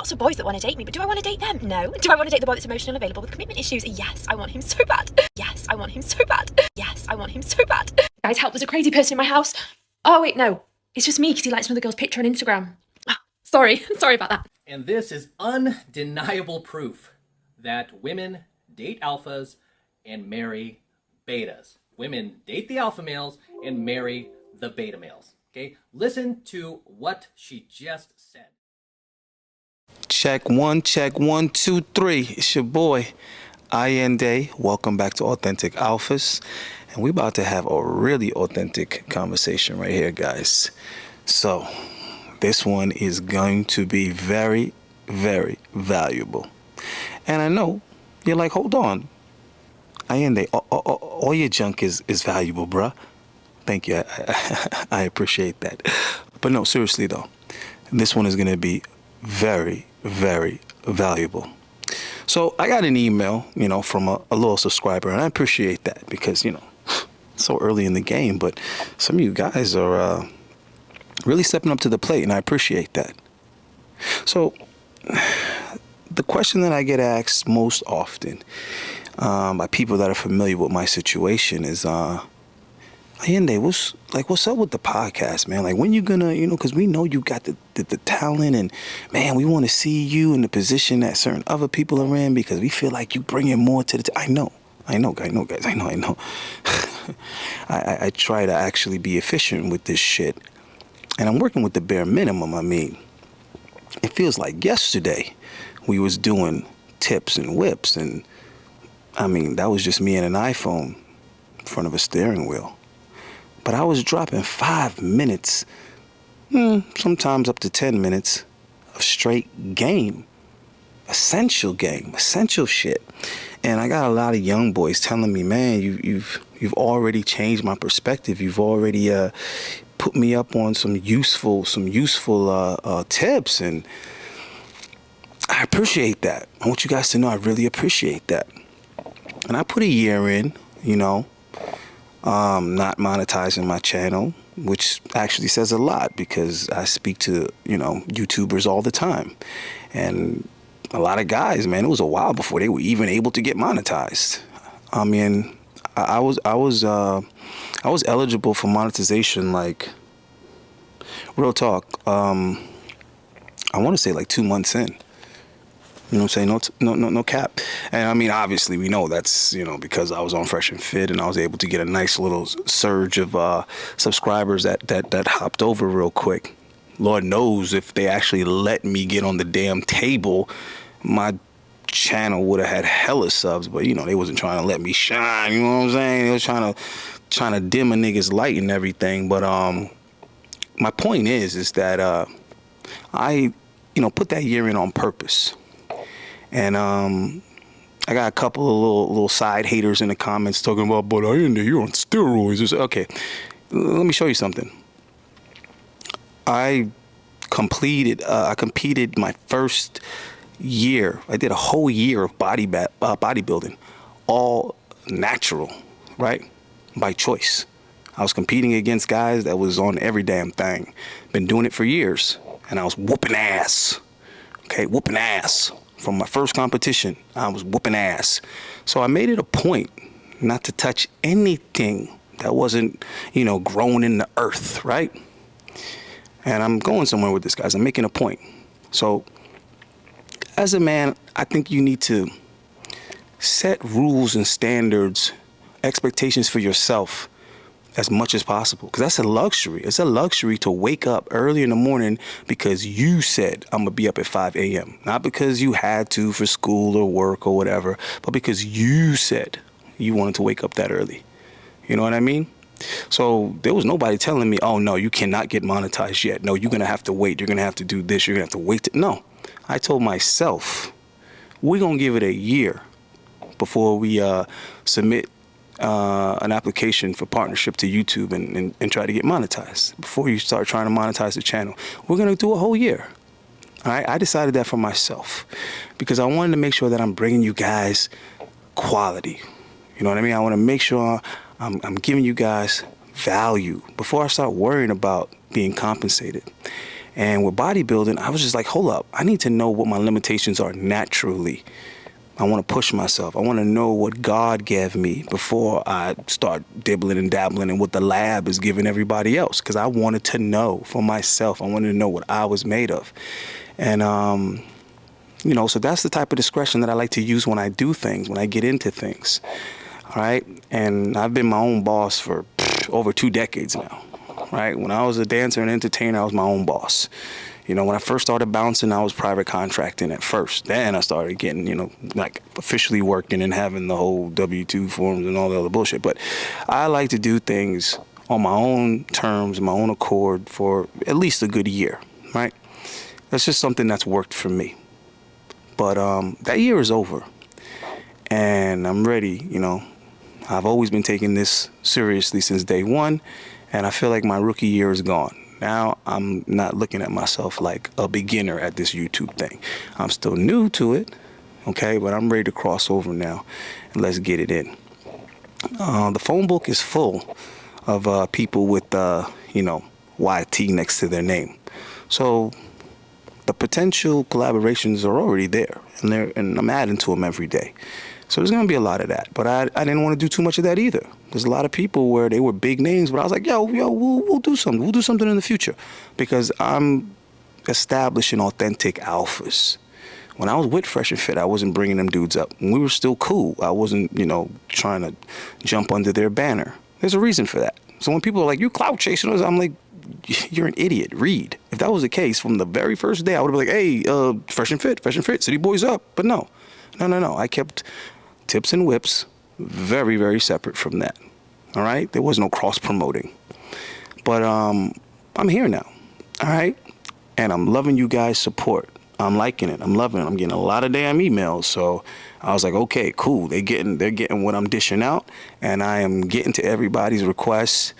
lots of boys that want to date me, but do I want to date them? No. Do I want to date the boy that's emotional, available, with commitment issues? Yes, I want him so bad. Yes, I want him so bad. Yes, I want him so bad. Guys, help, there's a crazy person in my house. Oh, wait, no. It's just me because he likes another girl's picture on Instagram. Oh, sorry about that. And this is undeniable proof that women date alphas and marry betas. Women date the alpha males and marry the beta males. Okay, listen to what she just said. Check 1, 2, 3. It's your boy, Ayinde. Welcome back to Authentic Alphas. And we're about to have a really authentic conversation right here, guys. So, this one is going to be very, very valuable. And I know you're like, hold on. Ayinde, all your junk is valuable, bruh. Thank you. I appreciate that. But no, seriously though, this one is going to be very, very valuable. So I got an email, from a loyal subscriber, and I appreciate that because, so early in the game, but some of you guys are really stepping up to the plate, and I appreciate that. So the question that I get asked most often by people that are familiar with my situation is, Ayinde, what's up with the podcast, man? Like, when you gonna, because we know you got the talent, and man, we want to see you in the position that certain other people are in because we feel like you bring in more to the. I know, guys. I try to actually be efficient with this shit, and I'm working with the bare minimum. I mean, it feels like yesterday we was doing tips and whips, and I mean that was just me and an iPhone in front of a steering wheel. But I was dropping 5 minutes, sometimes up to 10 minutes of straight game, essential shit. And I got a lot of young boys telling me, man, you've already changed my perspective. You've already put me up on some useful tips, and I appreciate that. I want you guys to know I really appreciate that. And I put a year in, not monetizing my channel, which actually says a lot because I speak to, YouTubers all the time. And a lot of guys, man, it was a while before they were even able to get monetized. I mean, I was eligible for monetization, like, real talk, I want to say like 2 months in. You know what I'm saying? No cap. And I mean, obviously, we know that's, because I was on Fresh and Fit and I was able to get a nice little surge of subscribers that hopped over real quick. Lord knows if they actually let me get on the damn table, my channel would have had hella subs, but they wasn't trying to let me shine, you know what I'm saying? They was trying to dim a nigga's light and everything. But my point is that I put that year in on purpose. And I got a couple of little side haters in the comments talking about, but Ayinde, you're on steroids. Okay, let me show you something. I competed my first year. I did a whole year of bodybuilding, all natural, right? By choice. I was competing against guys that was on every damn thing. Been doing it for years, and I was whooping ass. Okay, whooping ass. From my first competition, I was whooping ass. So I made it a point not to touch anything that wasn't, grown in the earth, right? And I'm going somewhere with this, guys. I'm making a point. So as a man, I think you need to set rules and standards, expectations for yourself as much as possible, because that's a luxury. It's a luxury to wake up early in the morning because you said, I'm gonna be up at 5 a.m. Not because you had to for school or work or whatever, but because you said you wanted to wake up that early. You know what I mean? So there was nobody telling me, oh no, you cannot get monetized yet. No, you're gonna have to wait. You're gonna have to do this. You're gonna have to wait. No, I told myself, we're gonna give it a year before we submit an application for partnership to YouTube and try to get monetized. Before you start trying to monetize the channel, we're going to do a whole year. All right. I decided that for myself because I wanted to make sure that I'm bringing you guys quality. You know what I mean? I want to make sure I'm giving you guys value before I start worrying about being compensated. And with bodybuilding, I was just like, hold up, I need to know what my limitations are naturally. I want to push myself. I want to know what God gave me before I start dibbling and dabbling in what the lab is giving everybody else. Because I wanted to know for myself. I wanted to know what I was made of. And, so that's the type of discretion that I like to use when I do things, when I get into things. All right. And I've been my own boss for over 2 decades now. Right. When I was a dancer and entertainer, I was my own boss. When I first started bouncing, I was private contracting at first. Then I started getting, like officially working and having the whole W-2 forms and all the other bullshit. But I like to do things on my own terms, my own accord for at least a good year. Right. That's just something that's worked for me. But that year is over. And I'm ready. I've always been taking this seriously since day one. And I feel like my rookie year is gone. Now I'm not looking at myself like a beginner at this YouTube thing. I'm still new to it, okay? But I'm ready to cross over now, and let's get it in. The phone book is full of people with, YT next to their name. So the potential collaborations are already there, and I'm adding to them every day. So there's going to be a lot of that. But I didn't want to do too much of that either. There's a lot of people where they were big names, but I was like, we'll do something. We'll do something in the future. Because I'm establishing authentic alphas. When I was with Fresh and Fit, I wasn't bringing them dudes up. When we were still cool, I wasn't, trying to jump under their banner. There's a reason for that. So when people are like, you clout chasing us, I'm like, you're an idiot. Read. If that was the case from the very first day, I would have been like, hey, Fresh and Fit, City Boys up. But no. I kept tips and whips very, very separate from that. All right? There was no cross-promoting. But I'm here now. All right? And I'm loving you guys' support. I'm liking it. I'm loving it. I'm getting a lot of damn emails. So I was like, okay, cool. They're getting what I'm dishing out. And I am getting to everybody's requests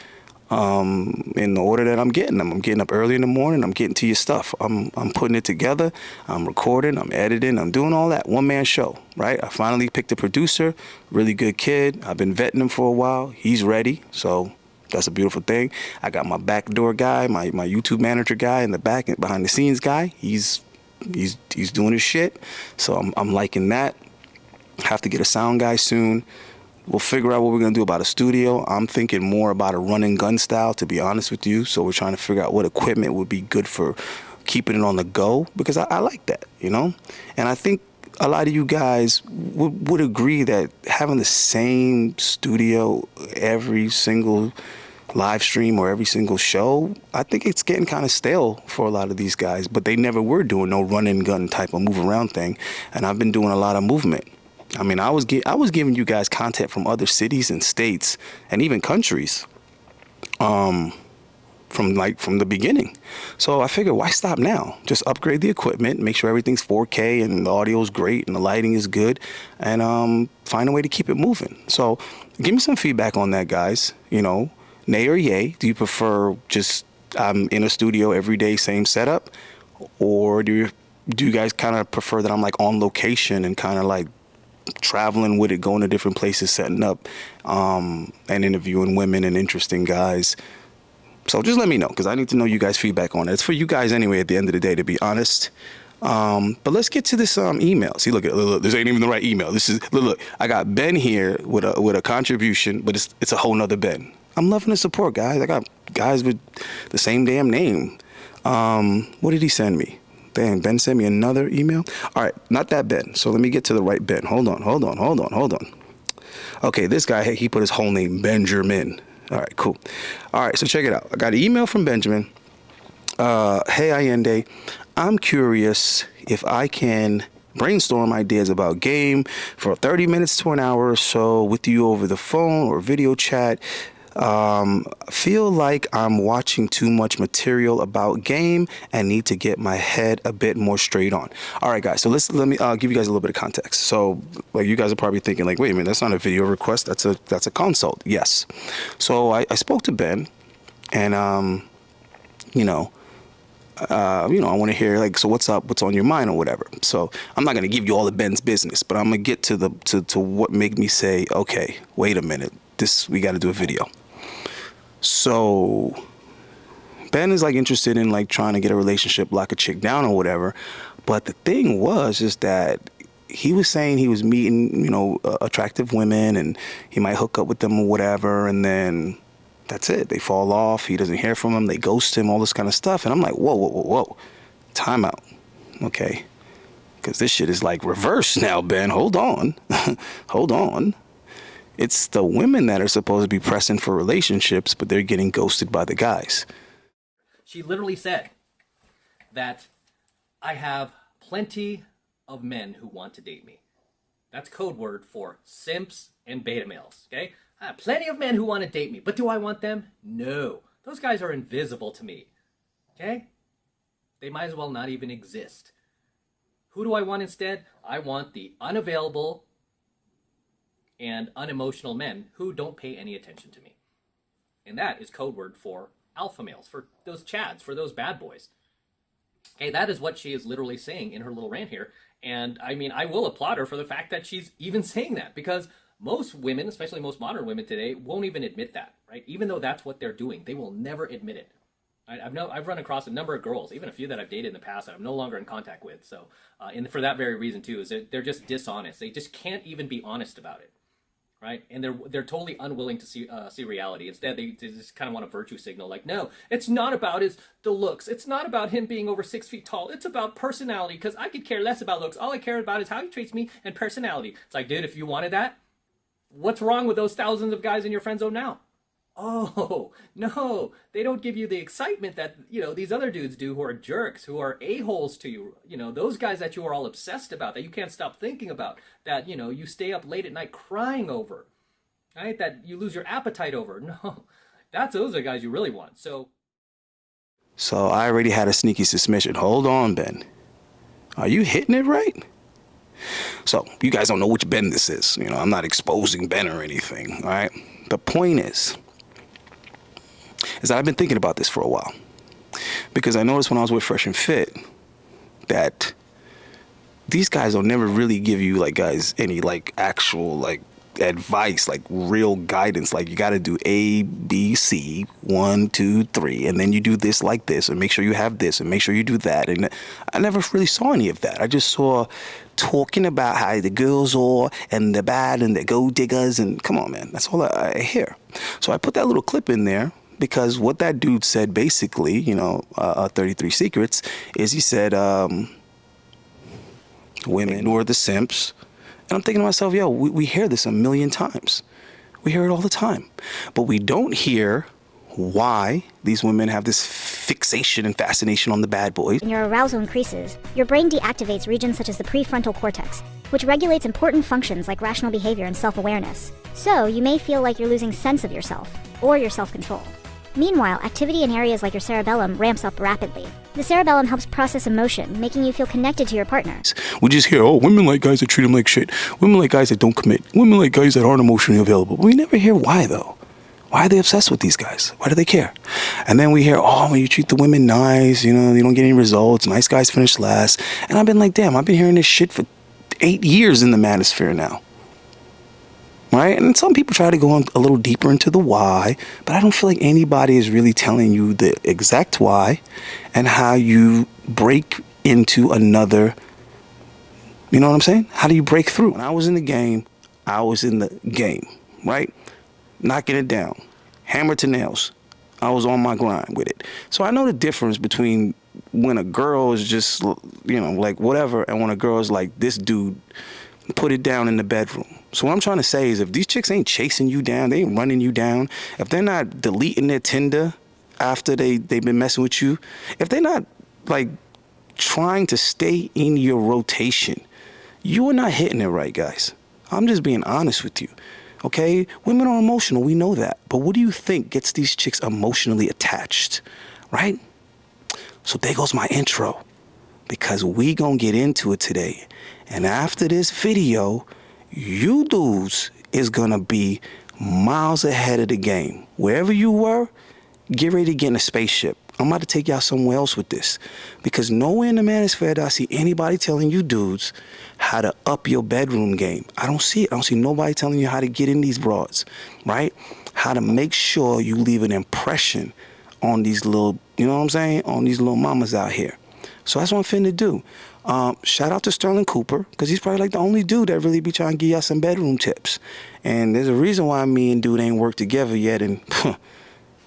in the order that I'm getting them. I'm getting up early in the morning. I'm getting to your stuff. I'm putting it together. I'm recording. I'm editing. I'm doing all that. One-man show, right? I finally picked a producer, really good kid. I've been vetting him for a while. He's ready. So that's a beautiful thing. I got my backdoor guy, my YouTube manager guy in the back, behind the scenes guy. He's doing his shit. So I'm liking that. Have to get a sound guy soon. We'll figure out what we're going to do about a studio. I'm thinking more about a run and gun style, to be honest with you. So we're trying to figure out what equipment would be good for keeping it on the go, because I like that, And I think a lot of you guys would agree that having the same studio every single live stream or every single show, I think it's getting kind of stale for a lot of these guys. But they never were doing no run and gun type of move around thing. And I've been doing a lot of movement. I mean, I was giving you guys content from other cities and states and even countries from the beginning. So I figured, why stop now? Just upgrade the equipment, make sure everything's 4K and the audio is great and the lighting is good, and find a way to keep it moving. So give me some feedback on that, guys. Nay or yay? Do you prefer just I'm in a studio every day, same setup? Or do you guys kind of prefer that I'm like on location and kind of like traveling with it, going to different places, setting up and interviewing women and interesting guys? So just let me know, because I need to know you guys' feedback on it. It's for you guys anyway at the end of the day, to be honest. But let's get to this email. See, look, this ain't even the right email. This is look. I got Ben here with a contribution, but it's a whole nother Ben. I'm loving the support, guys. I got guys with the same damn name. What did he send me? Dang, Ben sent me another email. All right, not that Ben. So let me get to the right Ben. Hold on. Okay, this guy, he put his whole name, Benjamin. All right, cool. All right, so check it out. I got an email from Benjamin. Hey, Ayinde, I'm curious if I can brainstorm ideas about game for 30 minutes to an hour or so with you over the phone or video chat. Feel like I'm watching too much material about game and need to get my head a bit more straight on. All right, guys. So let me give you guys a little bit of context. So, like, you guys are probably thinking, like, wait a minute, that's not a video request. That's a consult. Yes. So I spoke to Ben, and I want to hear, like, so what's up, what's on your mind or whatever. So I'm not going to give you all of Ben's business, but I'm going to get to what made me say, okay, wait a minute, we got to do a video. So Ben is like interested in like trying to get a relationship, lock a chick down or whatever. But the thing was is that he was saying he was meeting, attractive women and he might hook up with them or whatever. And then that's it. They fall off. He doesn't hear from them. They ghost him, all this kind of stuff. And I'm like, whoa, whoa, whoa, whoa. Time out. Okay. Because this shit is like reverse now, Ben. Hold on. Hold on. It's the women that are supposed to be pressing for relationships, but they're getting ghosted by the guys. She literally said that I have plenty of men who want to date me. That's code word for simps and beta males, okay? I have plenty of men who want to date me, but do I want them? No. Those guys are invisible to me, okay? They might as well not even exist. Who do I want instead? I want the unavailable and unemotional men who don't pay any attention to me. And that is code word for alpha males, for those chads, for those bad boys. Okay, that is what she is literally saying in her little rant here. And I mean, I will applaud her for the fact that she's even saying that, because most women, especially most modern women today, won't even admit that, right? Even though that's what they're doing, they will never admit it. I've run across a number of girls, even a few that I've dated in the past that I'm no longer in contact with. So, and for that very reason too, is that they're just dishonest. They just can't even be honest about it, right? And they're totally unwilling to see reality. Instead, they just kind of want a virtue signal, like, no, it's not about the looks. It's not about him being over 6 feet tall. It's about personality, because I could care less about looks. All I care about is how he treats me and personality. It's like, dude, if you wanted that, what's wrong with those thousands of guys in your friend zone now? Oh, no, they don't give you the excitement that, these other dudes do, who are jerks, who are a-holes to you. Those guys that you are all obsessed about, that you can't stop thinking about, that, you stay up late at night crying over, right? That you lose your appetite over. No, those are guys you really want. So I already had a sneaky suspicion. Hold on, Ben. Are you hitting it right? So you guys don't know which Ben this is. I'm not exposing Ben or anything, all right? The point is that I've been thinking about this for a while, because I noticed when I was with Fresh and Fit that these guys don't never really give you any actual advice, real guidance. Like, you got to do A, B, C, 1, 2, 3, and then you do this like this, and make sure you have this, and make sure you do that. And I never really saw any of that. I just saw talking about how the girls are and the bad and the gold diggers, and come on, man, that's all I hear. So I put that little clip in there because what that dude said, basically, 33 Secrets, is he said women ignore the simps. And I'm thinking to myself, yo, we hear this a million times. We hear it all the time. But we don't hear why these women have this fixation and fascination on the bad boys. When your arousal increases, your brain deactivates regions such as the prefrontal cortex, which regulates important functions like rational behavior and self-awareness. So you may feel like you're losing sense of yourself or your self-control. Meanwhile, activity in areas like your cerebellum ramps up rapidly. The cerebellum helps process emotion, making you feel connected to your partner. We just hear, women like guys that treat them like shit. Women like guys that don't commit. Women like guys that aren't emotionally available. But we never hear why, though. Why are they obsessed with these guys? Why do they care? And then we hear, when you treat the women nice, you don't get any results. Nice guys finish last. And I've been like, damn, I've been hearing this shit for 8 years in the manosphere now. Right? And some people try to go a little deeper into the why, but I don't feel like anybody is really telling you the exact why and how you break into another, you know what I'm saying? How do you break through? When I was in the game, right? Knocking it down, hammer to nails. I was on my grind with it. So I know the difference between when a girl is just, whatever, and when a girl is like, this dude put it down in the bedroom. So what I'm trying to say is, if these chicks ain't chasing you down, they ain't running you down, if they're not deleting their Tinder after they've been messing with you, if they're not trying to stay in your rotation, you are not hitting it right, guys. I'm just being honest with you. Okay? Women are emotional, we know that. But what do you think gets these chicks emotionally attached? Right? So there goes my intro, because we gonna get into it today. And after this video, you dudes is gonna be miles ahead of the game. Wherever you were, get ready to get in a spaceship. I'm about to take y'all somewhere else with this, because nowhere in the manosphere do I see anybody telling you dudes how to up your bedroom game. I don't see it. I don't see nobody telling you how to get in these broads, right? How to make sure you leave an impression on these little you know what I'm saying, on these little mamas out here. So that's what I'm finna do. Shout out to Sterling Cooper, because he's probably like the only dude that really be trying to give y'all some bedroom tips. And there's a reason why me and dude ain't worked together yet, and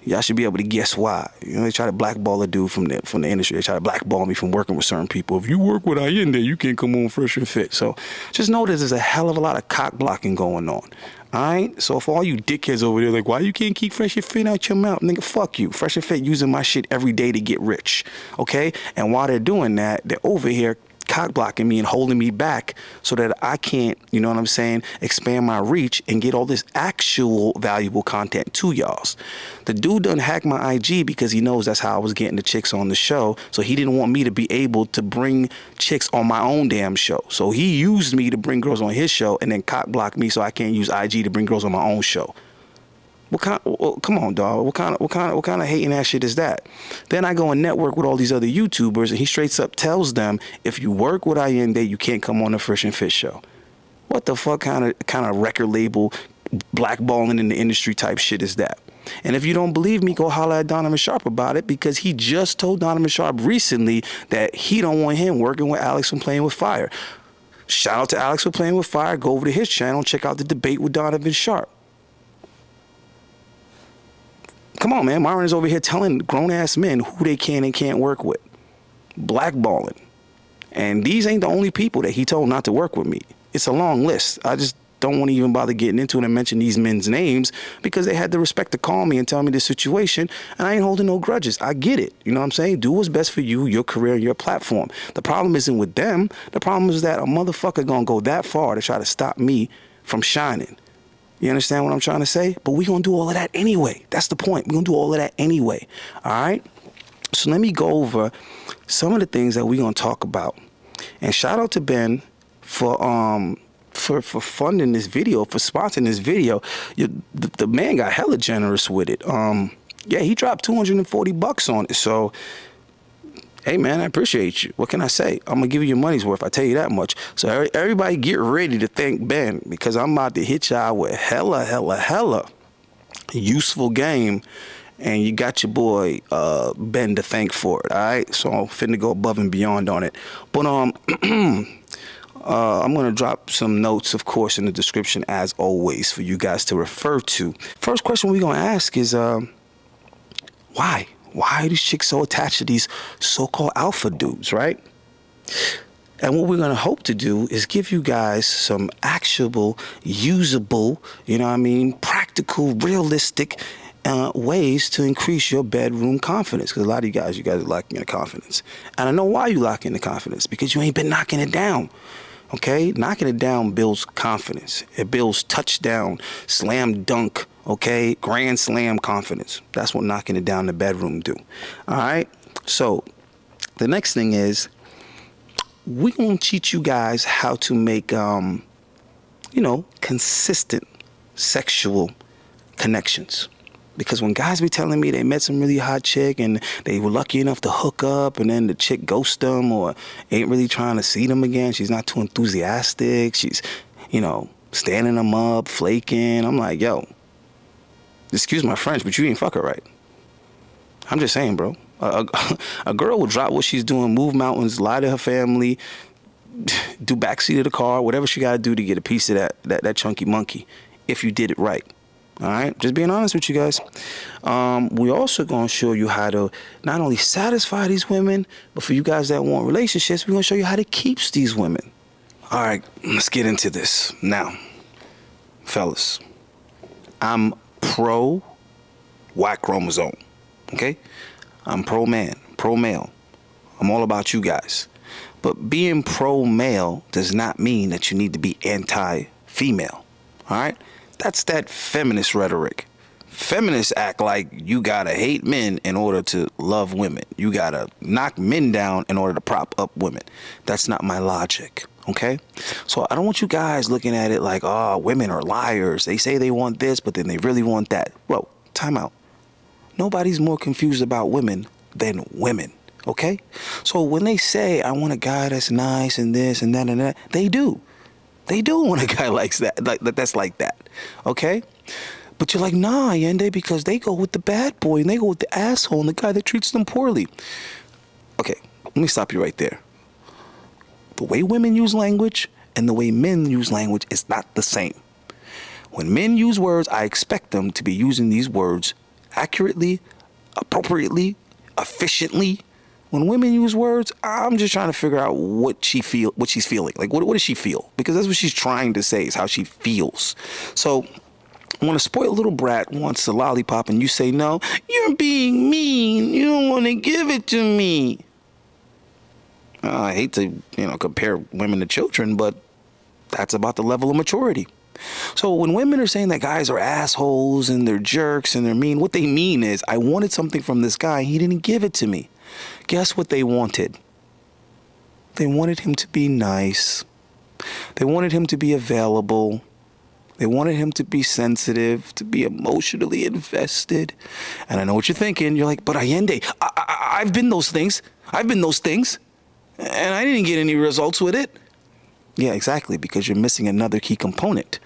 y'all should be able to guess why. You know, they try to blackball a dude from the industry. They try to blackball me from working with certain people. If you work with Allende, you can't come on Fresh and Fit. So just know that there's a hell of a lot of cock blocking going on. All right? So for all you dickheads over there, like, why you can't keep Fresh and Fit out your mouth? Nigga, fuck you. Fresh and Fit using my shit every day to get rich. Okay? And while they're doing that, they're over here cock blocking me and holding me back so that I can't, you know what I'm saying, expand my reach and get all this actual valuable content to y'all. The dude done hacked my IG because he knows that's how I was getting the chicks on the show. So he didn't want me to be able to bring chicks on my own damn show. So he used me to bring girls on his show and then cock blocked me so I can't use IG to bring girls on my own show. Come on, dog. What kind of hating ass shit is that? Then I go and network with all these other YouTubers, and he straight up tells them, if you work with Allende, you can't come on the Fresh and Fit show. What the fuck kind of record label blackballing in the industry type shit is that? And if you don't believe me, go holler at Donovan Sharp about it, because he just told Donovan Sharp recently that he don't want him working with Alex from Playing with Fire. Shout out to Alex for Playing with Fire. Go over to his channel and check out the debate with Donovan Sharp. Come on, man. Myron is over here telling grown-ass men who they can and can't work with. Blackballing. And these ain't the only people that he told not to work with me. It's a long list. I just don't want to even bother getting into it and mention these men's names because they had the respect to call me and tell me the situation, and I ain't holding no grudges. I get it. You know what I'm saying? Do what's best for you, your career, your platform. The problem isn't with them. The problem is that a motherfucker gonna go that far to try to stop me from shining. You understand what I'm trying to say? But we gonna do all of that anyway. That's the point. We gonna do all of that anyway. All right? So let me go over some of the things that we gonna talk about. And shout out to Ben for funding this video, for sponsoring this video. The man got hella generous with it. Yeah, he dropped $240 on it. So hey, man, I appreciate you. What can I say? I'm going to give you your money's worth, I tell you that much. So everybody get ready to thank Ben, because I'm about to hit y'all with hella useful game. And you got your boy Ben to thank for it, all right? So I'm finna go above and beyond on it. But I'm going to drop some notes, of course, in the description, as always, for you guys to refer to. First question we're going to ask is, why? Why are these chicks so attached to these so-called alpha dudes, right? And what we're going to hope to do is give you guys some actionable, usable, you know what I mean, practical, realistic ways to increase your bedroom confidence. Because a lot of you guys are lacking in the confidence. And I know why you lacking the confidence, because you ain't been knocking it down. Okay? Knocking it down builds confidence. It builds touchdown, slam dunk, okay? Grand slam confidence. That's what knocking it down in the bedroom do. All right? So the next thing is, we're going to teach you guys how to make, consistent sexual connections. Because when guys be telling me they met some really hot chick and they were lucky enough to hook up, and then the chick ghosts them or ain't really trying to see them again, she's not too enthusiastic, she's, standing them up, flaking. I'm like, yo, excuse my French, but you ain't fuck her right. I'm just saying, bro. A girl will drop what she's doing, move mountains, lie to her family, do backseat of the car, whatever she got to do to get a piece of that chunky monkey, if you did it right. All right, just being honest with you guys. We also going to show you how to not only satisfy these women, but for you guys that want relationships, we're going to show you how to keep these women. All right, let's get into this. Now, fellas, I'm pro Y chromosome, okay? I'm pro man, pro male. I'm all about you guys. But being pro male does not mean that you need to be anti-female, all right? That's that feminist rhetoric. Feminists act like you gotta hate men in order to love women. You gotta knock men down in order to prop up women. That's not my logic, okay? So I don't want you guys looking at it like, oh, women are liars. They say they want this, but then they really want that. Bro, time out. Nobody's more confused about women than women, okay? So when they say, I want a guy that's nice and this and that, they do. They do want a guy like that, that's like that, okay? But you're like, nah, Allende, because they go with the bad boy and they go with the asshole and the guy that treats them poorly. Okay, let me stop you right there. The way women use language and the way men use language is not the same. When men use words, I expect them to be using these words accurately, appropriately, efficiently. When women use words, I'm just trying to figure out what she's feeling. Like, what does she feel? Because that's what she's trying to say, is how she feels. So when a spoiled little brat wants a lollipop and you say, no, you're being mean. You don't want to give it to me. I hate to, compare women to children, but that's about the level of maturity. So when women are saying that guys are assholes and they're jerks and they're mean, what they mean is, I wanted something from this guy. He didn't give it to me. Guess what they wanted? They wanted him to be nice. They wanted him to be available. They wanted him to be sensitive, to be emotionally invested. And I know what you're thinking. You're like, but Allende, I've been those things. I've been those things. And I didn't get any results with it. Yeah, exactly, because you're missing another key component.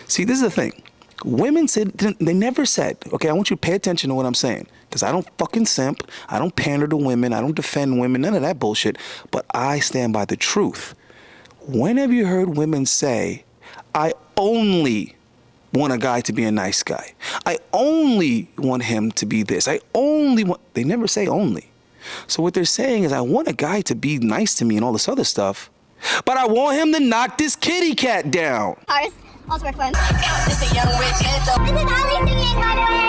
See, this is the thing. Women said, they never said, okay, I want you to pay attention to what I'm saying, because I don't fucking simp. I don't pander to women. I don't defend women, none of that bullshit. But I stand by the truth. When have you heard women say, I only want a guy to be a nice guy. I only want him to be this. They never say only. So what they're saying is, I want a guy to be nice to me and all this other stuff, but I want him to knock this kitty cat down. Ours also work fun. This is young rich anthem. This is Ali singing, by the way.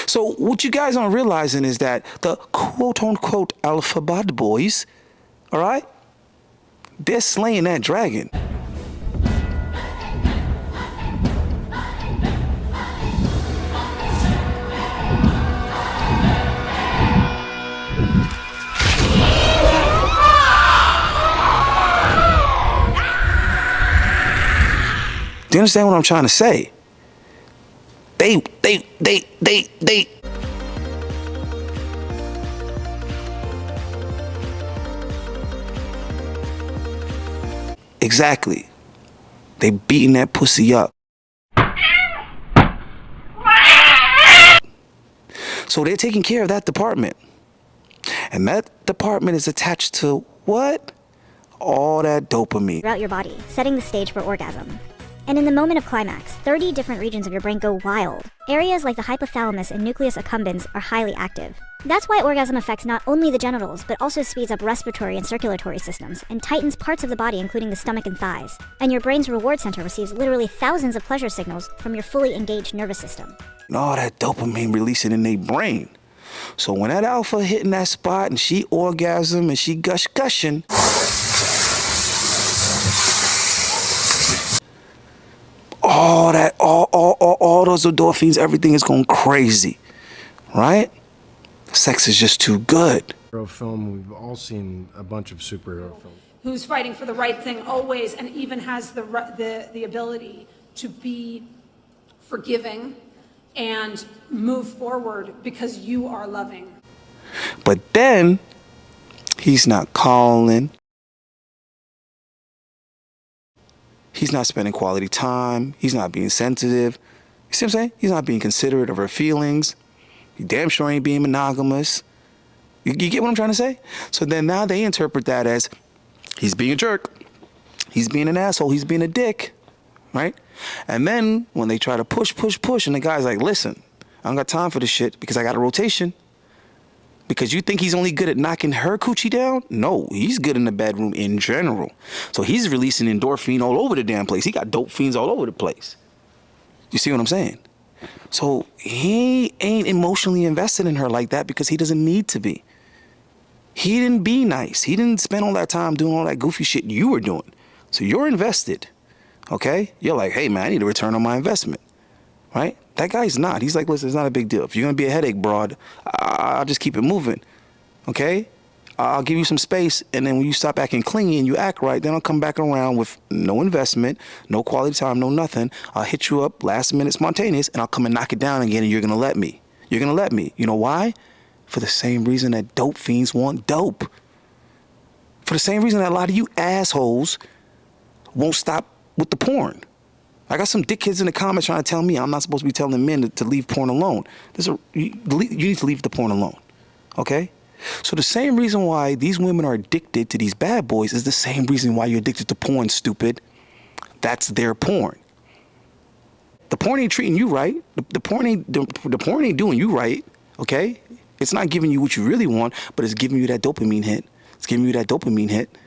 So what you guys aren't realizing is that the quote-unquote alpha bad boys, all right, they're slaying that dragon. Do you understand what I'm trying to say? They. Exactly. They beating that pussy up. So they're taking care of that department. And that department is attached to what? All that dopamine. Throughout your body, setting the stage for orgasm. And in the moment of climax, 30 different regions of your brain go wild. Areas like the hypothalamus and nucleus accumbens are highly active. That's why orgasm affects not only the genitals, but also speeds up respiratory and circulatory systems, and tightens parts of the body including the stomach and thighs. And your brain's reward center receives literally thousands of pleasure signals from your fully engaged nervous system. And all that dopamine releasing in their brain. So when that alpha hitting that spot and she orgasm and she gushing, all those endorphins, everything is going crazy, right? Sex is just too good. Film, we've all seen a bunch of superhero films. Who's fighting for the right thing always, and even has the ability to be forgiving and move forward because you are loving. But then he's not calling. He's not spending quality time. He's not being sensitive. You see what I'm saying? He's not being considerate of her feelings. He damn sure ain't being monogamous. You get what I'm trying to say? So then now they interpret that as he's being a jerk. He's being an asshole. He's being a dick, right? And then when they try to push, and the guy's like, listen, I don't got time for this shit because I got a rotation. Because you think he's only good at knocking her coochie down? No, he's good in the bedroom in general. So he's releasing endorphin all over the damn place. He got dope fiends all over the place. You see what I'm saying? So he ain't emotionally invested in her like that because he doesn't need to be. He didn't be nice. He didn't spend all that time doing all that goofy shit you were doing. So you're invested, okay? You're like, hey, man, I need a return on my investment, right? That guy's not. He's like, listen, it's not a big deal. If you're going to be a headache broad, I'll just keep it moving, okay? I'll give you some space, and then when you stop acting clingy and you act right, then I'll come back around with no investment, no quality time, no nothing. I'll hit you up last minute spontaneous, and I'll come and knock it down again, and you're going to let me. You're going to let me. You know why? For the same reason that dope fiends want dope. For the same reason that a lot of you assholes won't stop with the porn. I got some dickheads in the comments trying to tell me I'm not supposed to be telling men to leave porn alone. You need to leave the porn alone, okay? So the same reason why these women are addicted to these bad boys is the same reason why you're addicted to porn, stupid. That's their porn. The porn ain't treating you right. The porn ain't doing you right, okay? It's not giving you what you really want, but it's giving you that dopamine hit. It's giving you that dopamine hit,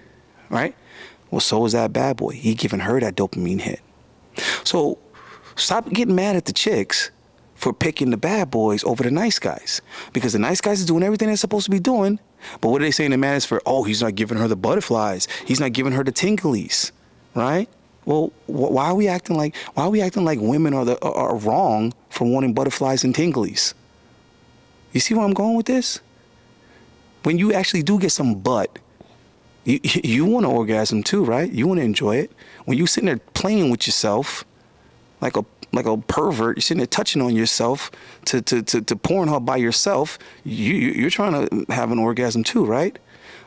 right? Well, so is that bad boy. He giving her that dopamine hit. So stop getting mad at the chicks for picking the bad boys over the nice guys, because the nice guys are doing everything they're supposed to be doing. But what are they saying the man is for? Oh, he's not giving her the butterflies. He's not giving her the tinglies, right? Well, why are we acting like women are wrong for wanting butterflies and tinglies? You see where I'm going with this? When you actually do get some butt, you want to orgasm too, right? You want to enjoy it. When you sitting there playing with yourself, like a pervert, you're sitting there touching on yourself to Pornhub by yourself, you're trying to have an orgasm too, right?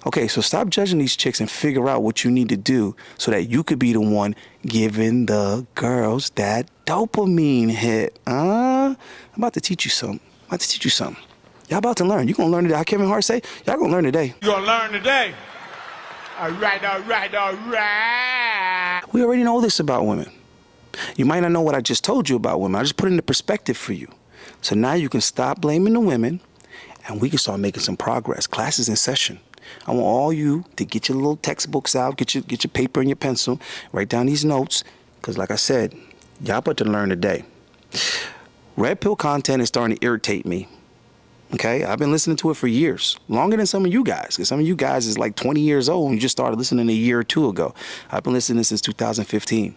Okay, so stop judging these chicks and figure out what you need to do so that you could be the one giving the girls that dopamine hit. I'm about to teach you something. Y'all about to learn. You're going to learn today. How Kevin Hart say? Y'all going to learn today. You're going to learn today. All right. We already know this about women. You might not know what I just told you about women. I just put it into perspective for you. So now you can stop blaming the women and we can start making some progress. Class is in session. I want all you to get your little textbooks out, get your paper and your pencil, write down these notes, because like I said, y'all about to learn today. Red pill content is starting to irritate me. Okay, I've been listening to it for years, longer than some of you guys, because some of you guys is like 20 years old and you just started listening a year or two ago. I've been listening since 2015.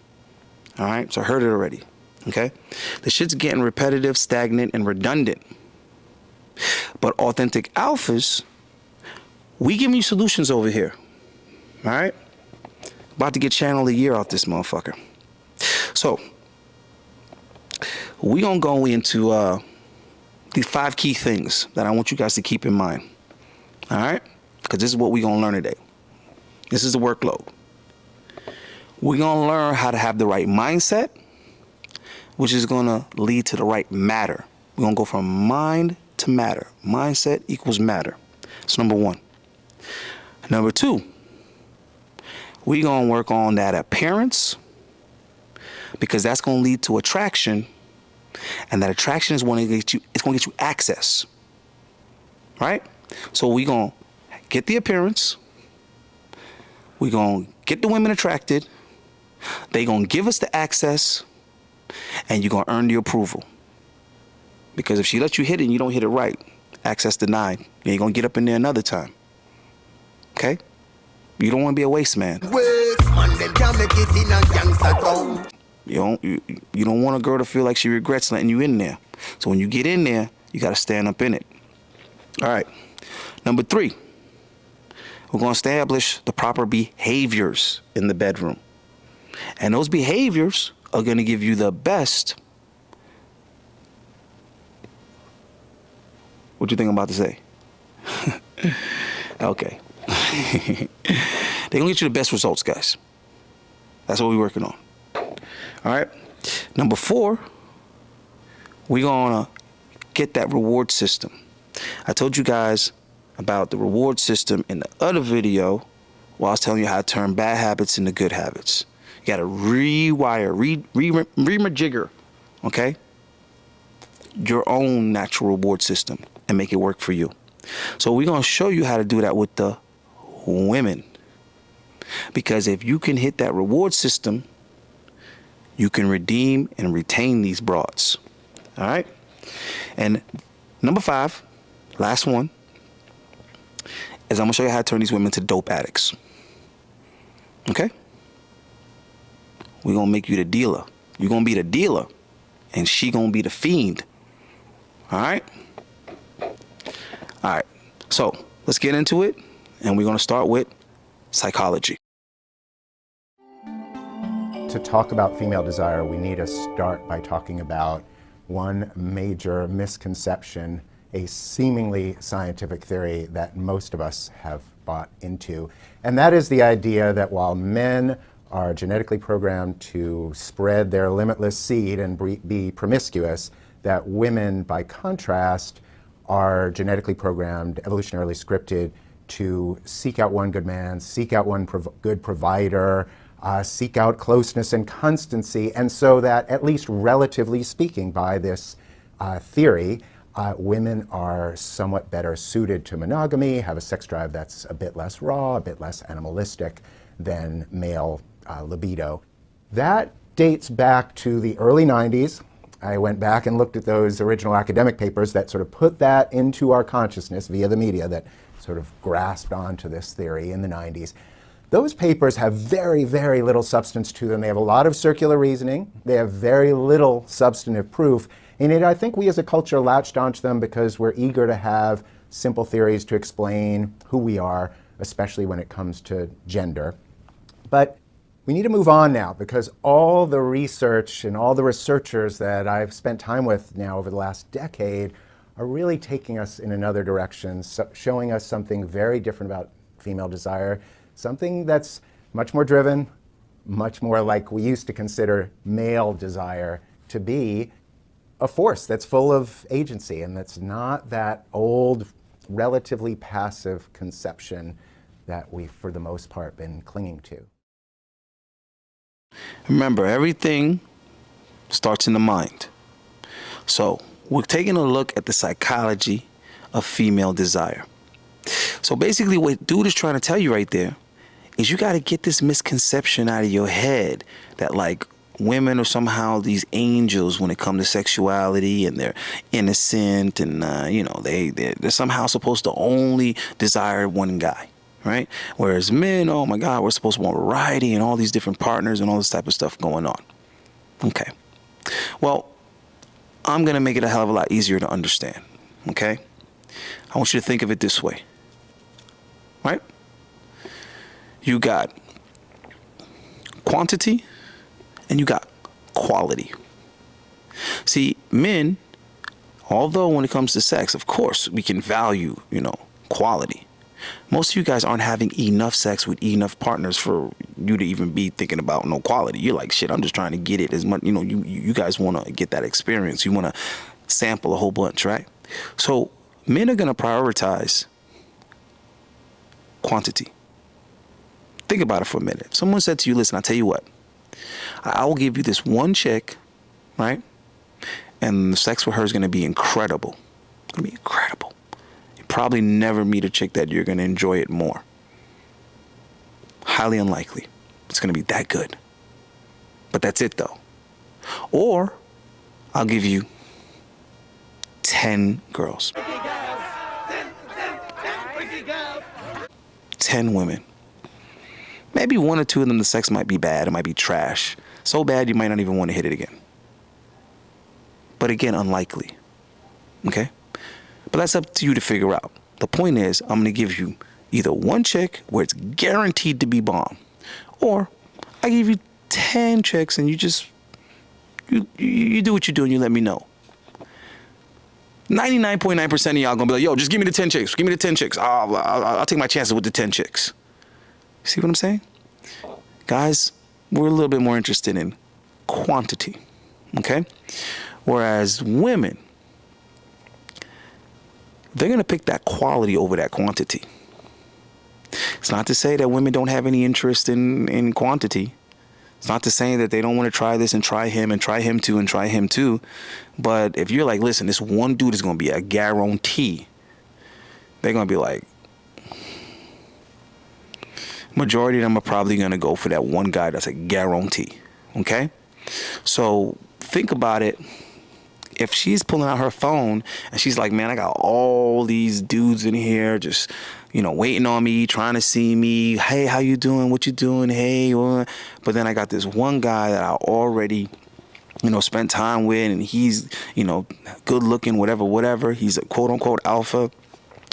All right, so I heard it already. Okay, the shit's getting repetitive, stagnant, and redundant. But authentic alphas, we giving you solutions over here. All right, about to get channel of the year out this motherfucker. So we gonna go into these 5 key things that I want you guys to keep in mind. All right, because this is what we gonna learn today. This is the workload. We're gonna learn how to have the right mindset, which is gonna lead to the right matter. We're gonna go from mind to matter. Mindset equals matter. That's number 1. Number 2, we're gonna work on that appearance, because that's gonna lead to attraction, and that attraction is gonna get you access. Right? So we're gonna get the appearance, we're gonna get the women attracted, they gonna give us the access, and you're gonna earn the approval. Because if she lets you hit it and you don't hit it right, access denied. You ain't gonna get up in there another time. Okay? You don't want to be a waste man. You don't want a girl to feel like she regrets letting you in there. So when you get in there, you got to stand up in it. All right. Number 3, we're going to establish the proper behaviors in the bedroom. And those behaviors are going to give you the best. What you think I'm about to say? Okay. They're going to get you the best results, guys. That's what we're working on. All right. Number 4, we're going to get that reward system. I told you guys about the reward system in the other video while I was telling you how to turn bad habits into good habits. You got to rewire, remajigger, okay, your own natural reward system and make it work for you. So we're going to show you how to do that with the women. Because if you can hit that reward system, you can redeem and retain these broads. All right? And number 5, last one, is I'm going to show you how to turn these women to dope addicts. Okay? We're going to make you the dealer. You're going to be the dealer, and she going to be the fiend. All right? All right. So let's get into it, and we're going to start with psychology. To talk about female desire, we need to start by talking about one major misconception a seemingly scientific theory that most of us have bought into. And that is the idea that while men are genetically programmed to spread their limitless seed and be promiscuous, that women, by contrast, are genetically programmed, evolutionarily scripted to seek out one good man, seek out one good provider, seek out closeness and constancy, and so that, at least relatively speaking, by this theory, women are somewhat better suited to monogamy, have a sex drive that's a bit less raw, a bit less animalistic than male libido. That dates back to the early 90s. I went back and looked at those original academic papers that sort of put that into our consciousness via the media that sort of grasped onto this theory in the 90s. Those papers have very, very little substance to them. They have a lot of circular reasoning. They have very little substantive proof. And yet I think we as a culture latched onto them because we're eager to have simple theories to explain who we are, especially when it comes to gender. But we need to move on now because all the research and all the researchers that I've spent time with now over the last decade are really taking us in another direction, showing us something very different about female desire, something that's much more driven, much more like we used to consider male desire to be, a force that's full of agency and that's not that old, relatively passive conception that we've, for the most part, been clinging to. Remember, everything starts in the mind. So we're taking a look at the psychology of female desire. So basically what dude is trying to tell you right there is you got to get this misconception out of your head that like women are somehow these angels when it comes to sexuality and they're innocent and they're somehow supposed to only desire one guy. Right? Whereas men, oh my God, we're supposed to want variety and all these different partners and all this type of stuff going on. Okay. Well, I'm going to make it a hell of a lot easier to understand. Okay? I want you to think of it this way. Right? You got quantity and you got quality. See, men, although when it comes to sex, of course, we can value, quality. Most of you guys aren't having enough sex with enough partners for you to even be thinking about no quality. You're like, shit, I'm just trying to get it as much, you guys want to get that experience. You want to sample a whole bunch, right? So men are going to prioritize quantity. Think about it for a minute. If someone said to you, listen, I'll tell you what, I will give you this one chick, right? And the sex with her is going to be incredible. It's going to be incredible. Probably never meet a chick that you're going to enjoy it more. Highly unlikely. It's going to be that good. But that's it though. Or I'll give you 10 girls. 10 women. Maybe one or two of them, the sex might be bad. It might be trash. So bad you might not even want to hit it again. But again, unlikely. Okay? But that's up to you to figure out. The point is, I'm going to give you either one chick where it's guaranteed to be bomb, or I give you 10 chicks and you do what you do and you let me know. 99.9% of y'all going to be like, yo, just give me the 10 chicks. Give me the 10 chicks. I'll take my chances with the 10 chicks. See what I'm saying? Guys, we're a little bit more interested in quantity. Okay? Whereas women, they're going to pick that quality over that quantity. It's not to say that women don't have any interest in quantity. It's not to say that they don't want to try this and try him too and try him too. But if you're like, listen, this one dude is going to be a guarantee, they're going to be like, majority of them are probably going to go for that one guy that's a guarantee. Okay? So think about it. If she's pulling out her phone and she's like, man, I got all these dudes in here just, waiting on me, trying to see me. Hey, how you doing? What you doing? Hey, what? But then I got this one guy that I already, spent time with, and he's, good looking, whatever. He's a quote unquote alpha.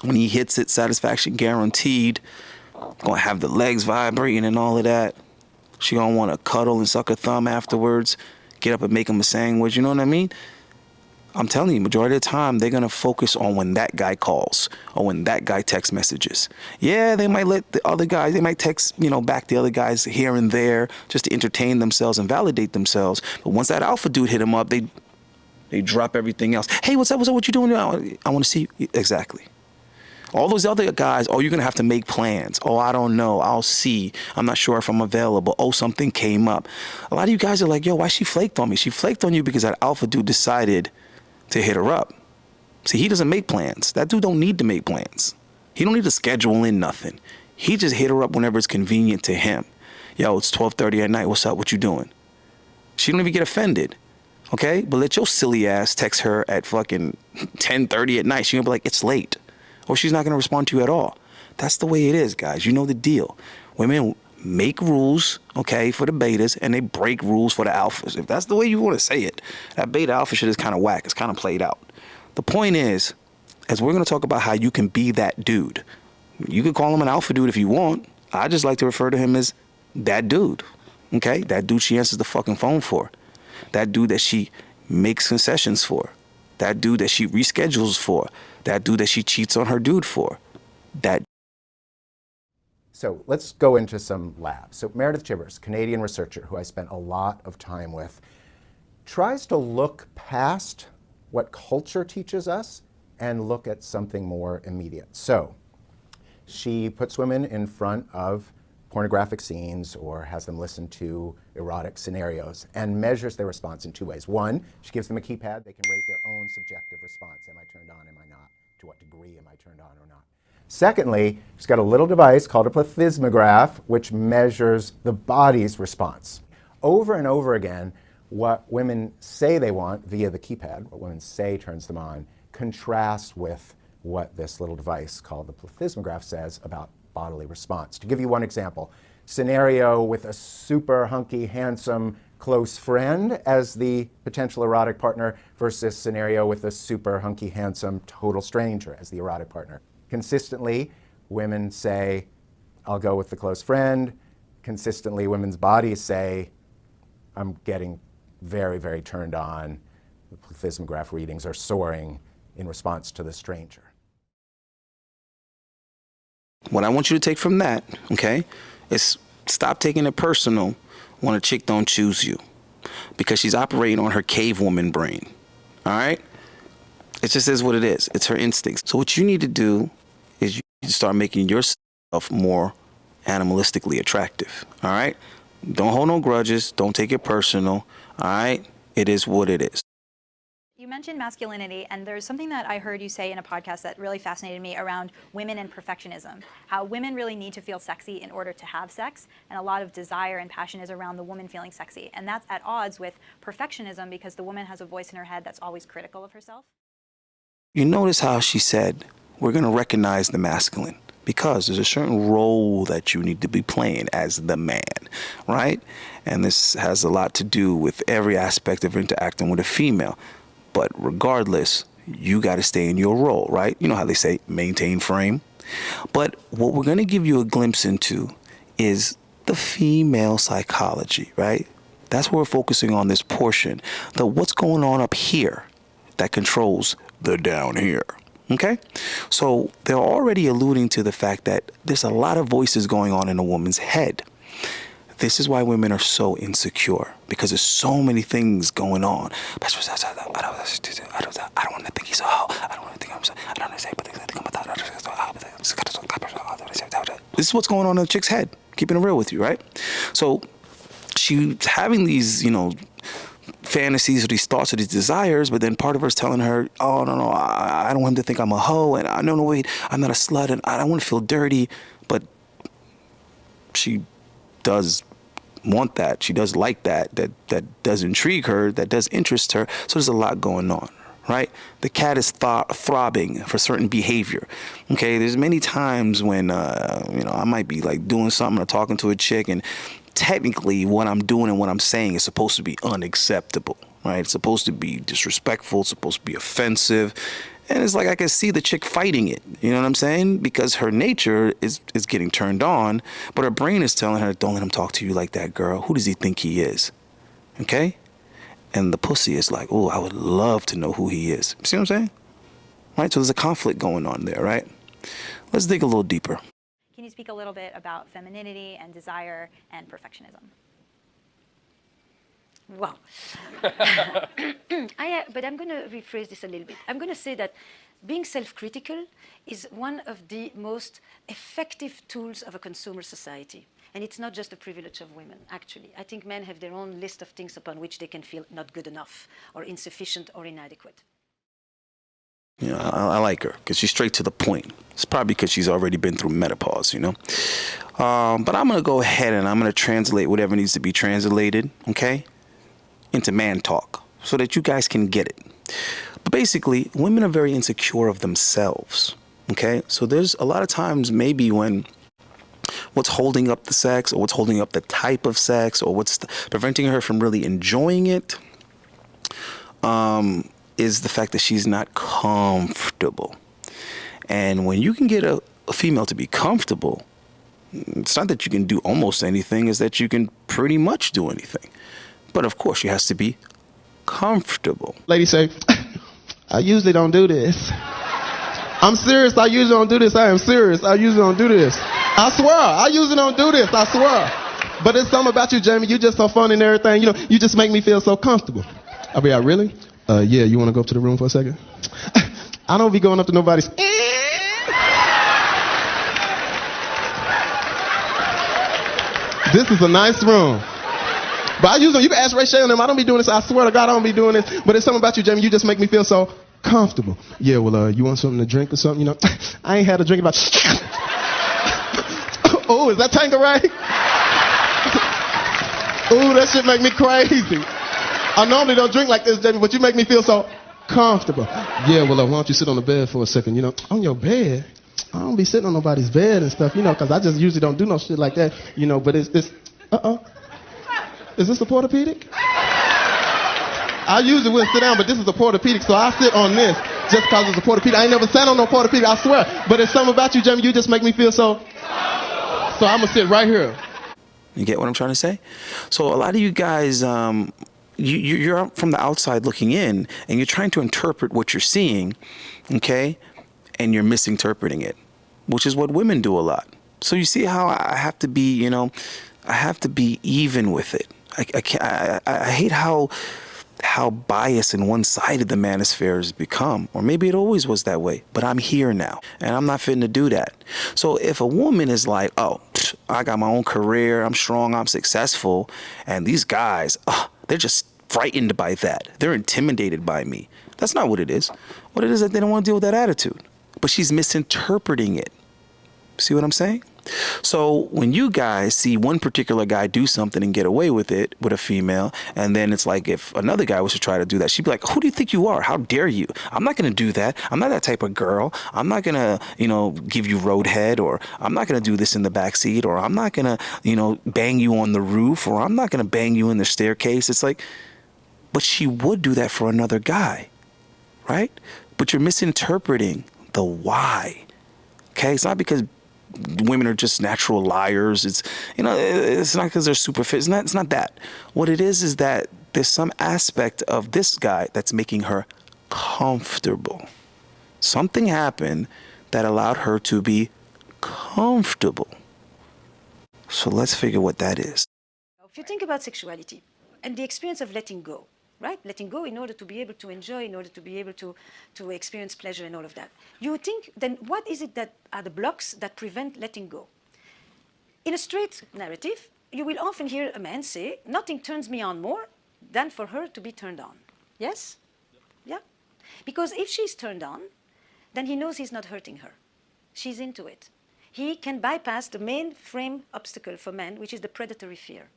When he hits it, satisfaction guaranteed. Gonna have the legs vibrating and all of that. She gonna want to cuddle and suck her thumb afterwards. Get up and make him a sandwich. You know what I mean? I'm telling you, majority of the time, they're going to focus on when that guy calls or when that guy text messages. Yeah, they might let the other guys, they might text, back the other guys here and there just to entertain themselves and validate themselves. But once that alpha dude hit them up, they drop everything else. Hey, what's up? What you doing? I want to see you. Exactly. All those other guys, oh, you're going to have to make plans. Oh, I don't know. I'll see. I'm not sure if I'm available. Oh, something came up. A lot of you guys are like, yo, why she flaked on me? She flaked on you because that alpha dude decided to hit her up. See, he doesn't make plans. That dude don't need to make plans. He don't need to schedule in nothing. He just hit her up whenever it's convenient to him. Yo, it's 12:30 at night. What's up? What you doing? She don't even get offended. Okay? But let your silly ass text her at fucking 10:30 at night. She's gonna be like, it's late. Or she's not gonna respond to you at all. That's the way it is, guys. You know the deal. Women make rules, okay, for the betas, and they break rules for the alphas. If that's the way you want to say it, that beta alpha shit is kind of whack. It's kind of played out. The point is, as we're going to talk about how you can be that dude. You can call him an alpha dude if you want. I just like to refer to him as that dude, okay? That dude she answers the fucking phone for. That dude that she makes concessions for. That dude that she reschedules for. That dude that she cheats on her dude for. That. So let's go into some labs. So Meredith Chivers, Canadian researcher who I spent a lot of time with, tries to look past what culture teaches us and look at something more immediate. So she puts women in front of pornographic scenes or has them listen to erotic scenarios and measures their response in two ways. One, she gives them a keypad. They can rate their own subjective response. Am I turned on? Am I not? To what degree am I turned on or not? Secondly, she's got a little device called a plethysmograph, which measures the body's response. Over and over again, what women say they want via the keypad, what women say turns them on, contrasts with what this little device called the plethysmograph says about bodily response. To give you one example, scenario with a super hunky, handsome, close friend as the potential erotic partner versus scenario with a super hunky, handsome, total stranger as the erotic partner. Consistently, women say, I'll go with the close friend. Consistently, women's bodies say, I'm getting very, very turned on. The plethysmograph readings are soaring in response to the stranger. What I want you to take from that, okay, is stop taking it personal when a chick don't choose you because she's operating on her cave woman brain, all right? It just is what it is. It's her instincts. So what you need to do is you need to start making yourself more animalistically attractive, all right? Don't hold no grudges. Don't take it personal, all right? It is what it is. You mentioned masculinity, and there's something that I heard you say in a podcast that really fascinated me around women and perfectionism. How women really need to feel sexy in order to have sex, and a lot of desire and passion is around the woman feeling sexy. And that's at odds with perfectionism because the woman has a voice in her head that's always critical of herself. You notice how she said, we're going to recognize the masculine because there's a certain role that you need to be playing as the man, right? And this has a lot to do with every aspect of interacting with a female. But regardless, you got to stay in your role, right? You know how they say, maintain frame. But what we're going to give you a glimpse into is the female psychology, right? That's where we're focusing on this portion. The what's going on up here that controls the down here, okay? So they're already alluding to the fact that there's a lot of voices going on in a woman's head. This is why women are so insecure, because there's so many things going on. I don't want to think he's a hoe. I don't want to think I'm so. I don't want to say, but this is what's going on in the chick's head. Keeping it real with you, right? So she's having these, fantasies or these thoughts or these desires, but then part of her is telling her, oh, no, I don't want him to think I'm a hoe, and no, wait, I'm not a slut, and I don't want to feel dirty, but she does want that. She does like that does intrigue her, that does interest her. So there's a lot going on, right? The cat is throbbing for certain behavior. Okay, there's many times when I might be like doing something or talking to a chick, and technically what I'm doing and what I'm saying is supposed to be unacceptable, right? It's supposed to be disrespectful, it's supposed to be offensive. And it's like I can see the chick fighting it, you know what I'm saying? Because her nature is getting turned on, but her brain is telling her, don't let him talk to you like that, girl. Who does he think he is? Okay? and the pussy is like, oh, I would love to know who he is. See what I'm saying? Right? So there's a conflict going on there, right? Let's dig a little deeper. Can you speak a little bit about femininity and desire and perfectionism? Wow. But I'm going to rephrase this a little bit. I'm going to say that being self-critical is one of the most effective tools of a consumer society. And it's not just a privilege of women, actually. I think men have their own list of things upon which they can feel not good enough or insufficient or inadequate. You know, I like her because she's straight to the point. It's probably because she's already been through menopause, you know. But I'm going to go ahead and I'm going to translate whatever needs to be translated, okay, into man talk so that you guys can get it. But basically, women are very insecure of themselves, okay? So there's a lot of times maybe when what's holding up the sex or what's holding up the type of sex or what's preventing her from really enjoying it is the fact that she's not comfortable. And when you can get a female to be comfortable, it's not that you can do almost anything, it's that you can pretty much do anything. But of course, she has to be comfortable. Ladies say, I usually don't do this. I'm serious, I usually don't do this. I am serious, I usually don't do this. I swear, I usually don't do this, I swear. But it's something about you, Jamie, you just so fun and everything. You know, you just make me feel so comfortable. I'll be like, really? Yeah, you want to go up to the room for a second? I don't be going up to nobody's. This is a nice room. But I usually, you can ask Ray Shay and them, I don't be doing this. I swear to God, I don't be doing this. But it's something about you, Jamie, you just make me feel so comfortable. Yeah, well, you want something to drink or something? You know, I ain't had a drink about. Oh, is that Tanqueray? Ooh, that shit make me crazy. I normally don't drink like this, Jamie, but you make me feel so comfortable. Yeah, well, why don't you sit on the bed for a second? You know, on your bed? I don't be sitting on nobody's bed and stuff, you know, because I just usually don't do no shit like that, you know, but it's Is this a Portopedic? I usually wouldn't sit down, but this is a Portopedic, so I sit on this just because it's a Portopedic. I ain't never sat on no Portopedic, I swear. But it's something about you, Jamie, you just make me feel so I'm going to sit right here. You get what I'm trying to say? So a lot of you guys, you're from the outside looking in, and you're trying to interpret what you're seeing, okay? And you're misinterpreting it, which is what women do a lot. So you see how I have to be, you know, I have to be even with it. I hate how biased and one-sided the manosphere has become. Or maybe it always was that way, but I'm here now, and I'm not fitting to do that. So if a woman is like, oh, I got my own career, I'm strong, I'm successful, and these guys, they're just frightened by that. They're intimidated by me. That's not what it is. What it is that they don't want to deal with that attitude. But she's misinterpreting it. See what I'm saying? So when you guys see one particular guy do something and get away with it with a female, and then it's like if another guy was to try to do that, she'd be like, who do you think you are? How dare you? I'm not going to do that. I'm not that type of girl. I'm not going to, you know, give you roadhead, or I'm not going to do this in the backseat, or I'm not going to, you know, bang you on the roof, or I'm not going to bang you in the staircase. It's like, but she would do that for another guy, right? But you're misinterpreting the why. Okay? It's not because women are just natural liars. It's, you know, it's not because they're super fit. It's not that. What it is that there's some aspect of this guy that's making her comfortable. Something happened that allowed her to be comfortable. So let's figure what that is. If you think about sexuality and the experience of letting go, right? Letting go in order to be able to enjoy, in order to be able to experience pleasure and all of that. You would think, then what is it that are the blocks that prevent letting go? In a straight narrative, you will often hear a man say, nothing turns me on more than for her to be turned on. Yes? Yeah? Because if she's turned on, then he knows he's not hurting her. She's into it. He can bypass the main frame obstacle for men, which is the predatory fear.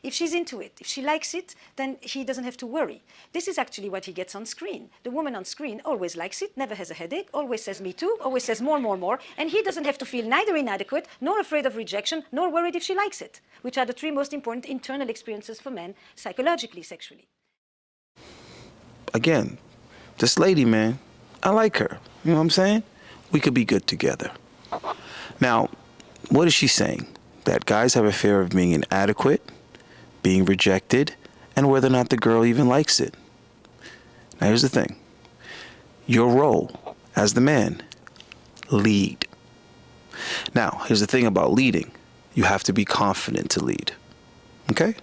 If she's into it, if she likes it, then he doesn't have to worry. This is actually what he gets on screen. The woman on screen always likes it, never has a headache, always says me too, always says more, more, more, and he doesn't have to feel neither inadequate, nor afraid of rejection, nor worried if she likes it, which are the three most important internal experiences for men, psychologically, sexually. Again, this lady, man, I like her. You know what I'm saying? We could be good together. Now, what is she saying? That guys have a fear of being inadequate, being rejected, and whether or not the girl even likes it. Now here's the thing. Your role as the man, lead. Now, here's the thing about leading. You have to be confident to lead. Okay?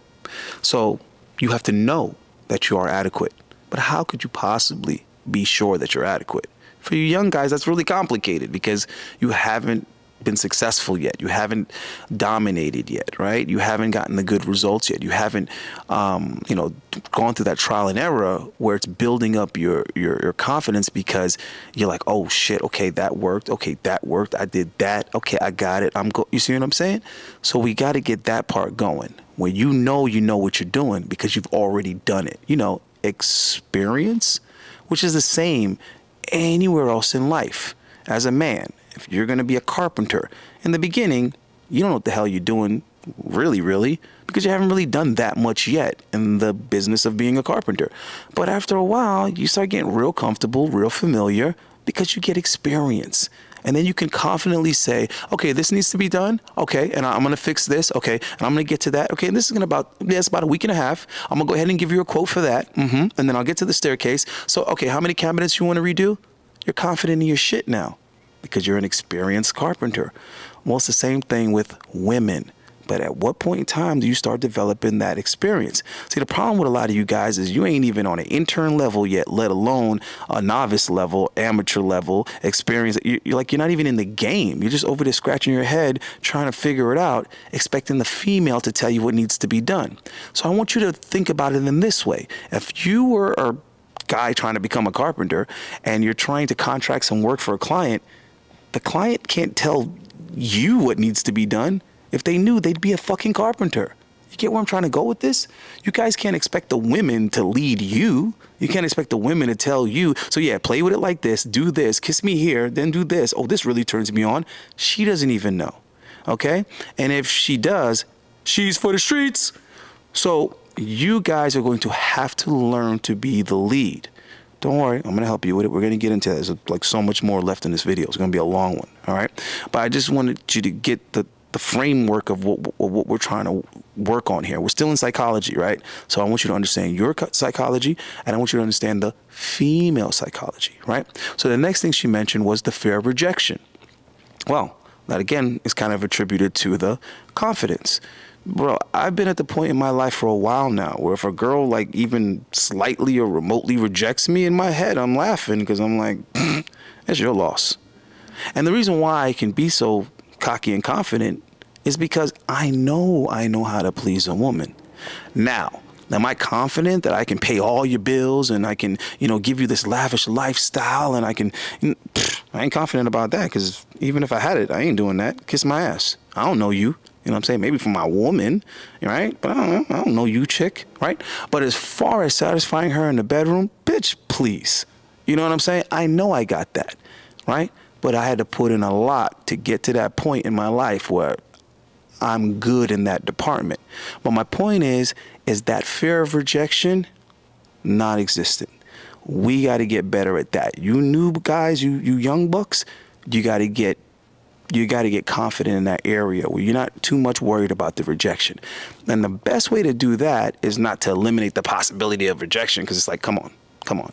So you have to know that you are adequate. But how could you possibly be sure that you're adequate? For you young guys, that's really complicated because you haven't been successful yet. You haven't dominated yet, right? You haven't gotten the good results yet. You haven't, gone through that trial and error where it's building up your confidence because you're like, oh shit, okay, that worked. Okay, that worked. I did that. Okay, I got it. You see what I'm saying? So we got to get that part going where you know what you're doing because you've already done it. Experience, which is the same anywhere else in life. As a man, if you're going to be a carpenter, in the beginning, you don't know what the hell you're doing, really, because you haven't really done that much yet in the business of being a carpenter. But after a while, you start getting real comfortable, real familiar, because you get experience. And then you can confidently say, okay, this needs to be done. Okay, and I'm going to fix this. Okay, and I'm going to get to that. Okay, and this is it's about a week and a half. I'm going to go ahead and give you a quote for that. And then I'll get to the staircase. So, okay, how many cabinets you want to redo? You're confident in your shit now because you're an experienced carpenter. Well, it's the same thing with women. But at what point in time do you start developing that experience? See, the problem with a lot of you guys is you ain't even on an intern level yet, let alone a novice level, amateur level experience. You're not even in the game. You're just over there scratching your head, trying to figure it out, expecting the female to tell you what needs to be done. So I want you to think about it in this way. If you were a guy trying to become a carpenter and you're trying to contract some work for a client, the client can't tell you what needs to be done. If they knew, they'd be a fucking carpenter. You get where I'm trying to go with this? You guys can't expect the women to lead you. You can't expect the women to tell you, so yeah, play with it like this, do this, kiss me here, then do this. Oh, this really turns me on. She doesn't even know, okay? And if she does, she's for the streets. So you guys are going to have to learn to be the lead. Don't worry, I'm going to help you with it. We're going to get into that. There's like so much more left in this video. It's going to be a long one, all right? But I just wanted you to get the framework of what we're trying to work on here. We're still in psychology, right? So I want you to understand your psychology, and I want you to understand the female psychology, right? So the next thing she mentioned was the fear of rejection. Well, that again is kind of attributed to the confidence. Bro, I've been at the point in my life for a while now where if a girl like even slightly or remotely rejects me, in my head, I'm laughing because I'm like, that's your loss. And the reason why I can be so cocky and confident is because I know how to please a woman. Now, am I confident that I can pay all your bills and I can, give you this lavish lifestyle and I ain't confident about that because even if I had it, I ain't doing that. Kiss my ass. I don't know you. You know what I'm saying? Maybe for my woman, right? But I don't know you, chick, right? But as far as satisfying her in the bedroom, bitch, please. You know what I'm saying? I know I got that, right? But I had to put in a lot to get to that point in my life where I'm good in that department. But my point is that fear of rejection, non-existent. We got to get better at that. You new guys, you young bucks, you got to get confident in that area where you're not too much worried about the rejection. And the best way to do that is not to eliminate the possibility of rejection because it's like, come on.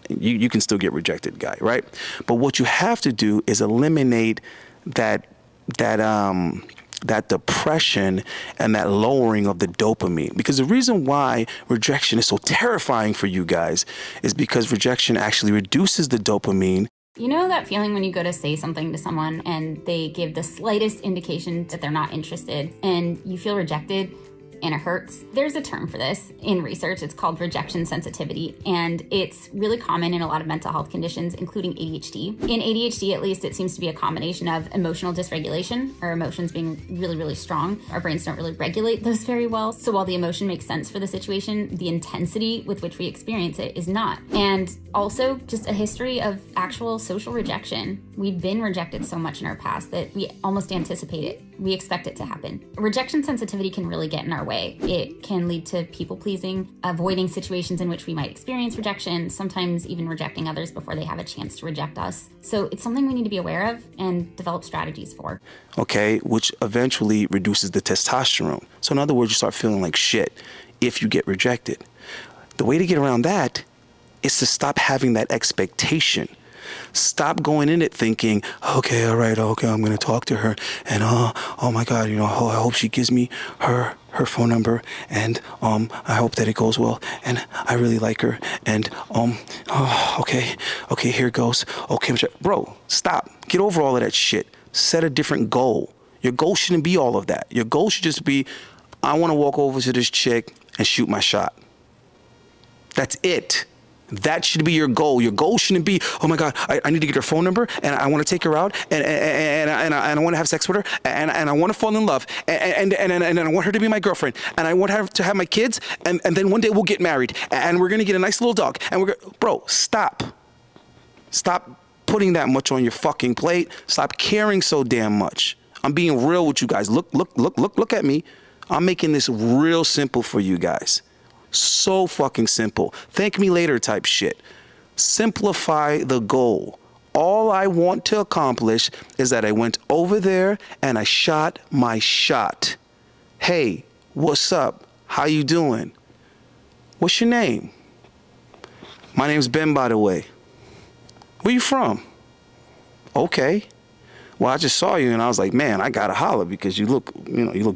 You can still get rejected, guy, right? But what you have to do is eliminate that depression and that lowering of the dopamine. Because the reason why rejection is so terrifying for you guys is because rejection actually reduces the dopamine. You know that feeling when you go to say something to someone and they give the slightest indication that they're not interested and you feel rejected and it hurts? There's a term for this in research. It's called rejection sensitivity, and it's really common in a lot of mental health conditions, including ADHD. In ADHD, at least, it seems to be a combination of emotional dysregulation, our emotions being really, really strong. Our brains don't really regulate those very well. So while the emotion makes sense for the situation, the intensity with which we experience it is not. And also just a history of actual social rejection. We've been rejected so much in our past that we almost anticipate it. We expect it to happen. Rejection sensitivity can really get in our way. It can lead to people pleasing, avoiding situations in which we might experience rejection, sometimes even rejecting others before they have a chance to reject us. So it's something we need to be aware of and develop strategies for. Okay, which eventually reduces the testosterone. So in other words, you start feeling like shit if you get rejected. The way to get around that is to stop having that expectation. Stop going in it thinking, okay, all right, okay, I'm gonna talk to her, and oh my God, I hope she gives me her phone number, and I hope that it goes well, and I really like her, and okay, here it goes. Okay, bro, stop. Get over all of that shit. Set a different goal. Your goal shouldn't be all of that. Your goal should just be, I want to walk over to this chick and shoot my shot. That's it. That should be your goal. Your goal shouldn't be, oh my God, I need to get her phone number, and I want to take her out, and I want to have sex with her, and I want to fall in love, and I want her to be my girlfriend, and I want her to have my kids, and then one day we'll get married, and we're gonna get a nice little dog, and bro, stop. Stop putting that much on your fucking plate. Stop caring so damn much. I'm being real with you guys. Look at me. I'm making this real simple for you guys. So fucking simple. Thank me later type shit. Simplify the goal. All I want to accomplish is that I went over there and I shot my shot. Hey, what's up? How you doing? What's your name? My name's Ben, by the way. Where you from? Okay. Well, I just saw you and I was like, man, I gotta holler because you look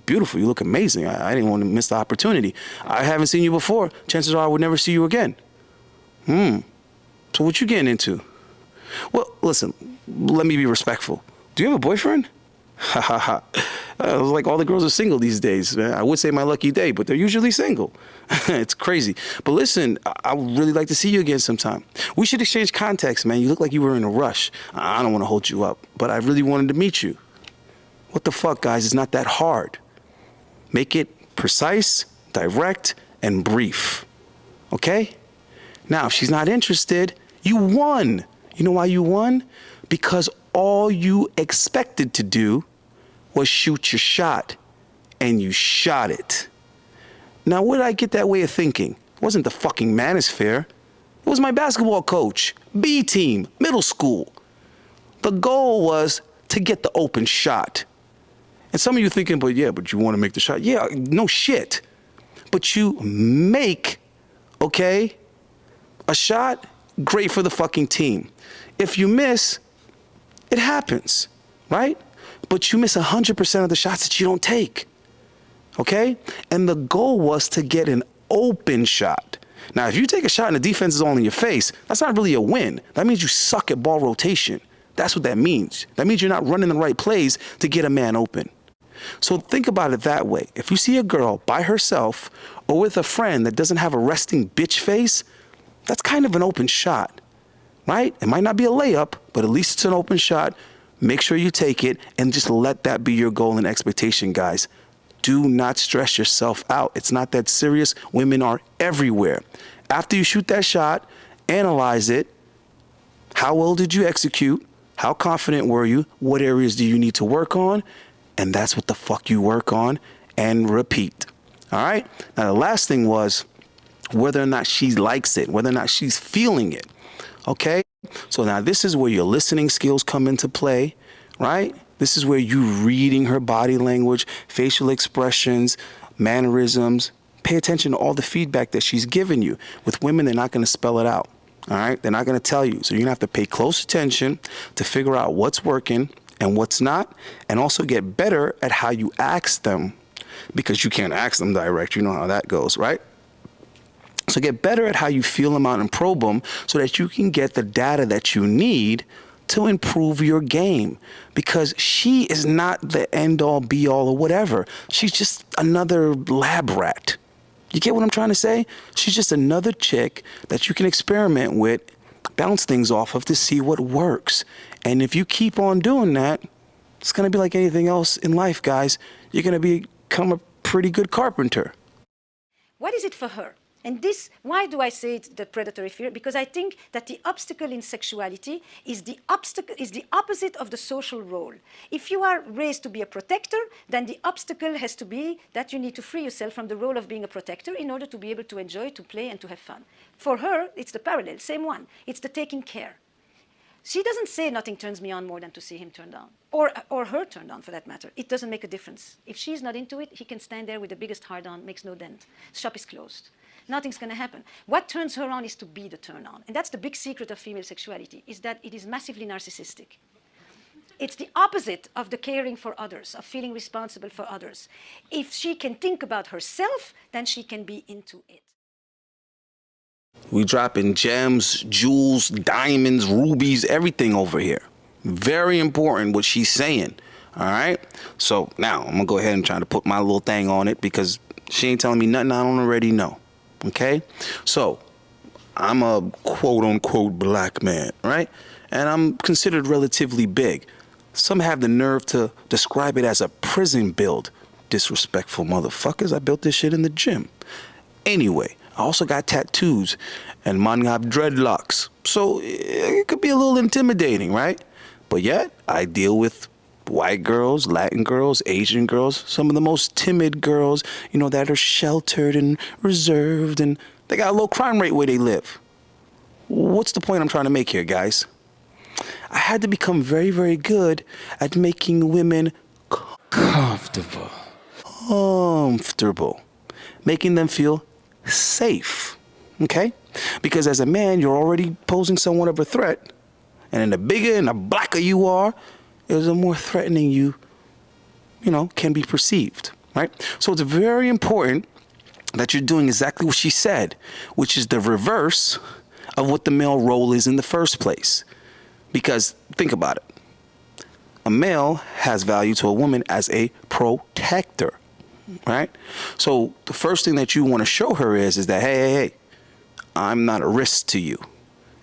beautiful. You look amazing. I didn't want to miss the opportunity. I haven't seen you before. Chances are I would never see you again. So what you getting into? Well, listen, let me be respectful. Do you have a boyfriend? Ha ha ha. Like all the girls are single these days, man. I would say my lucky day, but they're usually single. It's crazy. But listen, I would really like to see you again sometime. We should exchange contacts, man. You look like you were in a rush. I don't want to hold you up, but I really wanted to meet you. What the fuck, guys? It's not that hard. Make it precise, direct, and brief. Okay? Now, if she's not interested, you won. You know why you won? Because all you expected to do was shoot your shot, and you shot it. Now, where did I get that way of thinking? It wasn't the fucking manosphere. It was my basketball coach, B team, middle school. The goal was to get the open shot. And some of you thinking, but you want to make the shot. Yeah, no shit. But you make, okay, a shot, great for the fucking team. If you miss, it happens, right? But you miss 100% of the shots that you don't take, okay? And the goal was to get an open shot. Now, if you take a shot and the defense is all in your face, that's not really a win. That means you suck at ball rotation. That's what that means. That means you're not running the right plays to get a man open. So think about it that way. If you see a girl by herself or with a friend that doesn't have a resting bitch face, that's kind of an open shot, right? It might not be a layup, but at least it's an open shot. Make sure you take it and just let that be your goal and expectation, guys. Do not stress yourself out. It's not that serious. Women are everywhere. After you shoot that shot, analyze it. How well did you execute? How confident were you? What areas do you need to work on? And that's what the fuck you work on, and repeat. All right? Now, the last thing was whether or not she likes it, whether or not she's feeling it. Okay? So now this is where your listening skills come into play, right? This is where you reading her body language, facial expressions, mannerisms. Pay attention to all the feedback that she's giving you. With women, they're not going to spell it out, all right? They're not going to tell you. So you're going to have to pay close attention to figure out what's working and what's not, and also get better at how you ask them, because you can't ask them direct. You know how that goes, right? So get better at how you feel them out and probe them so that you can get the data that you need to improve your game, because she is not the end all be all or whatever. She's just another lab rat. You get what I'm trying to say? She's just another chick that you can experiment with, bounce things off of to see what works. And if you keep on doing that, it's going to be like anything else in life, guys. You're going to become a pretty good carpenter. What is it for her? And this, why do I say it's the predatory fear? Because I think that the obstacle in sexuality is the opposite of the social role. If you are raised to be a protector, then the obstacle has to be that you need to free yourself from the role of being a protector in order to be able to enjoy, to play, and to have fun. For her, it's the parallel, same one. It's the taking care. She doesn't say nothing turns me on more than to see him turned on, or her turned on for that matter. It doesn't make a difference. If she's not into it, he can stand there with the biggest hard on, makes no dent. Shop is closed. nothing's going to happen. What turns her on is to be the turn on. And that's the big secret of female sexuality, is that it is massively narcissistic. It's the opposite of the caring for others, of feeling responsible for others. If she can think about herself, then she can be into it. We dropping gems, jewels, diamonds, rubies, everything over here. Very important what she's saying. All right. So now I'm gonna go ahead and try to put my little thing on it because she ain't telling me nothing I don't already know. Okay. So I'm a quote unquote black man, right? And I'm considered relatively big. Some have the nerve to describe it as a prison build. Disrespectful motherfuckers. I built this shit in the gym. Anyway, I also got tattoos and man have dreadlocks. So it could be a little intimidating, right? But yet I deal with white girls, Latin girls, Asian girls, some of the most timid girls, you know, that are sheltered and reserved, and they got a low crime rate where they live. What's the point I'm trying to make here, guys? I had to become very, very good at making women comfortable, making them feel safe, okay? Because as a man, you're already posing somewhat of a threat, and the bigger and the blacker you are, the more threatening you can be perceived, right? So it's very important that you're doing exactly what she said, which is the reverse of what the male role is in the first place. Because think about it. A male has value to a woman as a protector, right? So the first thing that you want to show her is that, hey, I'm not a risk to you.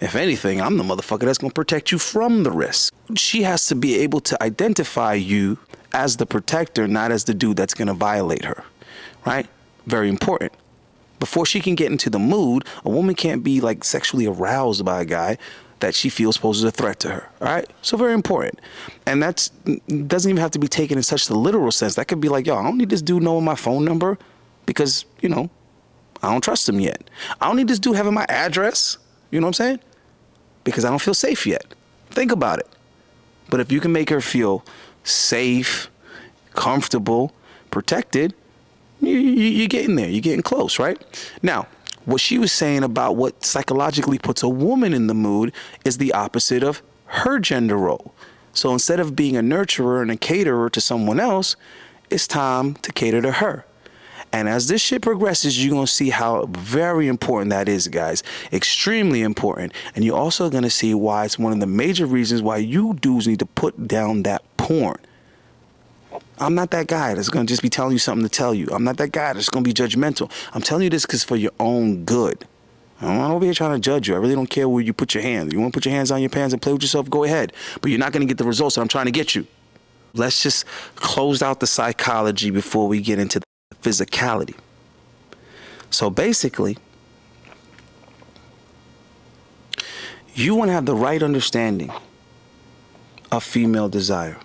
If anything, I'm the motherfucker that's going to protect you from the risk. She has to be able to identify you as the protector, not as the dude that's going to violate her, right? Very important. Before she can get into the mood, a woman can't be like sexually aroused by a guy that she feels poses a threat to her, all right? So very important. And that doesn't even have to be taken in such the literal sense. That could be like, yo, I don't need this dude knowing my phone number because, I don't trust him yet. I don't need this dude having my address, you know what I'm saying? Because I don't feel safe yet. Think about it. But if you can make her feel safe, comfortable, protected, you're getting there. You're getting close, right? Now, what she was saying about what psychologically puts a woman in the mood is the opposite of her gender role. So instead of being a nurturer and a caterer to someone else, it's time to cater to her. And as this shit progresses, you're going to see how very important that is, guys. Extremely important. And you're also going to see why it's one of the major reasons why you dudes need to put down that porn. I'm not that guy that's going to just be telling you something to tell you. I'm not that guy that's going to be judgmental. I'm telling you this because for your own good. I'm not over here trying to judge you. I really don't care where you put your hands. You want to put your hands on your pants and play with yourself, go ahead. But you're not going to get the results that I'm trying to get you. Let's just close out the psychology before we get into the physicality. So basically, you want to have the right understanding of female desire.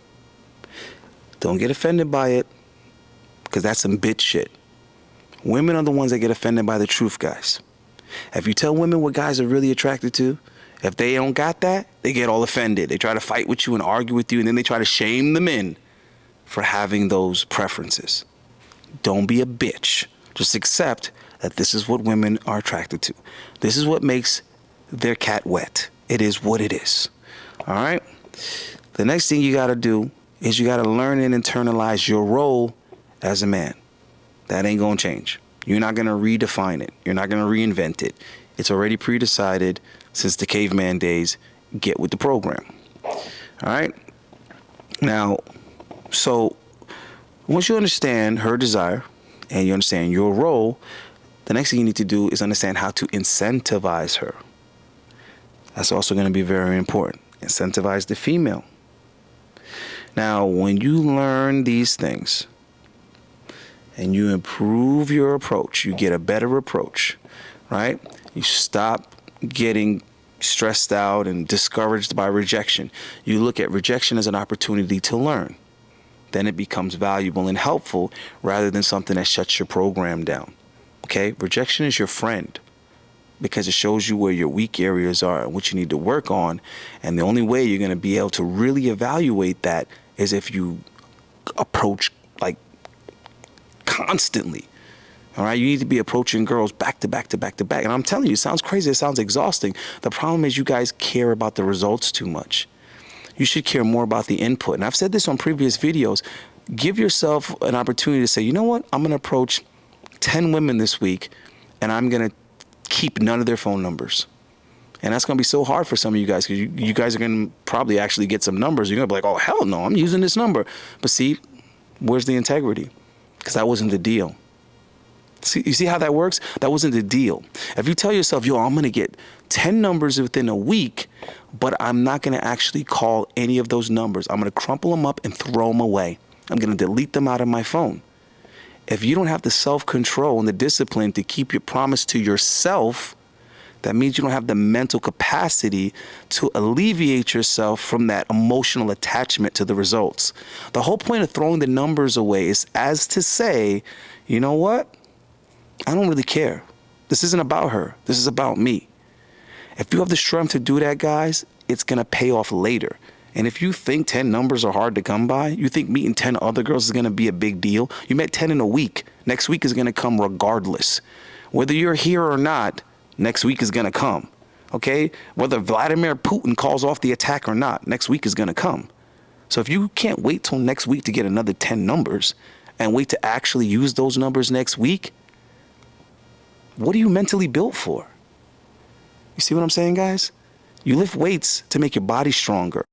Don't get offended by it, because that's some bitch shit. Women are the ones that get offended by the truth, guys. If you tell women what guys are really attracted to, if they don't got that, they get all offended. They try to fight with you and argue with you, and then they try to shame the men for having those preferences. Don't be a bitch. Just accept that this is what women are attracted to. This is what makes their cat wet. It is what it is. All right? The next thing you got to do is you got to learn and internalize your role as a man. That ain't going to change. You're not going to redefine it. You're not going to reinvent it. It's already pre-decided since the caveman days. Get with the program. All right? Now, so once you understand her desire and you understand your role, the next thing you need to do is understand how to incentivize her. That's also going to be very important. Incentivize the female. Now, when you learn these things and you improve your approach, you get a better approach, right? You stop getting stressed out and discouraged by rejection. You look at rejection as an opportunity to learn. Then it becomes valuable and helpful rather than something that shuts your program down. Okay? Rejection is your friend because it shows you where your weak areas are and what you need to work on. And the only way you're going to be able to really evaluate that is if you approach like constantly All right, you need to be approaching girls back to back to back to back. And I'm telling you, it sounds crazy, it sounds exhausting. The problem is you guys care about the results too much. You should care more about the input. And I've said this on previous videos. Give yourself an opportunity to say, you know what? I'm going to approach 10 women this week, and I'm going to keep none of their phone numbers. And that's going to be so hard for some of you guys, because you guys are going to probably actually get some numbers. You're going to be like, oh, hell no, I'm using this number. But see, where's the integrity? Because that wasn't the deal. See, you see how that works? That wasn't the deal. If you tell yourself, yo, I'm going to get 10 numbers within a week, but I'm not going to actually call any of those numbers. I'm going to crumple them up and throw them away. I'm going to delete them out of my phone. If you don't have the self-control and the discipline to keep your promise to yourself, that means you don't have the mental capacity to alleviate yourself from that emotional attachment to the results. The whole point of throwing the numbers away is as to say, you know what? I don't really care. This isn't about her. This is about me. If you have the strength to do that, guys, it's going to pay off later. And if you think 10 numbers are hard to come by, you think meeting 10 other girls is going to be a big deal, you met 10 in a week. Next week is going to come regardless. Whether you're here or not, next week is going to come. Okay? Whether Vladimir Putin calls off the attack or not, next week is going to come. So if you can't wait till next week to get another 10 numbers and wait to actually use those numbers next week, what are you mentally built for? You see what I'm saying, guys? You lift weights to make your body stronger.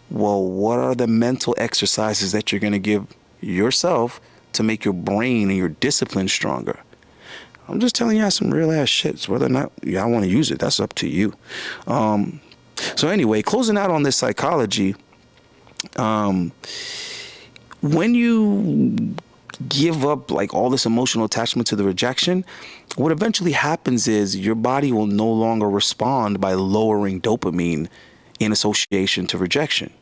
Well, what are the mental exercises that you're going to give yourself to make your brain and your discipline stronger? I'm just telling you some real ass shit. Whether or not y'all want to use it, that's up to you. So anyway, closing out on this psychology, when you give up like all this emotional attachment to the rejection, what eventually happens is your body will no longer respond by lowering dopamine in association to rejection,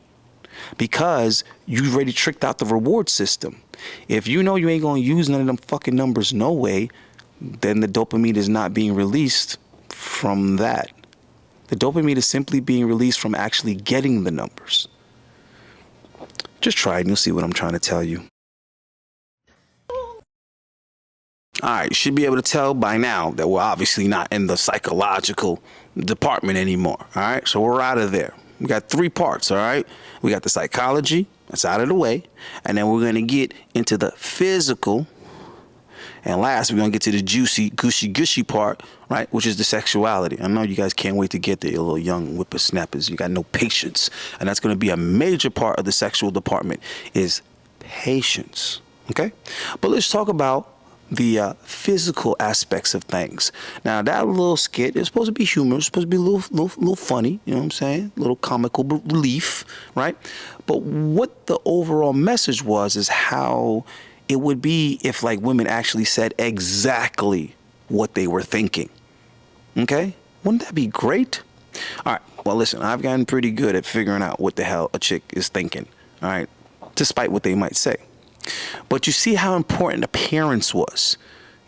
because you've already tricked out the reward system. If you know you ain't gonna use none of them fucking numbers no way, then the dopamine is not being released from that. The dopamine is simply being released from actually getting the numbers. Just try it and you'll see what I'm trying to tell you. All right, you should be able to tell by now that we're obviously not in the psychological department anymore. All right, so we're out of there. We got 3 parts, all right? We got the psychology, that's out of the way. And then we're going to get into the physical. And last, we're going to get to the juicy, gushy part, right? Which is the sexuality. I know you guys can't wait to get there, you little young whippersnappers. You got no patience. And that's going to be a major part of the sexual department is patience, okay? But let's talk about the physical aspects of things. Now, that little skit is supposed to be humorous, it's supposed to be a little funny, you know what I'm saying? A little comical relief, right? But what the overall message was is how it would be if like women actually said exactly what they were thinking. Okay? Wouldn't that be great? All right. Well, listen, I've gotten pretty good at figuring out what the hell a chick is thinking. All right? Despite what they might say. But you see how important appearance was.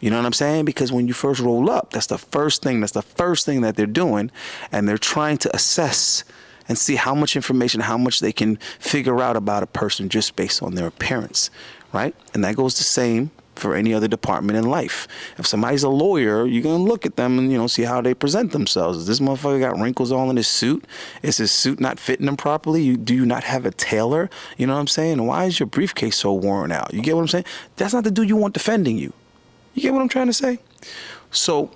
You know what I'm saying? Because when you first roll up, that's the first thing that they're doing. And they're trying to assess and see how much information, how much they can figure out about a person just based on their appearance, right? And that goes the same for any other department in life. If somebody's a lawyer, you're going to look at them and, you know, see how they present themselves. Is this motherfucker got wrinkles all in his suit? Is his suit not fitting him properly? Do you not have a tailor? You know what I'm saying? Why is your briefcase so worn out? You get what I'm saying? That's not the dude you want defending you. You get what I'm trying to say? So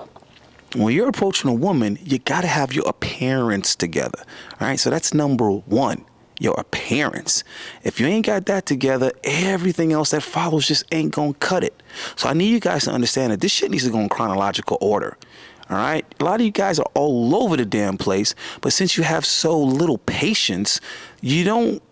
when you're approaching a woman, you got to have your appearance together. All right. So that's number 1, your appearance. If you ain't got that together, everything else that follows just ain't going to cut it. So I need you guys to understand that this shit needs to go in chronological order. All right. A lot of you guys are all over the damn place. But since you have so little patience, you don't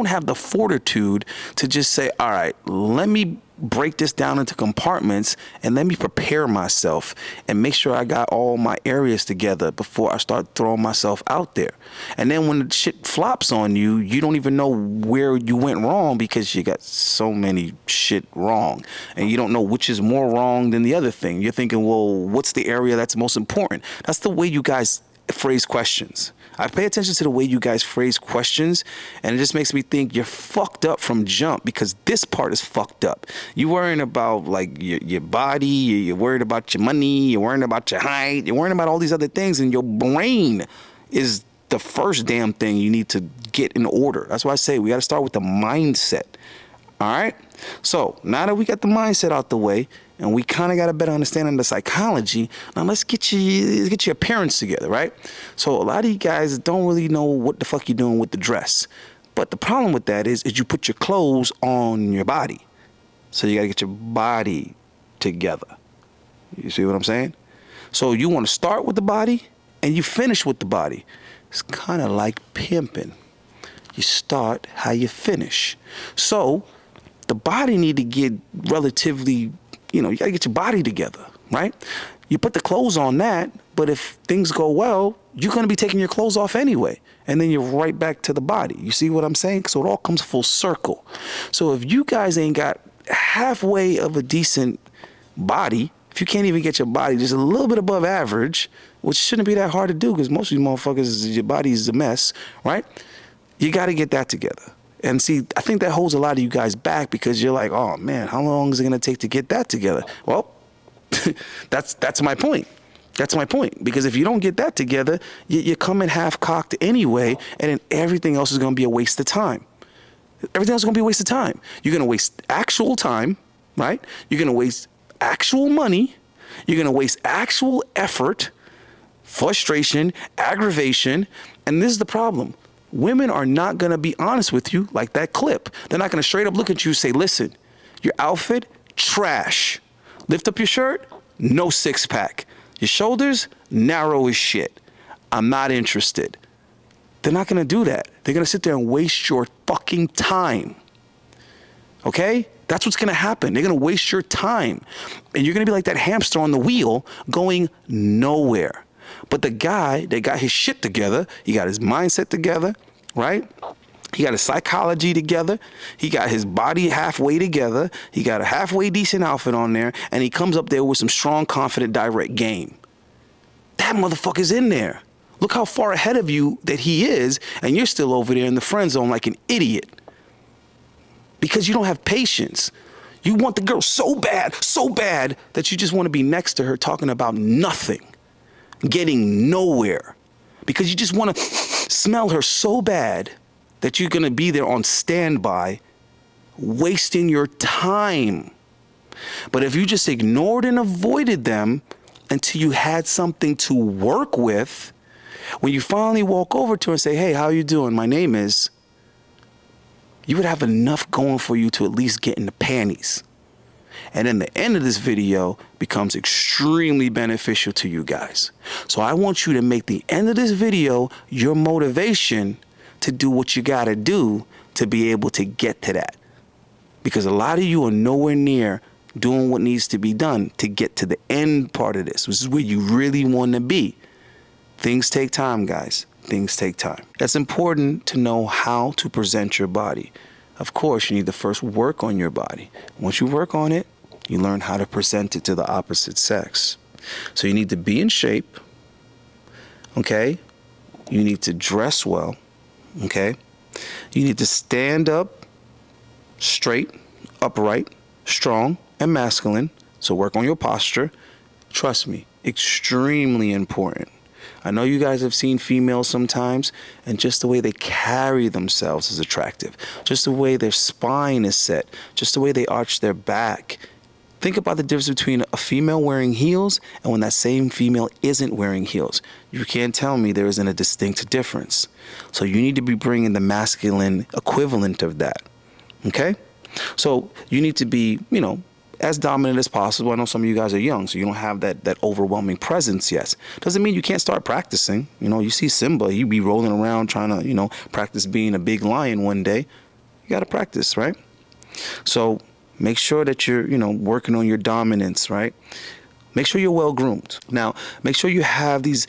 have the fortitude to just say, all right, let me break this down into compartments and let me prepare myself and make sure I got all my areas together before I start throwing myself out there. And then when the shit flops on you, you don't even know where you went wrong because you got so many shit wrong and you don't know which is more wrong than the other thing. You're thinking, well, what's the area that's most important? That's the way you guys phrase questions. I pay attention to the way you guys phrase questions, and it just makes me think you're fucked up from jump, because this part is fucked up. You worrying about like your body, you're worried about your money, you're worrying about your height, you're worrying about all these other things, and your brain is the first damn thing you need to get in order. That's why I say we got to start with the mindset. All right? So now that we got the mindset out the way, and we kind of got a better understanding of the psychology, now let's get your appearance together, right? So a lot of you guys don't really know what the fuck you're doing with the dress. But the problem with that is you put your clothes on your body. So you got to get your body together. You see what I'm saying? So you want to start with the body, and you finish with the body. It's kind of like pimping. You start how you finish. So the body need to get relatively, you got to get your body together, right? You put the clothes on that, but if things go well, you're going to be taking your clothes off anyway. And then you're right back to the body. You see what I'm saying? So it all comes full circle. So if you guys ain't got halfway of a decent body, if you can't even get your body just a little bit above average, which shouldn't be that hard to do because most of you motherfuckers, your body is a mess, right? You got to get that together. And see, I think that holds a lot of you guys back because you're like, oh man, how long is it going to take to get that together? Well, that's my point. That's my point. Because if you don't get that together, you're coming half-cocked anyway, and then everything else is going to be a waste of time. Everything else is going to be a waste of time. You're going to waste actual time, right? You're going to waste actual money. You're going to waste actual effort, frustration, aggravation, and this is the problem. Women are not going to be honest with you like that clip. They're not going to straight up look at you and say, listen, your outfit, trash. Lift up your shirt, no six-pack. Your shoulders, narrow as shit. I'm not interested. They're not going to do that. They're going to sit there and waste your fucking time. Okay? That's what's going to happen. They're going to waste your time. And you're going to be like that hamster on the wheel going nowhere. But the guy that got his shit together, he got his mindset together, right? He got his psychology together. He got his body halfway together. He got a halfway decent outfit on there. And he comes up there with some strong, confident, direct game. That motherfucker's in there. Look how far ahead of you that he is. And you're still over there in the friend zone like an idiot. Because you don't have patience. You want the girl so bad that you just want to be next to her talking about nothing. Getting nowhere. Because you just want to smell her so bad that you're going to be there on standby, wasting your time. But if you just ignored and avoided them until you had something to work with, when you finally walk over to her and say, hey, how you doing? My name is, you would have enough going for you to at least get in the panties. And then the end of this video becomes extremely beneficial to you guys. So I want you to make the end of this video your motivation to do what you got to do to be able to get to that. Because a lot of you are nowhere near doing what needs to be done to get to the end part of this, which is where you really want to be. Things take time, guys. Things take time. It's important to know how to present your body. Of course, you need to first work on your body. Once you work on it, you learn how to present it to the opposite sex. So you need to be in shape, okay? You need to dress well, okay? You need to stand up straight, upright, strong, and masculine. So work on your posture. Trust me, extremely important. I know you guys have seen females sometimes, and just the way they carry themselves is attractive. Just the way their spine is set. Just the way they arch their back. Think about the difference between a female wearing heels and when that same female isn't wearing heels. You can't tell me there isn't a distinct difference. So you need to be bringing the masculine equivalent of that. Okay? So you need to be, as dominant as possible. I know some of you guys are young, so you don't have that overwhelming presence yet. Doesn't mean you can't start practicing. You see Simba, he'd be rolling around trying to, practice being a big lion one day. You got to practice, right? So make sure that you're, working on your dominance, right? Make sure you're well groomed. Now, make sure you have these,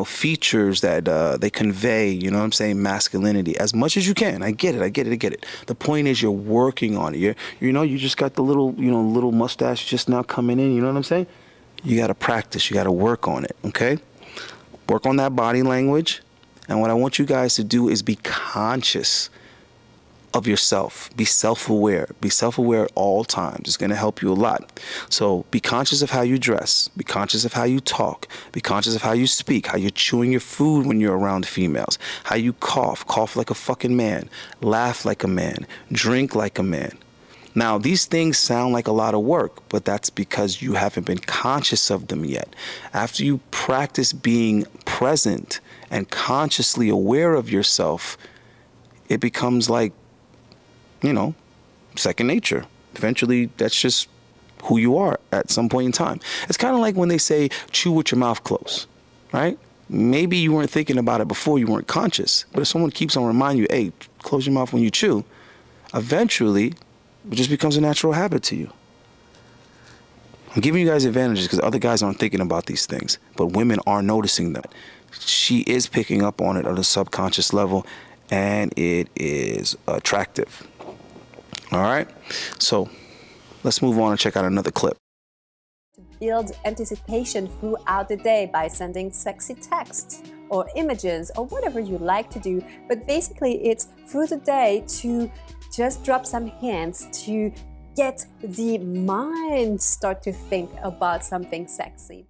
features that they convey, masculinity as much as you can. I get it. The point is you're working on it. You just got the little mustache just now coming in. You know what I'm saying? You got to practice. You got to work on it. Okay. Work on that body language. And what I want you guys to do is be conscious of yourself. Be self-aware. Be self-aware at all times. It's going to help you a lot. So be conscious of how you dress. Be conscious of how you talk. Be conscious of how you speak, how you're chewing your food when you're around females, how you cough. Cough like a fucking man. Laugh like a man. Drink like a man. Now, these things sound like a lot of work, but that's because you haven't been conscious of them yet. After you practice being present and consciously aware of yourself, it becomes like, you know, second nature. Eventually, that's just who you are at some point in time. It's kind of like when they say, chew with your mouth closed, right? Maybe you weren't thinking about it before, you weren't conscious. But if someone keeps on reminding you, hey, close your mouth when you chew, eventually, it just becomes a natural habit to you. I'm giving you guys advantages because other guys aren't thinking about these things, but women are noticing them. She is picking up on it on a subconscious level, and it is attractive. All right, so let's move on and check out another clip. Build anticipation throughout the day by sending sexy texts or images or whatever you like to do. But basically, it's through the day to just drop some hints to get the mind start to think about something sexy.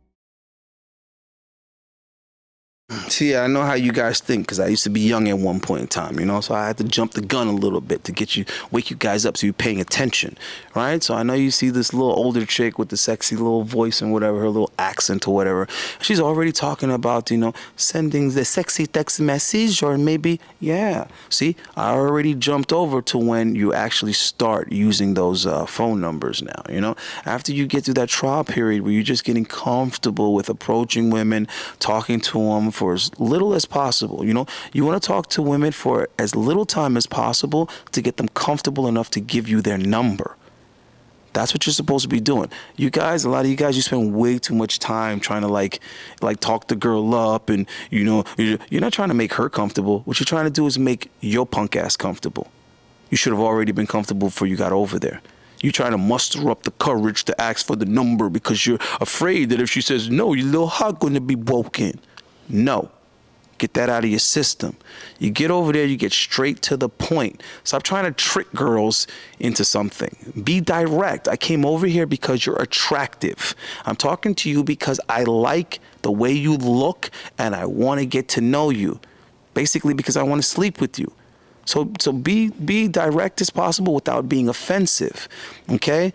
See, I know how you guys think because I used to be young at one point in time, you know, so I had to jump the gun a little bit to wake you guys up so you're paying attention, right? So I know you see this little older chick with the sexy little voice and whatever, her little accent or whatever. She's already talking about, you know, sending the sexy text message or maybe, yeah. See, I already jumped over to when you actually start using those phone numbers now, you know? After you get through that trial period where you're just getting comfortable with approaching women, talking to them for as little as possible. You know, you want to talk to women for as little time as possible to get them comfortable enough to give you their number. That's what you're supposed to be doing. You guys, a lot of you guys, you spend way too much time trying to like talk the girl up, and you know, you're not trying to make her comfortable. What you're trying to do is make your punk ass comfortable. You should have already been comfortable before you got over there. You're trying to muster up the courage to ask for the number because you're afraid that if she says no, your little heart gonna be broken. No. Get that out of your system. You get over there, you get straight to the point. Stop trying to trick girls into something. Be direct. I came over here because you're attractive. I'm talking to you because I like the way you look and I want to get to know you. Basically because I want to sleep with you. So be direct as possible without being offensive. Okay?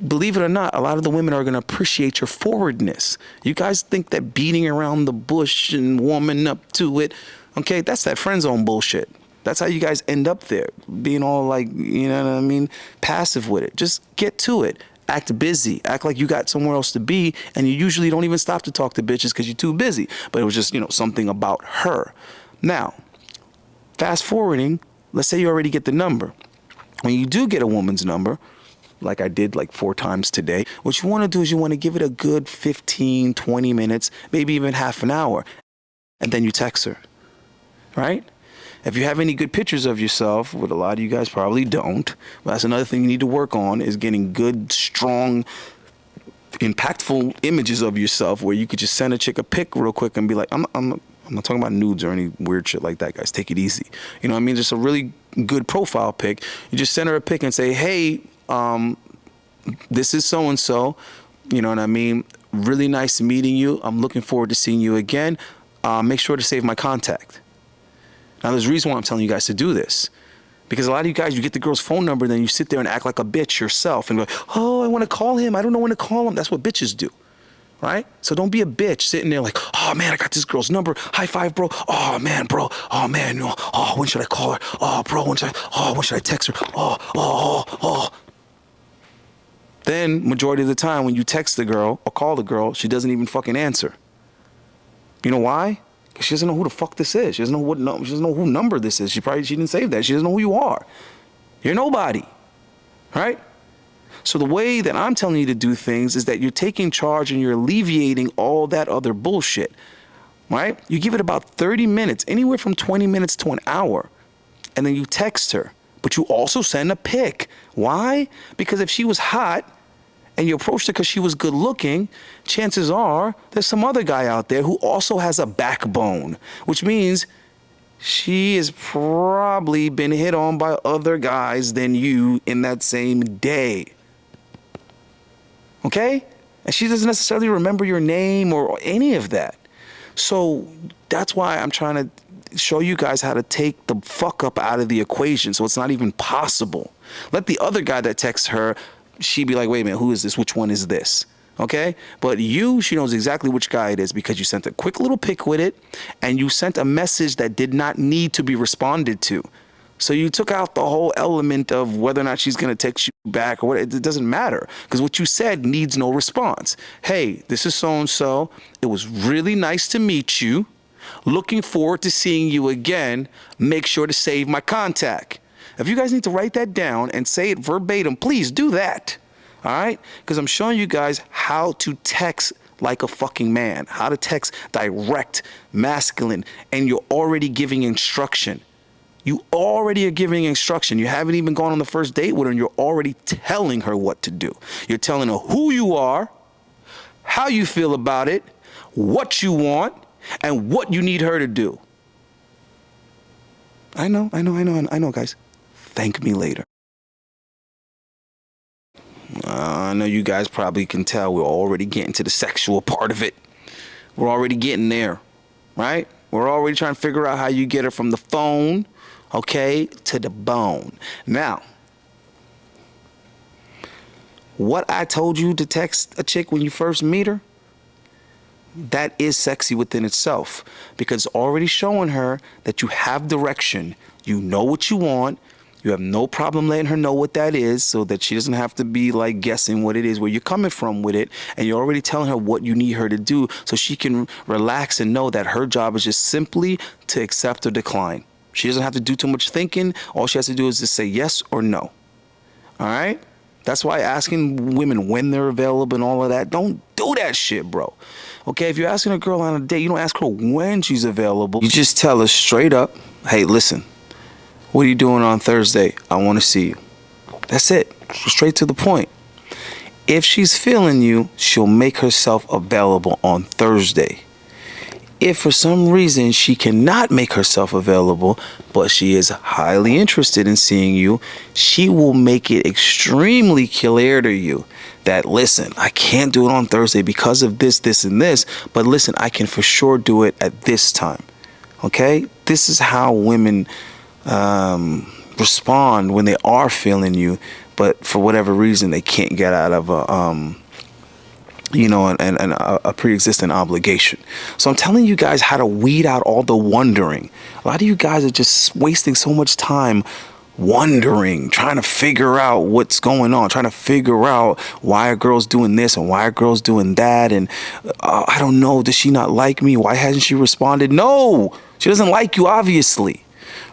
Believe it or not, a lot of the women are going to appreciate your forwardness. You guys think that beating around the bush and warming up to it, okay, that's that friend zone bullshit. That's how you guys end up there, being all like, you know what I mean, passive with it. Just get to it. Act busy. Act like you got somewhere else to be, and you usually don't even stop to talk to bitches because you're too busy. But it was just, you know, something about her. Now, fast forwarding, let's say you already get the number. When you do get a woman's number, like I did like 4 times today, what you want to do is you want to give it a good 15, 20 minutes, maybe even half an hour, and then you text her, right? If you have any good pictures of yourself, what a lot of you guys probably don't, but that's another thing you need to work on, is getting good, strong, impactful images of yourself where you could just send a chick a pic real quick and be like, I'm not talking about nudes or any weird shit like that, guys. Take it easy. You know what I mean? Just a really good profile pic. You just send her a pic and say, hey, this is so-and-so, you know what I mean? Really nice meeting you. I'm looking forward to seeing you again. Make sure to save my contact. Now, there's a reason why I'm telling you guys to do this. Because a lot of you guys, you get the girl's phone number, then you sit there and act like a bitch yourself and go, oh, I want to call him. I don't know when to call him. That's what bitches do, right? So don't be a bitch sitting there like, oh, man, I got this girl's number. High five, bro. Oh, man, bro. Oh, man. Oh, when should I call her? Oh, bro, when should I text her? Oh. Then, majority of the time, when you text the girl or call the girl, she doesn't even fucking answer. You know why? Because she doesn't know who the fuck this is. She doesn't know who number this is. She didn't save that. She doesn't know who you are. You're nobody, right? So the way that I'm telling you to do things is that you're taking charge and you're alleviating all that other bullshit, right? You give it about 30 minutes, anywhere from 20 minutes to an hour, and then you text her. But you also send a pic. Why? Because if she was hot and you approached her because she was good looking, chances are there's some other guy out there who also has a backbone, which means she has probably been hit on by other guys than you in that same day. Okay? And she doesn't necessarily remember your name or any of that. So that's why I'm trying to show you guys how to take the fuck up out of the equation so it's not even possible. Let the other guy that texts her, she'd be like, wait a minute, who is this? Which one is this? Okay? But she knows exactly which guy it is because you sent a quick little pic with it and you sent a message that did not need to be responded to. So you took out the whole element of whether or not she's going to text you back or what. It doesn't matter because what you said needs no response. Hey, this is so-and-so. It was really nice to meet you. Looking forward to seeing you again. Make sure to save my contact. If you guys need to write that down and say it verbatim, please do that. All right? Because I'm showing you guys how to text like a fucking man, how to text direct, masculine, and you're already giving instruction. You already are giving instruction. You haven't even gone on the first date with her and you're already telling her what to do. You're telling her who you are, how you feel about it, what you want, and what you need her to do. I know, guys. Thank me later. I know you guys probably can tell we're already getting to the sexual part of it. We're already getting there, right? We're already trying to figure out how you get her from the phone, okay, to the bone. Now, what I told you to text a chick when you first meet her, that is sexy within itself because it's already showing her that you have direction. You know what you want. You have no problem letting her know what that is so that she doesn't have to be like guessing what it is, where you're coming from with it. And you're already telling her what you need her to do so she can relax and know that her job is just simply to accept or decline. She doesn't have to do too much thinking. All she has to do is just say yes or no. All right? That's why asking women when they're available and all of that, don't do that shit, bro. Okay, if you're asking a girl on a date, you don't ask her when she's available. You just tell her straight up, hey, listen, what are you doing on Thursday? I want to see you. That's it. Straight to the point. If she's feeling you, she'll make herself available on Thursday. If for some reason she cannot make herself available, but she is highly interested in seeing you, she will make it extremely clear to you that, listen, I can't do it on Thursday because of this, this, and this, but listen, I can for sure do it at this time. Okay? This is how women respond when they are feeling you, but for whatever reason they can't get out of a pre-existing obligation. So I'm telling you guys how to weed out all the wondering. A lot of you guys are just wasting so much time wondering, trying to figure out what's going on, trying to figure out why a girl's doing this and why a girl's doing that, and I don't know, does she not like me? Why hasn't she responded? No, she doesn't like you, obviously.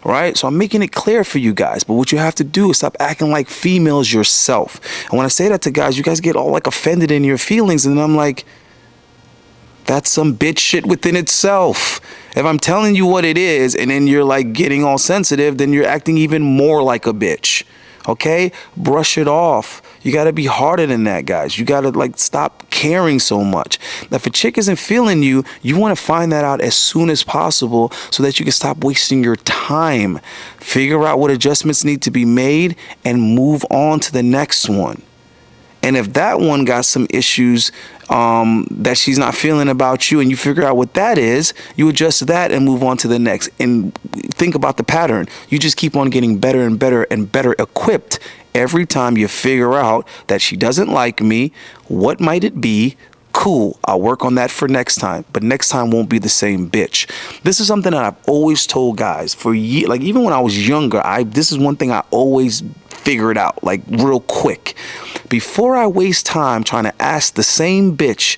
Right? So I'm making it clear for you guys. But what you have to do is stop acting like females yourself. And when I say that to guys, you guys get all like offended in your feelings. And I'm like, that's some bitch shit within itself. If I'm telling you what it is and then you're like getting all sensitive, then you're acting even more like a bitch. Okay? Brush it off. You got to be harder than that, guys. You got to like stop caring so much. Now, if a chick isn't feeling you, you want to find that out as soon as possible so that you can stop wasting your time. Figure out what adjustments need to be made and move on to the next one. And if that one got some issues that she's not feeling about you and you figure out what that is, you adjust that and move on to the next. And think about the pattern. You just keep on getting better and better and better equipped every time you figure out that she doesn't like me. What might it be? Cool, I'll work on that for next time, but next time won't be the same bitch. This is something that I've always told guys for years. Like even when I was younger, this is one thing I always figured out like real quick. Before I waste time trying to ask the same bitch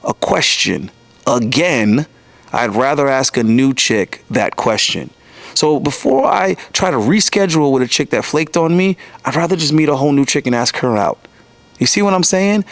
a question again, I'd rather ask a new chick that question. So before I try to reschedule with a chick that flaked on me, I'd rather just meet a whole new chick and ask her out. You see what I'm saying?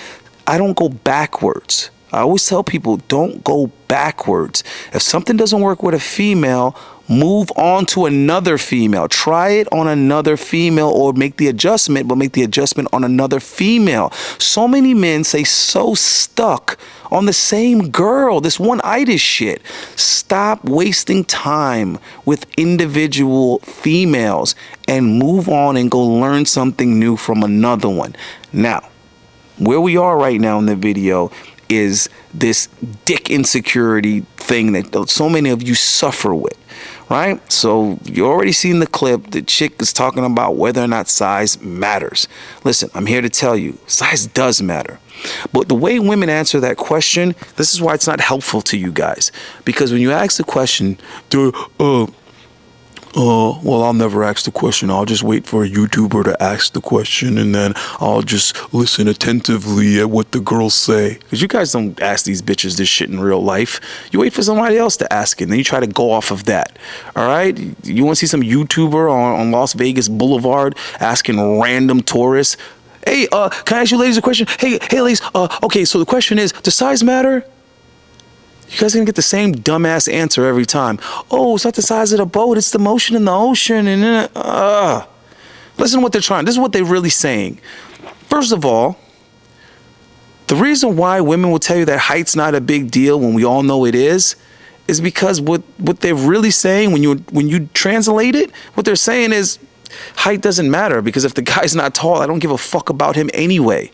I don't go backwards. I always tell people, don't go backwards. If something doesn't work with a female, move on to another female. Try it on another female, or make the adjustment, but make the adjustment on another female. So many men say so stuck on the same girl, this one-itis shit. Stop wasting time with individual females and move on and go learn something new from another one. Now, where we are right now in the video is this dick insecurity thing that so many of you suffer with, right? So you already seen the clip. The chick is talking about whether or not size matters. Listen, I'm here to tell you, size does matter. But the way women answer that question, this is why it's not helpful to you guys. Because when you ask the question, well, I'll never ask the question. I'll just wait for a YouTuber to ask the question, and then I'll just listen attentively at what the girls say. Because you guys don't ask these bitches this shit in real life. You wait for somebody else to ask it, and then you try to go off of that. All right? You want to see some YouTuber on Las Vegas Boulevard asking random tourists, hey, can I ask you ladies a question? Hey, ladies, okay, so the question is, does size matter? You guys are going to get the same dumbass answer every time. Oh, it's not the size of the boat, it's the motion in the ocean. And listen to what they're trying. This is what they're really saying. First of all, the reason why women will tell you that height's not a big deal when we all know it is because what they're really saying, when you translate it, what they're saying is height doesn't matter, because if the guy's not tall, I don't give a fuck about him anyway.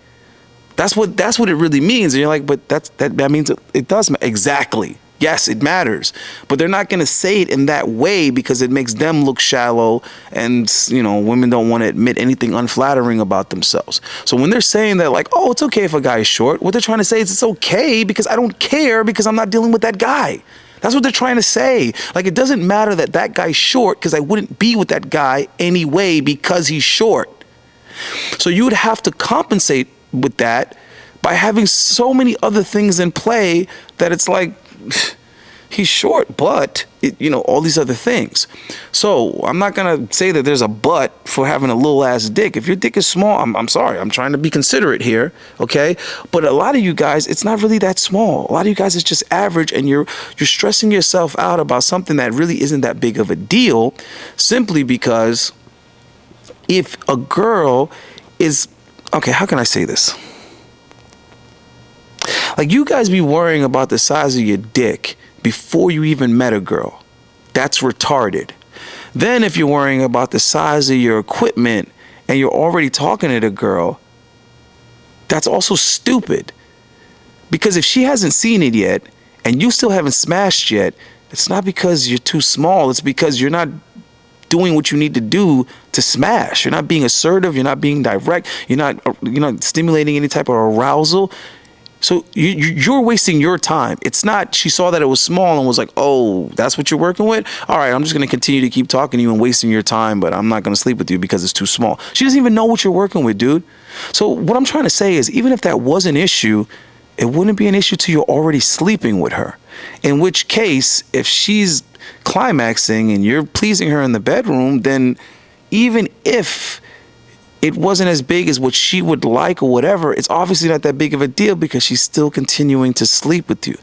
That's what it really means. And you're like, but that means it does matter. Exactly. Yes, it matters. But they're not going to say it in that way because it makes them look shallow, and, you know, women don't want to admit anything unflattering about themselves. So when they're saying that, like, oh, it's okay if a guy is short, what they're trying to say is it's okay because I don't care because I'm not dealing with that guy. That's what they're trying to say. Like, it doesn't matter that guy's short because I wouldn't be with that guy anyway because he's short. So you would have to compensate with that by having so many other things in play that it's like, he's short, but all these other things. So I'm not gonna say that there's a but for having a little ass dick. If your dick is small, I'm sorry, I'm trying to be considerate here, okay? But a lot of you guys, it's not really that small. A lot of you guys, it's just average, and you're stressing yourself out about something that really isn't that big of a deal, simply because if a girl is, okay, how can I say this? Like, you guys be worrying about the size of your dick before you even met a girl. That's retarded. Then if you're worrying about the size of your equipment and you're already talking to the girl, that's also stupid. Because if she hasn't seen it yet and you still haven't smashed yet, it's not because you're too small. It's because you're not doing what you need to do to smash. You're not being assertive. You're not being direct. You're not stimulating any type of arousal. So you're wasting your time. It's not she saw that it was small and was like, oh, that's what you're working with? All right, I'm just going to continue to keep talking to you and wasting your time, but I'm not going to sleep with you because it's too small. She doesn't even know what you're working with, dude. So what I'm trying to say is, even if that was an issue, it wouldn't be an issue till you're already sleeping with her. In which case, if she's climaxing and you're pleasing her in the bedroom, then even if it wasn't as big as what she would like or whatever, it's obviously not that big of a deal because she's still continuing to sleep with you.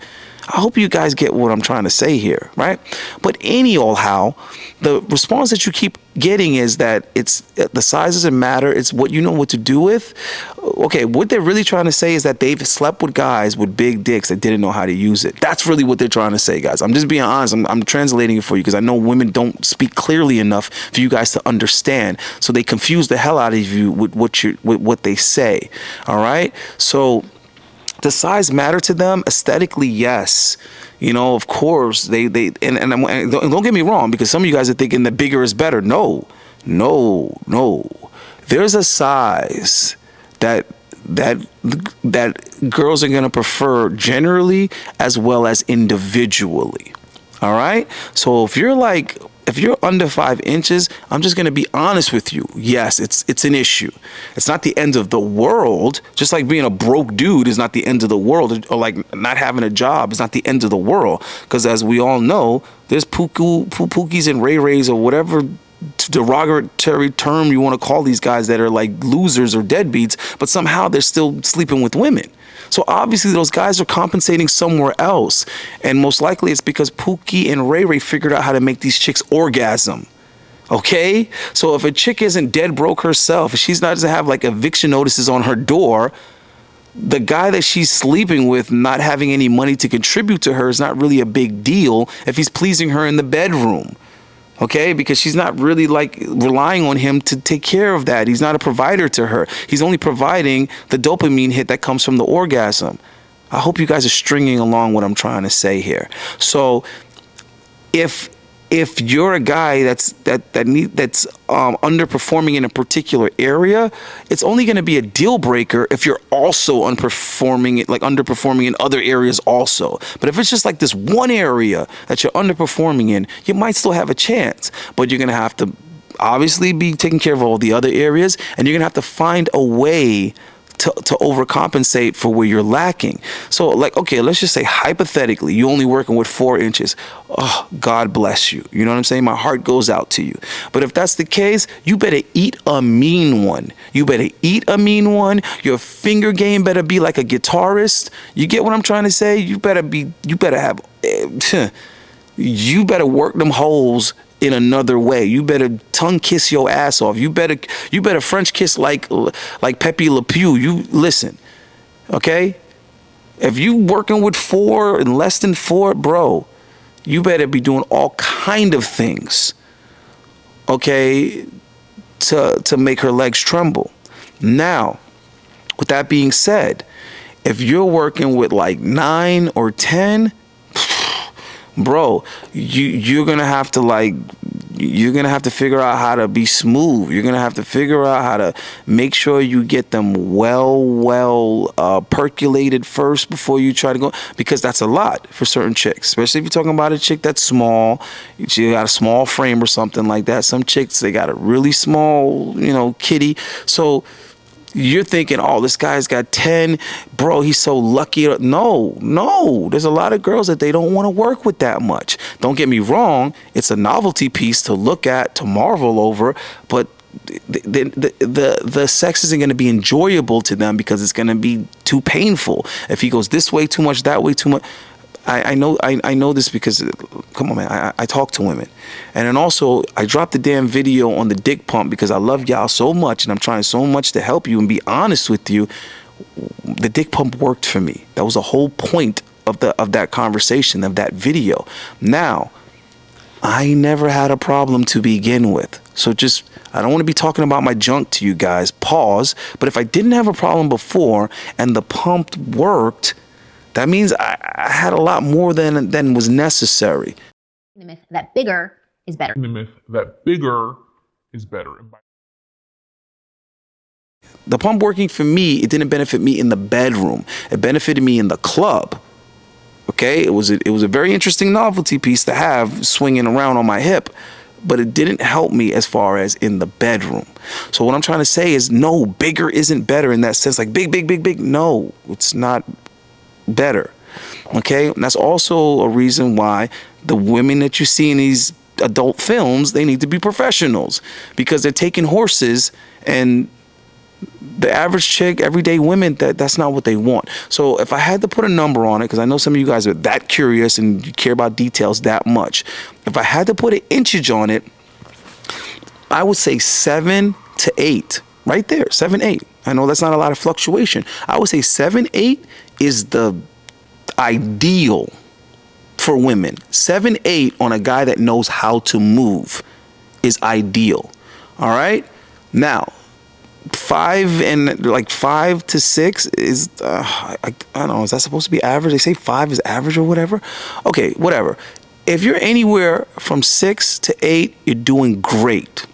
I hope you guys get what I'm trying to say here, right? But anyhow, the response that you keep getting is that it's the size doesn't matter. It's what you know what to do with. Okay, what they're really trying to say is that they've slept with guys with big dicks that didn't know how to use it. That's really what they're trying to say, guys. I'm just being honest. I'm translating it for you because I know women don't speak clearly enough for you guys to understand. So they confuse the hell out of you with what they say. All right? So does size matter to them? Aesthetically, yes. Of course, and don't get me wrong, because some of you guys are thinking that bigger is better. No. There's a size that girls are going to prefer generally as well as individually. All right? So if you're under 5 inches, I'm just going to be honest with you. Yes, it's an issue. It's not the end of the world. Just like being a broke dude is not the end of the world, or like not having a job is not the end of the world. Because as we all know, there's pookies and ray-rays or whatever derogatory term you want to call these guys that are like losers or deadbeats, but somehow they're still sleeping with women. So obviously those guys are compensating somewhere else. And most likely it's because Pookie and Ray Ray figured out how to make these chicks orgasm. Okay? So if a chick isn't dead broke herself, if she's not doesn't have like eviction notices on her door, the guy that she's sleeping with not having any money to contribute to her is not really a big deal if he's pleasing her in the bedroom. Okay, because she's not really like relying on him to take care of that. He's not a provider to her. He's only providing the dopamine hit that comes from the orgasm. I hope you guys are stringing along what I'm trying to say here. So if you're a guy that's underperforming in a particular area, it's only going to be a deal breaker if you're also underperforming in other areas also. But if it's just like this one area that you're underperforming in, you might still have a chance, but you're going to have to obviously be taking care of all the other areas, and you're going to have to find a way to overcompensate for where you're lacking. So like, okay, let's just say hypothetically, you only working with 4 inches. Oh, God bless you. You know what I'm saying? My heart goes out to you. But if that's the case, you better eat a mean one. You better eat a mean one. Your finger game better be like a guitarist. You get what I'm trying to say? You better work them holes in another way. You better tongue kiss your ass off. You better French kiss like Pepe Le Pew. You listen, okay? If you working with 4 and less than 4, bro, you better be doing all kind of things, okay, to make her legs tremble. Now, with that being said, if you're working with like 9 or 10, bro, you're gonna have to figure out how to be smooth. You're gonna have to figure out how to make sure you get them well percolated first before you try to go, because that's a lot for certain chicks, especially if you're talking about a chick that's small. She got a small frame or something like that. Some chicks, they got a really small, kitty. So you're thinking, oh, this guy's got 10. Bro, he's so lucky. No. There's a lot of girls that they don't want to work with that much. Don't get me wrong. It's a novelty piece to look at, to marvel over, but the sex isn't going to be enjoyable to them because it's going to be too painful. If he goes this way too much, that way too much. I know this because, come on, man, I talk to women. And then also, I dropped the damn video on the dick pump because I love y'all so much and I'm trying so much to help you and be honest with you. The dick pump worked for me. That was the whole point of that conversation, of that video. Now, I never had a problem to begin with. So I don't want to be talking about my junk to you guys. Pause. But if I didn't have a problem before and the pump worked, that means I had a lot more than was necessary. The myth that bigger is better. The myth that bigger is better. The pump working for me, it didn't benefit me in the bedroom. It benefited me in the club. Okay, it was a very interesting novelty piece to have swinging around on my hip, but it didn't help me as far as in the bedroom. So what I'm trying to say is, no, bigger isn't better in that sense. Like big. No, it's not better. Okay, and that's also a reason why the women that you see in these adult films, they need to be professionals, because they're taking horses, and the average chick, everyday women, that's not what they want. So if I had to put a number on it, because I know some of you guys are that curious and you care about details that much, if I had to put an inchage on it, I would say 7 to 8, right there, 7, 8. I know that's not a lot of fluctuation. I would say 7, 8 is the ideal for women. 7, 8 on a guy that knows how to move is ideal. All right. Now, 5 to 6 is I don't know. Is that supposed to be average? They say 5 is average or whatever. Okay, whatever. If you're anywhere from 6 to 8, you're doing great.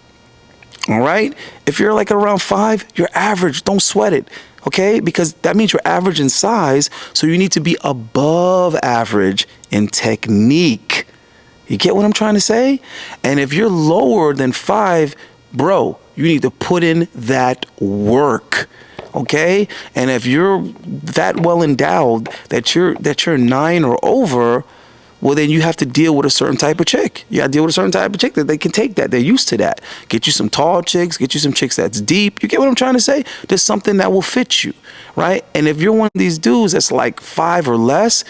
All right. If you're like around 5, you're average. Don't sweat it. Okay, because that means you're average in size, so you need to be above average in technique. You get what I'm trying to say? And if you're lower than 5, bro, you need to put in that work. Okay? And if you're that well endowed that you're 9 or over, well, then you have to deal with a certain type of chick. You got to deal with a certain type of chick that they can take that. They're used to that. Get you some tall chicks, get you some chicks that's deep. You get what I'm trying to say? There's something that will fit you, right? And if you're one of these dudes that's like 5 or less,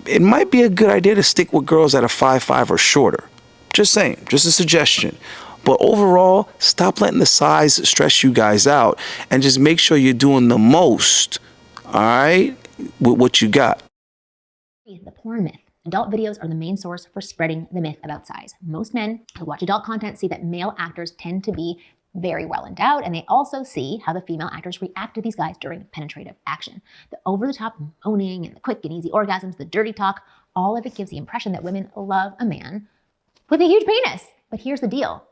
it might be a good idea to stick with girls that are 5'5" or shorter. Just saying, just a suggestion. But overall, stop letting the size stress you guys out and just make sure you're doing the most, all right, with what you got. The porn myth. Adult videos are the main source for spreading the myth about size. Most men who watch adult content see that male actors tend to be very well endowed, and they also see how the female actors react to these guys during penetrative action. The over-the-top moaning and the quick and easy orgasms, the dirty talk, all of it gives the impression that women love a man with a huge penis. But here's the deal.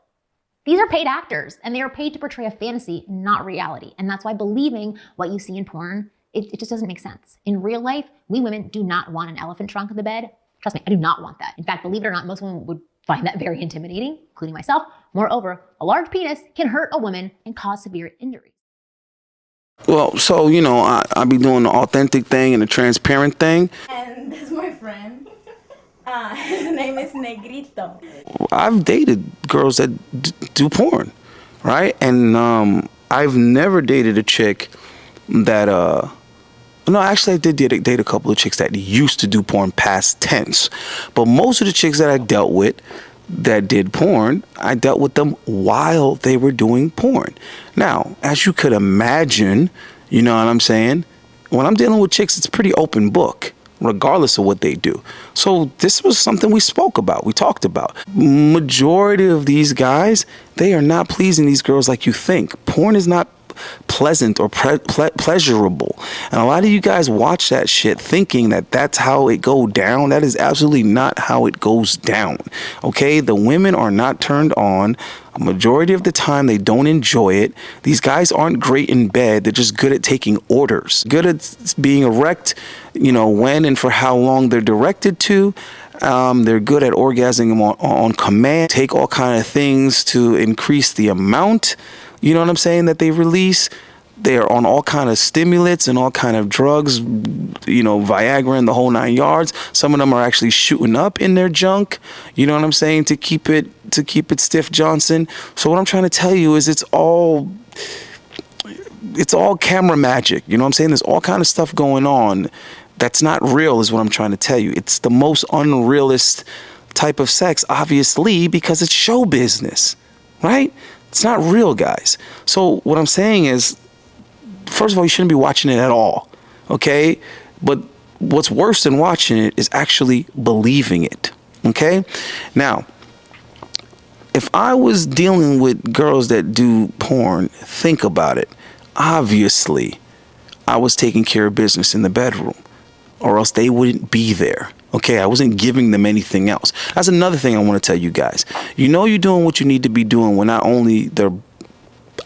These are paid actors, and they are paid to portray a fantasy, not reality. And that's why believing what you see in porn, it just doesn't make sense. In real life, we women do not want an elephant trunk in the bed. Trust me, I do not want that. In fact, believe it or not, most women would find that very intimidating, including myself. Moreover, a large penis can hurt a woman and cause severe injuries. Well, so, you know, I be doing the authentic thing and the transparent thing. And that's my friend. His name is Negrito. I've dated girls that do porn, right? And I've never dated a chick that, no, actually I did date a couple of chicks that used to do porn past tense. But most of the chicks that I dealt with that did porn, I dealt with them while they were doing porn. Now, as you could imagine, you know what I'm saying? When I'm dealing with chicks, it's a pretty open book, regardless of what they do. So this was something we spoke about, we talked about. Majority of these guys, they are not pleasing these girls like you think. Porn is not pleasant or pleasurable, and a lot of you guys watch that shit thinking that that's how it go down. That is absolutely not how it goes down. Okay, the women are not turned on. A majority of the time they don't enjoy it. These guys aren't great in bed. They're just good at taking orders, good at being erect, you know, when and for how long they're directed to. They're good at orgasming on command, take all kind of things to increase the amount, you know what I'm saying, that they release. They are on all kind of stimulants and all kind of drugs, you know, Viagra and the whole 9 yards. Some of them are actually shooting up in their junk, you know what I'm saying, to keep it stiff Johnson. So what I'm trying to tell you is it's all camera magic, you know what I'm saying? There's all kind of stuff going on that's not real is what I'm trying to tell you. It's the most unrealist type of sex, obviously, because it's show business, right? It's not real, guys. So what I'm saying is, first of all, you shouldn't be watching it at all, okay? But what's worse than watching it is actually believing it, okay? Now, if I was dealing with girls that do porn, think about it. Obviously, I was taking care of business in the bedroom, or else they wouldn't be there. Okay, I wasn't giving them anything else. That's another thing I want to tell you guys. You know you're doing what you need to be doing when not only they're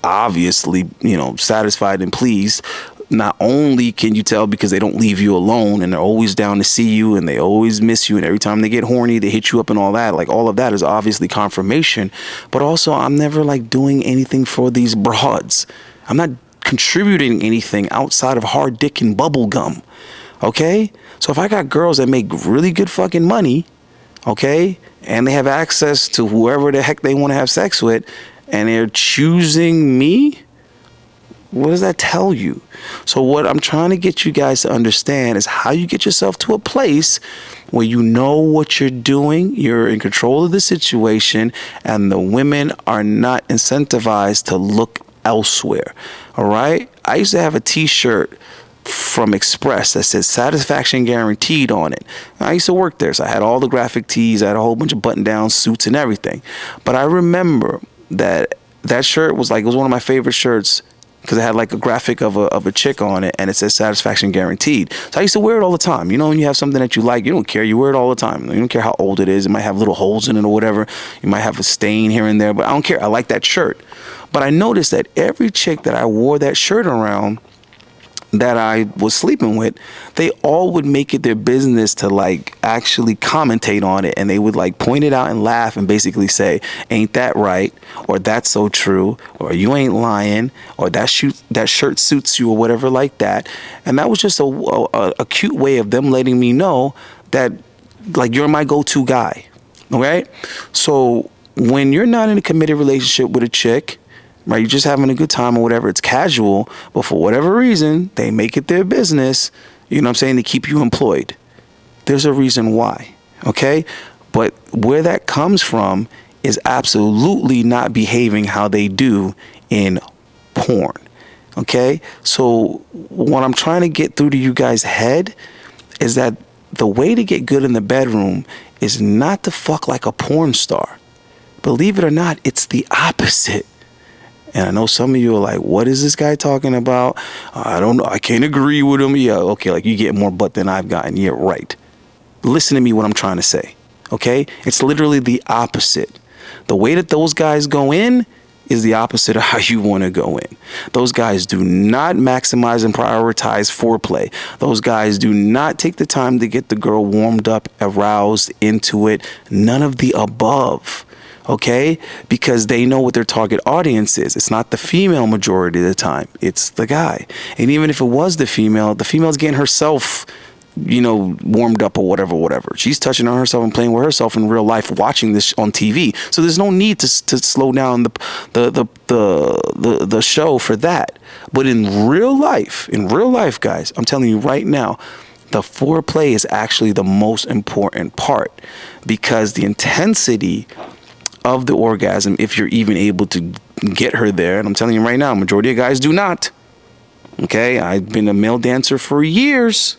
obviously, you know, satisfied and pleased, not only can you tell because they don't leave you alone and they're always down to see you and they always miss you, and every time they get horny, they hit you up and all that. Like, all of that is obviously confirmation. But also, I'm never like doing anything for these broads. I'm not contributing anything outside of hard dick and bubble gum. Okay? So if I got girls that make really good fucking money, okay, and they have access to whoever the heck they want to have sex with, and they're choosing me, what does that tell you? So what I'm trying to get you guys to understand is how you get yourself to a place where you know what you're doing, you're in control of the situation, and the women are not incentivized to look elsewhere. All right? I used to have a t-shirt from Express that says satisfaction guaranteed on it. I used to work there, so I had all the graphic tees, I had a whole bunch of button-down suits and everything. But I remember that shirt was like, it was one of my favorite shirts because it had like a graphic of a chick on it, and it says satisfaction guaranteed. So I used to wear it all the time. You know, when you have something that you like, you don't care, you wear it all the time. You don't care how old it is. It might have little holes in it or whatever. You might have a stain here and there, but I don't care. I like that shirt. But I noticed that every chick that I wore that shirt around, that I was sleeping with, they all would make it their business to like actually commentate on it, and they would like point it out and laugh and basically say, ain't that right, or that's so true, or you ain't lying, or that shirt suits you, or whatever like that. And that was just a cute way of them letting me know that like you're my go-to guy. Okay? So when you're not in a committed relationship with a chick, right, you're just having a good time or whatever, it's casual, but for whatever reason, they make it their business, you know what I'm saying, to keep you employed. There's a reason why, okay? But where that comes from is absolutely not behaving how they do in porn, okay? So what I'm trying to get through to you guys' head is that the way to get good in the bedroom is not to fuck like a porn star. Believe it or not, it's the opposite. And I know some of you are like, what is this guy talking about? I don't know. I can't agree with him. Yeah, okay, like you get more butt than I've gotten. Yeah, right. Listen to me what I'm trying to say, okay? It's literally the opposite. The way that those guys go in is the opposite of how you want to go in. Those guys do not maximize and prioritize foreplay. Those guys do not take the time to get the girl warmed up, aroused, into it. None of the above. Okay? Because they know what their target audience is. It's not the female majority of the time. It's the guy. And even if it was the female's getting herself, you know, warmed up or whatever. She's touching on herself and playing with herself in real life, watching this on TV. So there's no need to slow down the show for that. But in real life, guys, I'm telling you right now, the foreplay is actually the most important part, because the intensity of the orgasm, if you're even able to get her there, and I'm telling you right now, majority of guys do not. Okay, I've been a male dancer for years.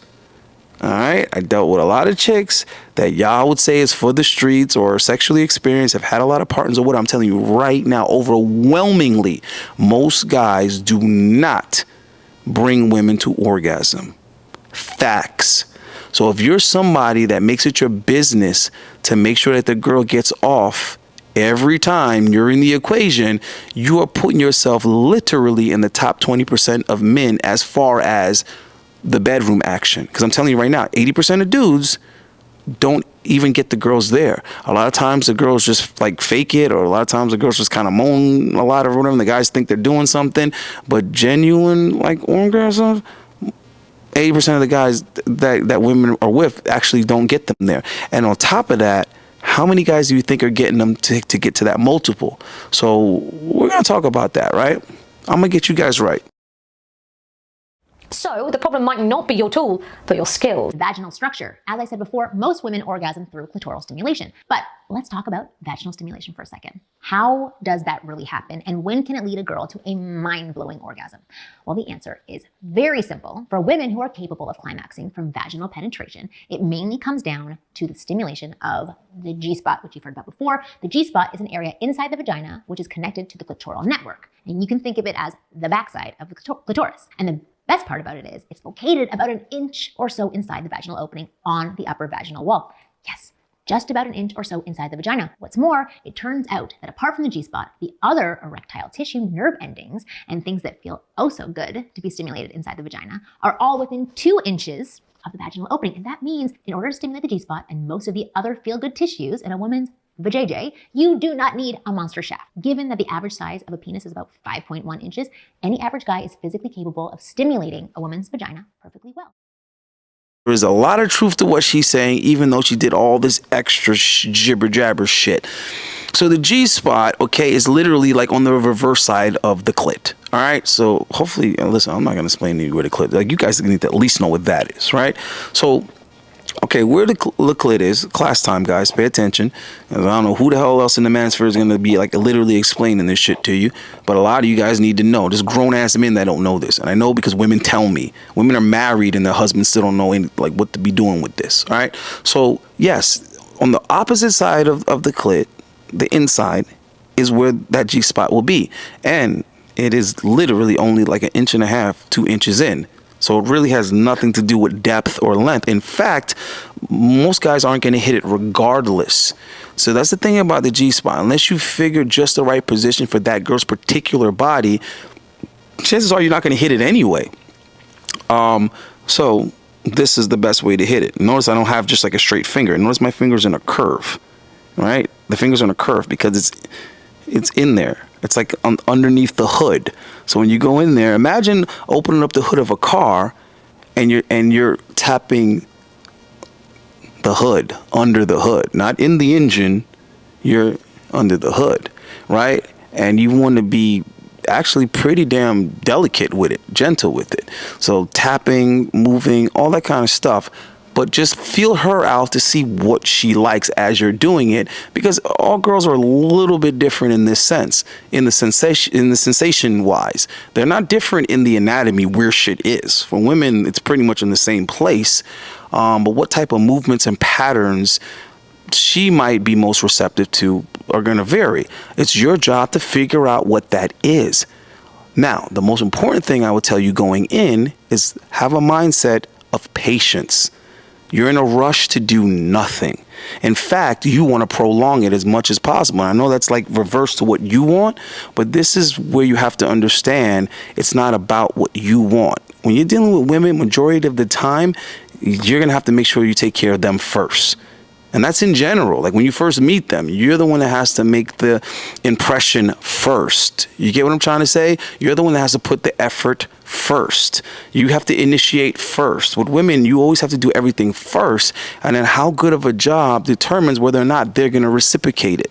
All right, I dealt with a lot of chicks that y'all would say is for the streets or sexually experienced, have had a lot of partners or what. I'm telling you right now, overwhelmingly, most guys do not bring women to orgasm. Facts. So if you're somebody that makes it your business to make sure that the girl gets off every time you're in the equation, you are putting yourself literally in the top 20% of men as far as the bedroom action. Because I'm telling you right now, 80% of dudes don't even get the girls there. A lot of times the girls just like fake it, or a lot of times the girls just kind of moan a lot or whatever, and the guys think they're doing something. But genuine like orgasms, 80% of the guys that women are with actually don't get them there. And on top of that, how many guys do you think are getting them to get to that multiple? So we're going to talk about that, right? I'm going to get you guys right. So the problem might not be your tool, but your skill. Vaginal structure. As I said before, most women orgasm through clitoral stimulation. But let's talk about vaginal stimulation for a second. How does that really happen? And when can it lead a girl to a mind-blowing orgasm? Well, the answer is very simple. For women who are capable of climaxing from vaginal penetration, it mainly comes down to the stimulation of the G-spot, which you've heard about before. The G-spot is an area inside the vagina, which is connected to the clitoral network. And you can think of it as the backside of the clitoris. And the best part about it is it's located about an inch or so inside the vaginal opening on the upper vaginal wall. Yes, just about an inch or so inside the vagina. What's more, it turns out that apart from the G-spot, the other erectile tissue, nerve endings, and things that feel oh so good to be stimulated inside the vagina are all within 2 inches of the vaginal opening. And that means in order to stimulate the G-spot and most of the other feel-good tissues in a woman's vajayjay, you do not need a monster shaft. Given that the average size of a penis is about 5.1 inches, any average guy is physically capable of stimulating a woman's vagina perfectly well. There is a lot of truth to what she's saying, even though she did all this extra jibber jabber shit. So the G-spot, okay, is literally like on the reverse side of the clit. All right. So hopefully, listen, I'm not going to explain to you where the clit is. Like, you guys need to at least know what that is, right? So, okay, where the clit is, class time, guys, pay attention. I don't know who the hell else in the manosphere is going to be like literally explaining this shit to you, but a lot of you guys need to know. There's grown-ass men that don't know this, and I know because women tell me. Women are married and their husbands still don't know like what to be doing with this, all right? So, yes, on the opposite side of the clit, the inside, is where that G-spot will be, and it is literally only like 1.5 inches, 2 inches in. So it really has nothing to do with depth or length. In fact, most guys aren't going to hit it regardless. So that's the thing about the G-spot. Unless you figure just the right position for that girl's particular body, chances are you're not going to hit it anyway. So this is the best way to hit it. Notice I don't have just like a straight finger. Notice my finger's in a curve, right? The finger's in a curve because it's in there. It's like underneath the hood. So when you go in there, imagine opening up the hood of a car and you're tapping the hood, under the hood, not in the engine. You're under the hood, right? And you want to be actually pretty damn delicate with it, gentle with it. So tapping, moving, all that kind of stuff. But just feel her out to see what she likes as you're doing it, because all girls are a little bit different in this sense, in the sensation wise. They're not different in the anatomy where shit is. For women, it's pretty much in the same place. But what type of movements and patterns she might be most receptive to are going to vary. It's your job to figure out what that is. Now, the most important thing I would tell you going in is have a mindset of patience. You're in a rush to do nothing. In fact, you want to prolong it as much as possible. I know that's like reverse to what you want, but this is where you have to understand it's not about what you want. When you're dealing with women, majority of the time, you're going to have to make sure you take care of them first. And that's in general. Like when you first meet them, you're the one that has to make the impression first. You get what I'm trying to say? You're the one that has to put the effort first. You have to initiate first. With women, you always have to do everything first. And then how good of a job determines whether or not they're going to reciprocate it.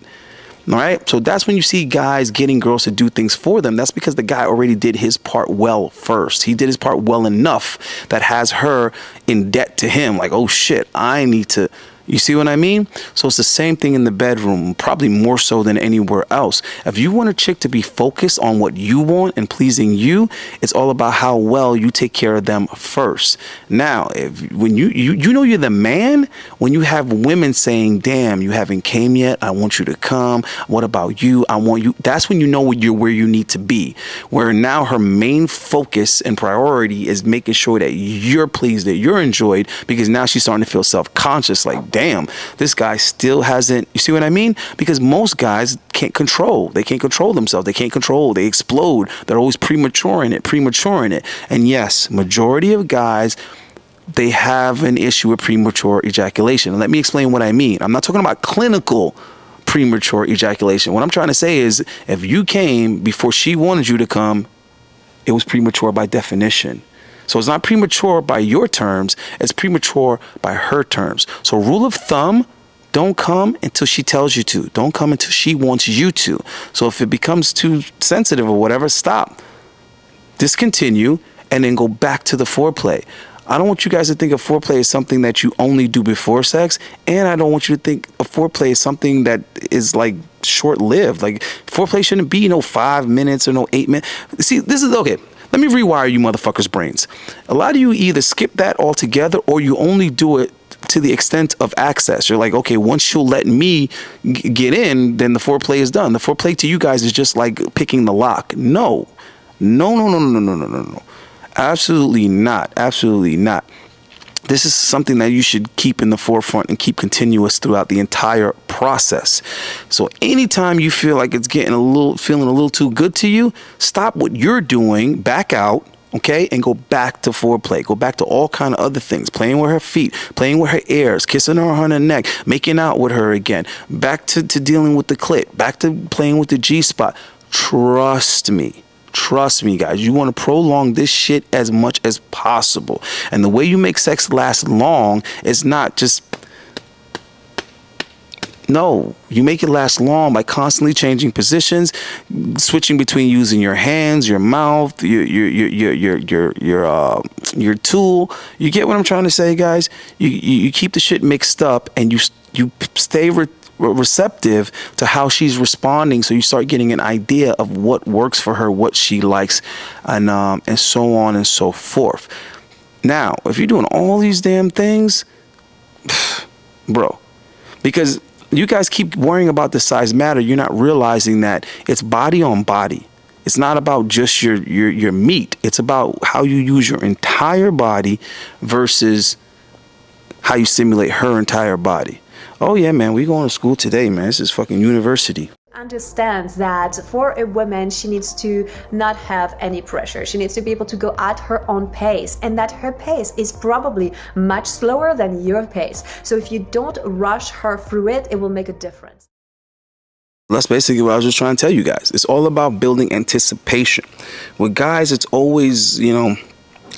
All right. So that's when you see guys getting girls to do things for them. That's because the guy already did his part well first. He did his part well enough that has her in debt to him. Like, oh, shit, I need to. You see what I mean? So it's the same thing in the bedroom, probably more so than anywhere else. If you want a chick to be focused on what you want and pleasing you, it's all about how well you take care of them first. Now, when you know you're the man, when you have women saying, damn, you haven't came yet, I want you to come. What about you? I want you. That's when you know you're where you need to be. Where now her main focus and priority is making sure that you're pleased, that you're enjoyed, because now she's starting to feel self-conscious, like, damn, this guy still hasn't, you see what I mean? Because most guys can't control. They can't control themselves. They can't control. They explode. They're always premature in it. And yes, majority of guys, they have an issue with premature ejaculation. And let me explain what I mean. I'm not talking about clinical premature ejaculation. What I'm trying to say is if you came before she wanted you to come, it was premature by definition. So it's not premature by your terms, it's premature by her terms. So rule of thumb, don't come until she tells you to. Don't come until she wants you to. So if it becomes too sensitive or whatever, stop. Discontinue and then go back to the foreplay. I don't want you guys to think of foreplay as something that you only do before sex. And I don't want you to think of foreplay as something that is like short-lived. Like foreplay shouldn't be 5 minutes or 8 minutes. See, this is okay. Let me rewire you motherfuckers' brains. A lot of you either skip that altogether or you only do it to the extent of access. You're like, okay, once she'll let me get in, then the foreplay is done. The foreplay to you guys is just like picking the lock. No. Absolutely not. Absolutely not. This is something that you should keep in the forefront and keep continuous throughout the entire process. So anytime you feel like it's feeling a little too good to you, stop what you're doing, back out, okay, and go back to foreplay. Go back to all kind of other things, playing with her feet, playing with her ears, kissing her on her neck, making out with her again, back to dealing with the clit, back to playing with the G-spot. Trust me, guys, you want to prolong this shit as much as possible. And the way you make sex last long is not just, no, you make it last long by constantly changing positions, switching between using your hands, your mouth, your tool. You get what I'm trying to say, guys? You keep the shit mixed up and you stay receptive to how she's responding, so you start getting an idea of what works for her, what she likes, and so on and so forth. Now, if you're doing all these damn things, bro, because you guys keep worrying about the size matter, you're not realizing that it's body on body. It's not about just your meat. It's about how you use your entire body versus how you stimulate her entire body. Oh yeah, man, we going to school today, man. This is fucking university. Understand that for a woman, she needs to not have any pressure. She needs to be able to go at her own pace, and that her pace is probably much slower than your pace. So if you don't rush her through it, it will make a difference. That's basically what I was just trying to tell you guys. It's all about building anticipation. With guys, it's always,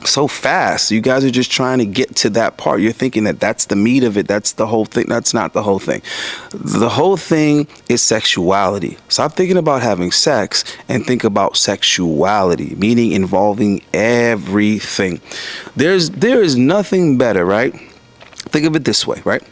so fast. You guys are just trying to get to that part. You're thinking that that's the meat of it. That's the whole thing. That's not the whole thing. The whole thing is sexuality. Stop thinking about having sex and think about sexuality, meaning involving everything. There is nothing better, right? Think of it this way, right?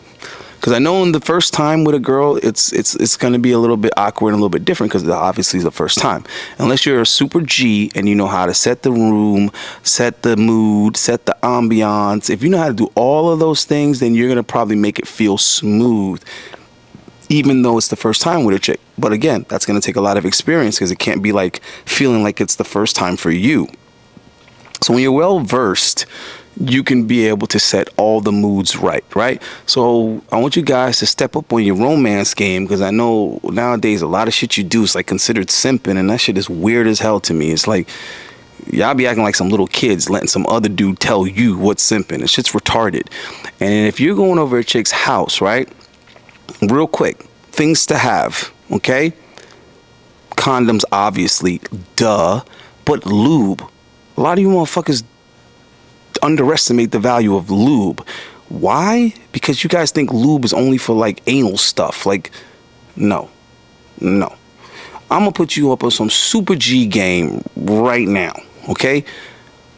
Because I know in the first time with a girl, it's going to be a little bit awkward and a little bit different because obviously it's the first time. Unless you're a super G and you know how to set the room, set the mood, set the ambiance. If you know how to do all of those things, then you're going to probably make it feel smooth, even though it's the first time with a chick. But again, that's going to take a lot of experience because it can't be like feeling like it's the first time for you. So when you're well versed, you can be able to set all the moods right? So I want you guys to step up on your romance game, because I know nowadays a lot of shit you do is like considered simping, and that shit is weird as hell to me. It's like y'all be acting like some little kids letting some other dude tell you what's simping. This shit's retarded. And if you're going over a chick's house, right, real quick, things to have, okay? Condoms, obviously, duh, but lube. A lot of you motherfuckers underestimate the value of lube. Why? Because you guys think lube is only for like anal stuff. Like, no. I'm gonna put you up on some super G game right now, okay?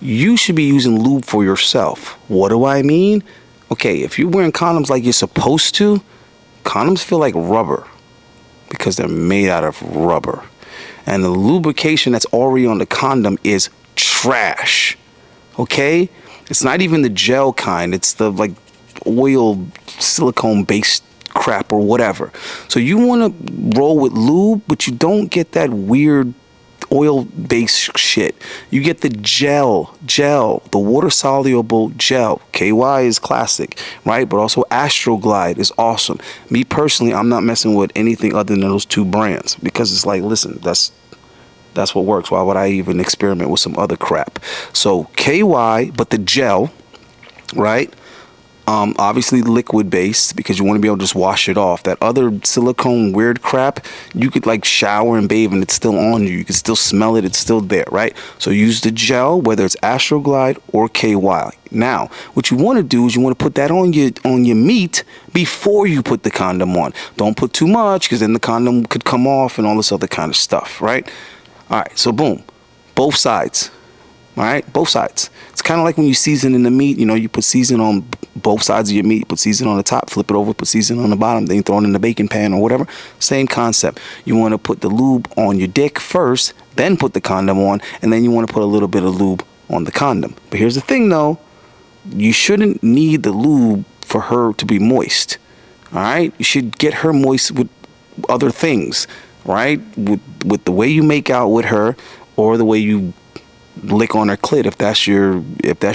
You should be using lube for yourself. What do I mean? Okay, if you're wearing condoms like you're supposed to, condoms feel like rubber because they're made out of rubber. And the lubrication that's already on the condom is trash, okay? It's not even the gel kind. It's the like oil silicone based crap or whatever. So you want to roll with lube, but you don't get that weird oil based shit. You get the gel, the water soluble gel. KY is classic, right? But also Astroglide is awesome. Me personally, I'm not messing with anything other than those two brands because it's like, listen, that's what works. Why would I even experiment with some other crap? So KY, but the gel, right? Obviously liquid based because you want to be able to just wash it off. That other silicone weird crap, you could like shower and bathe and it's still on you. You can still smell it. It's still there, right? So use the gel, whether it's Astroglide or KY. Now, what you want to do is you want to put that on your meat before you put the condom on. Don't put too much because then the condom could come off and all this other kind of stuff, right? All right, so boom, both sides. All right, both sides. It's kind of like when you season in the meat, you know, you put season on both sides of your meat, put season on the top, flip it over, put season on the bottom, then you throw it in the baking pan or whatever. Same concept. You want to put the lube on your dick first, then put the condom on, and then you want to put a little bit of lube on the condom. But here's the thing though, you shouldn't need the lube for her to be moist. All right, you should get her moist with other things, right? With the way you make out with her, or the way you lick on her clit if that's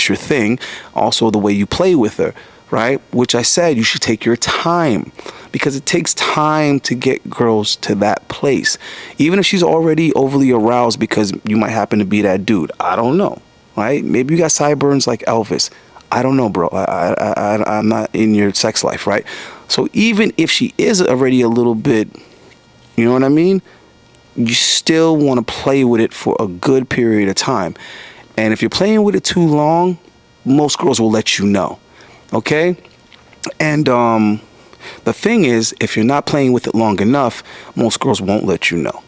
your thing. Also the way you play with her, right? Which I said you should take your time, because it takes time to get girls to that place. Even if she's already overly aroused because you might happen to be that dude. I don't know, right? Maybe you got sideburns like Elvis. I don't know, bro. I'm not in your sex life, right? So even if she is already a little bit, you know what I mean? You still want to play with it for a good period of time. And if you're playing with it too long, most girls will let you know. Okay? And the thing is, if you're not playing with it long enough, most girls won't let you know.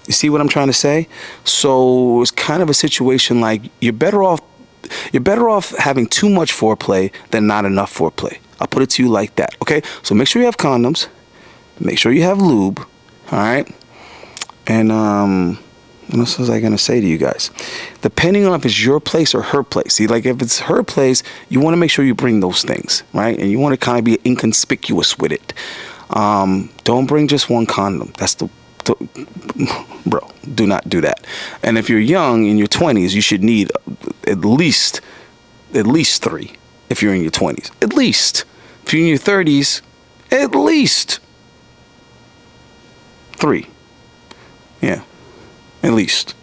You see what I'm trying to say? So it's kind of a situation like you're better off having too much foreplay than not enough foreplay. I'll put it to you like that. Okay? So make sure you have condoms. Make sure you have lube. All right? And what else was I gonna say to you guys? Depending on if it's your place or her place. See, like if it's her place, you want to make sure you bring those things, right? And you want to kind of be inconspicuous with it. Don't bring just one condom. That's bro, do not do that. And if you're young in your 20s, you should need at least 3. If you're in your 20s, at least. If you're in your 30s, at least 3. Yeah, at least.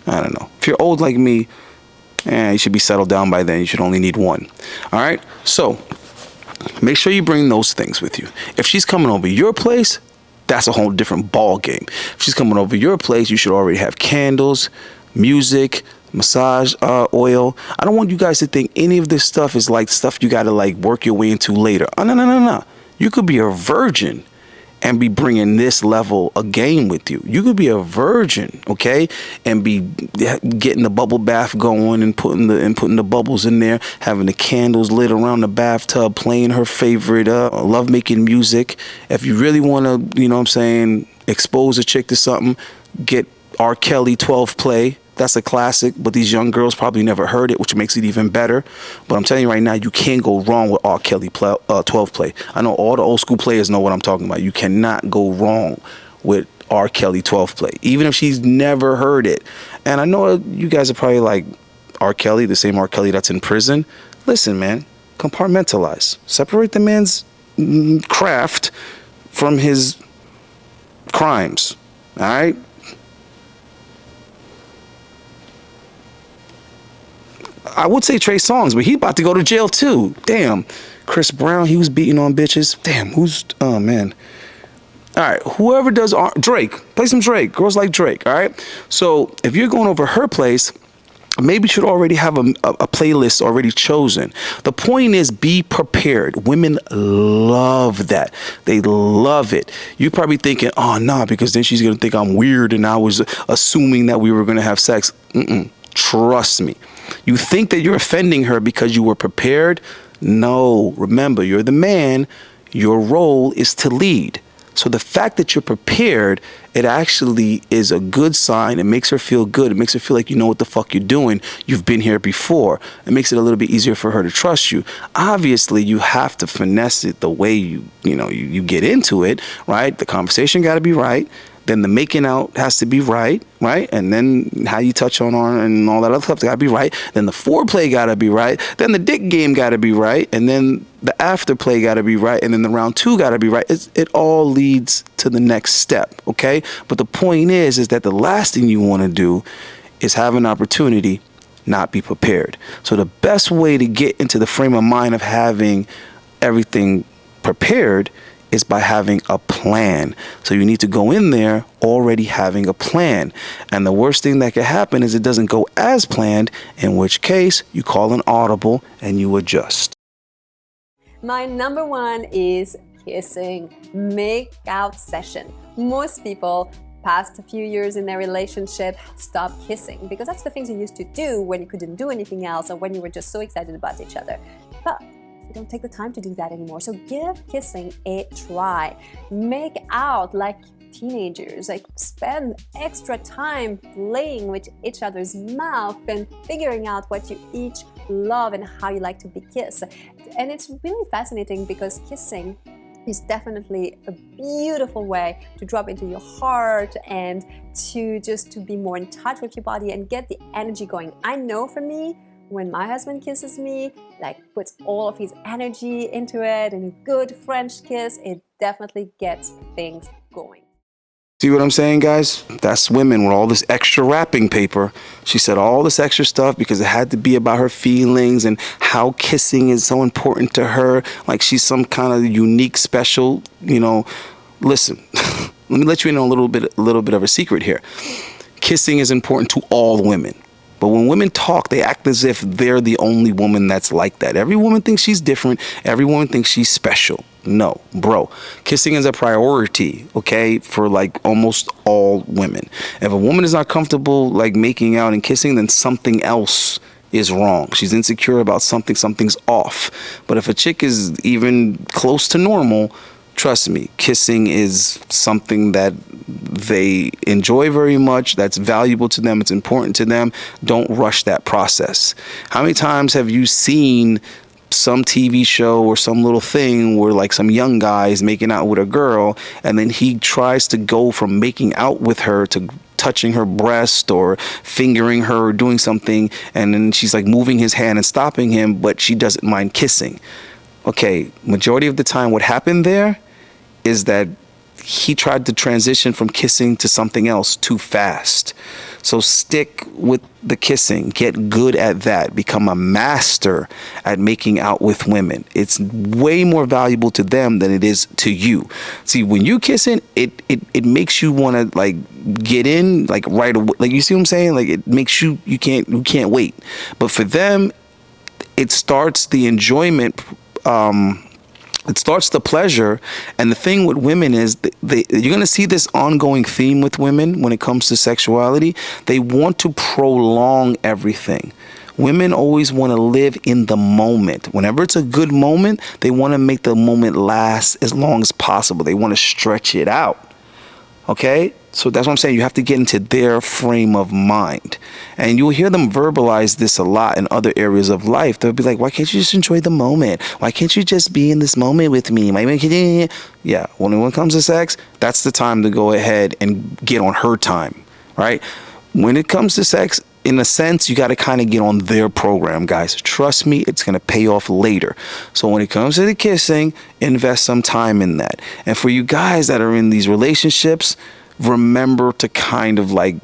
I don't know. If you're old like me, you should be settled down by then. You should only need 1. All right? So, make sure you bring those things with you. If she's coming over your place, that's a whole different ball game. If she's coming over your place, you should already have candles, music, massage oil. I don't want you guys to think any of this stuff is like stuff you got to like work your way into later. Oh, no. You could be a virgin and be bringing this level of game with you. You could be a virgin, okay, and be getting the bubble bath going and putting the bubbles in there, having the candles lit around the bathtub, playing her favorite love-making music. If you really want to, you know what I'm saying, expose a chick to something, get R. Kelly 12 play. That's a classic, but these young girls probably never heard it, which makes it even better. But I'm telling you right now, you can't go wrong with R. Kelly 12 play. I know all the old school players know what I'm talking about. You cannot go wrong with R. Kelly 12 play, even if she's never heard it. And I know you guys are probably like, R. Kelly, the same R. Kelly that's in prison. Listen, man, compartmentalize. Separate the man's craft from his crimes, all right? I would say Trey Songz, but he about to go to jail too. Damn. Chris Brown, he was beating on bitches. Damn, oh man. All right, whoever does Drake, play some Drake. Girls like Drake, all right? So if you're going over her place, maybe you should already have a playlist already chosen. The point is, be prepared. Women love that. They love it. You're probably thinking, oh, nah, because then she's going to think I'm weird and I was assuming that we were going to have sex. Trust me. You think that you're offending her because you were prepared? No. Remember, you're the man. Your role is to lead. So the fact that you're prepared, it actually is a good sign. It makes her feel good. It makes her feel like you know what the fuck you're doing. You've been here before. It makes it a little bit easier for her to trust you. Obviously, you have to finesse it the way you get into it, right? The conversation got to be right. Then the making out has to be right? And then how you touch on her and all that other stuff got to be right. Then the foreplay got to be right. Then the dick game got to be right. And then the afterplay got to be right. And then the round 2 got to be right. It all leads to the next step, okay? But the point is that the last thing you want to do is have an opportunity, not be prepared. So the best way to get into the frame of mind of having everything prepared is by having a plan. So you need to go in there already having a plan. And the worst thing that could happen is it doesn't go as planned, in which case you call an audible and you adjust. My number 1 is kissing. Make out session. Most people past a few years in their relationship stop kissing because that's the things you used to do when you couldn't do anything else or when you were just so excited about each other. But you don't take the time to do that anymore. So give kissing a try. Make out like teenagers, like spend extra time playing with each other's mouth and figuring out what you each love and how you like to be kissed. And it's really fascinating because kissing is definitely a beautiful way to drop into your heart and to be more in touch with your body and get the energy going. I know for me, when my husband kisses me, like puts all of his energy into it and a good French kiss, it definitely gets things going. See what I'm saying, guys? That's women with all this extra wrapping paper. She said all this extra stuff because it had to be about her feelings and how kissing is so important to her. Like she's some kind of unique, special, Listen, let me let you in on a little bit of a secret here. Kissing is important to all women. But when women talk, they act as if they're the only woman that's like that. Every woman thinks she's different. Every woman thinks she's special. No, bro. Kissing is a priority, okay, for like almost all women. If a woman is not comfortable like making out and kissing, then something else is wrong. She's insecure about something. Something's off. But if a chick is even close to normal, trust me, kissing is something that they enjoy very much, that's valuable to them, it's important to them. Don't rush that process. How many times have you seen some TV show or some little thing where like some young guy is making out with a girl and then he tries to go from making out with her to touching her breast or fingering her or doing something, and then she's like moving his hand and stopping him, but she doesn't mind kissing? Okay, majority of the time what happened there is that he tried to transition from kissing to something else too fast. So stick with the kissing. Get good at that. Become a master at making out with women. It's way more valuable to them than it is to you. See, when you kissing, it makes you want to like get in like right away. Like, you see what I'm saying? Like, it makes you can't wait. But for them, it starts the enjoyment. It starts the pleasure. And the thing with women is you're going to see this ongoing theme with women when it comes to sexuality. They want to prolong everything. Women always want to live in the moment. Whenever it's a good moment, they want to make the moment last as long as possible. They want to stretch it out. Okay? So that's what I'm saying. You have to get into their frame of mind. And you'll hear them verbalize this a lot in other areas of life. They'll be like, why can't you just enjoy the moment? Why can't you just be in this moment with me? Yeah, when it comes to sex, that's the time to go ahead and get on her time, right? When it comes to sex, in a sense, you got to kind of get on their program, guys. Trust me, it's going to pay off later. So when it comes to the kissing, invest some time in that. And for you guys that are in these relationships, remember to kind of like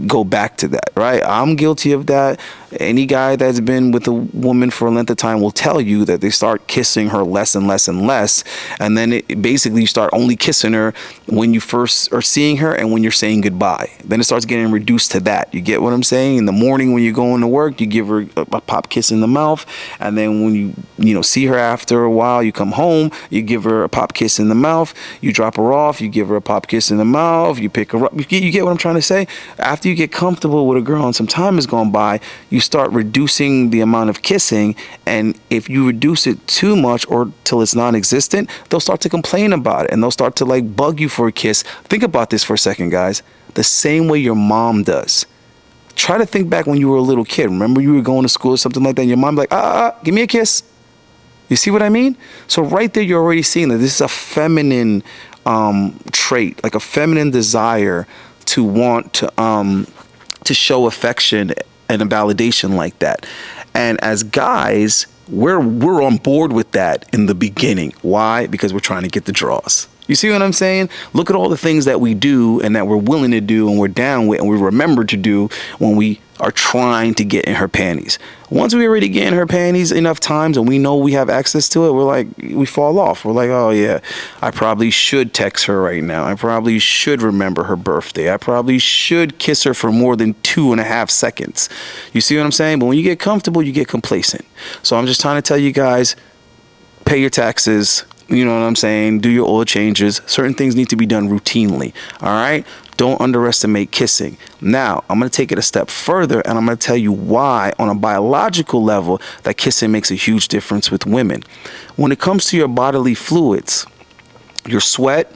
go back to that, right? I'm guilty of that. Any guy that's been with a woman for a length of time will tell you that they start kissing her less and less and less. And then it basically you start only kissing her when you first are seeing her and when you're saying goodbye. Then it starts getting reduced to that. You get what I'm saying? In the morning when you're going to work, you give her a pop kiss in the mouth. And then when you see her after a while, you come home, you give her a pop kiss in the mouth. You drop her off, you give her a pop kiss in the mouth. You pick her up. You get what I'm trying to say? After you get comfortable with a girl and some time has gone by, you start reducing the amount of kissing. And if you reduce it too much or till it's non-existent, they'll start to complain about it and they'll start to like bug you for a kiss. Think about this for a second, guys. The same way your mom does. Try to think back when you were a little kid. Remember you were going to school or something like that and your mom like, give me a kiss. You see what I mean? So right there, you're already seeing that this is a feminine trait, like a feminine desire to want to show affection and a validation like that. And as guys, we're on board with that in the beginning. Why? Because we're trying to get the draws. You see what I'm saying? Look at all the things that we do and that we're willing to do and we're down with and we remember to do when we are trying to get in her panties. Once we already get in her panties enough times and we know we have access to it, we're like, we fall off. We're like, oh yeah, I probably should text her right now. I probably should remember her birthday. I probably should kiss her for more than 2.5 seconds. You see what I'm saying? But when you get comfortable, you get complacent. So I'm just trying to tell you guys, pay your taxes. You know what I'm saying? Do your oil changes. Certain things need to be done routinely. All right? Don't underestimate kissing. Now, I'm going to take it a step further and I'm going to tell you why on a biological level that kissing makes a huge difference with women. When it comes to your bodily fluids, your sweat,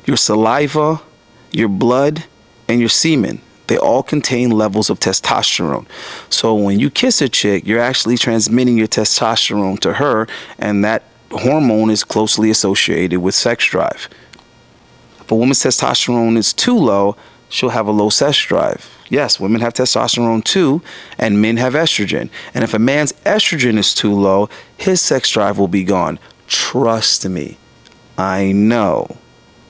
your saliva, your blood, and your semen, they all contain levels of testosterone. So when you kiss a chick, you're actually transmitting your testosterone to her, and that hormone is closely associated with sex drive. If a woman's testosterone is too low, she'll have a low sex drive. Yes, women have testosterone too, and men have estrogen. And if a man's estrogen is too low, his sex drive will be gone. Trust me, I know.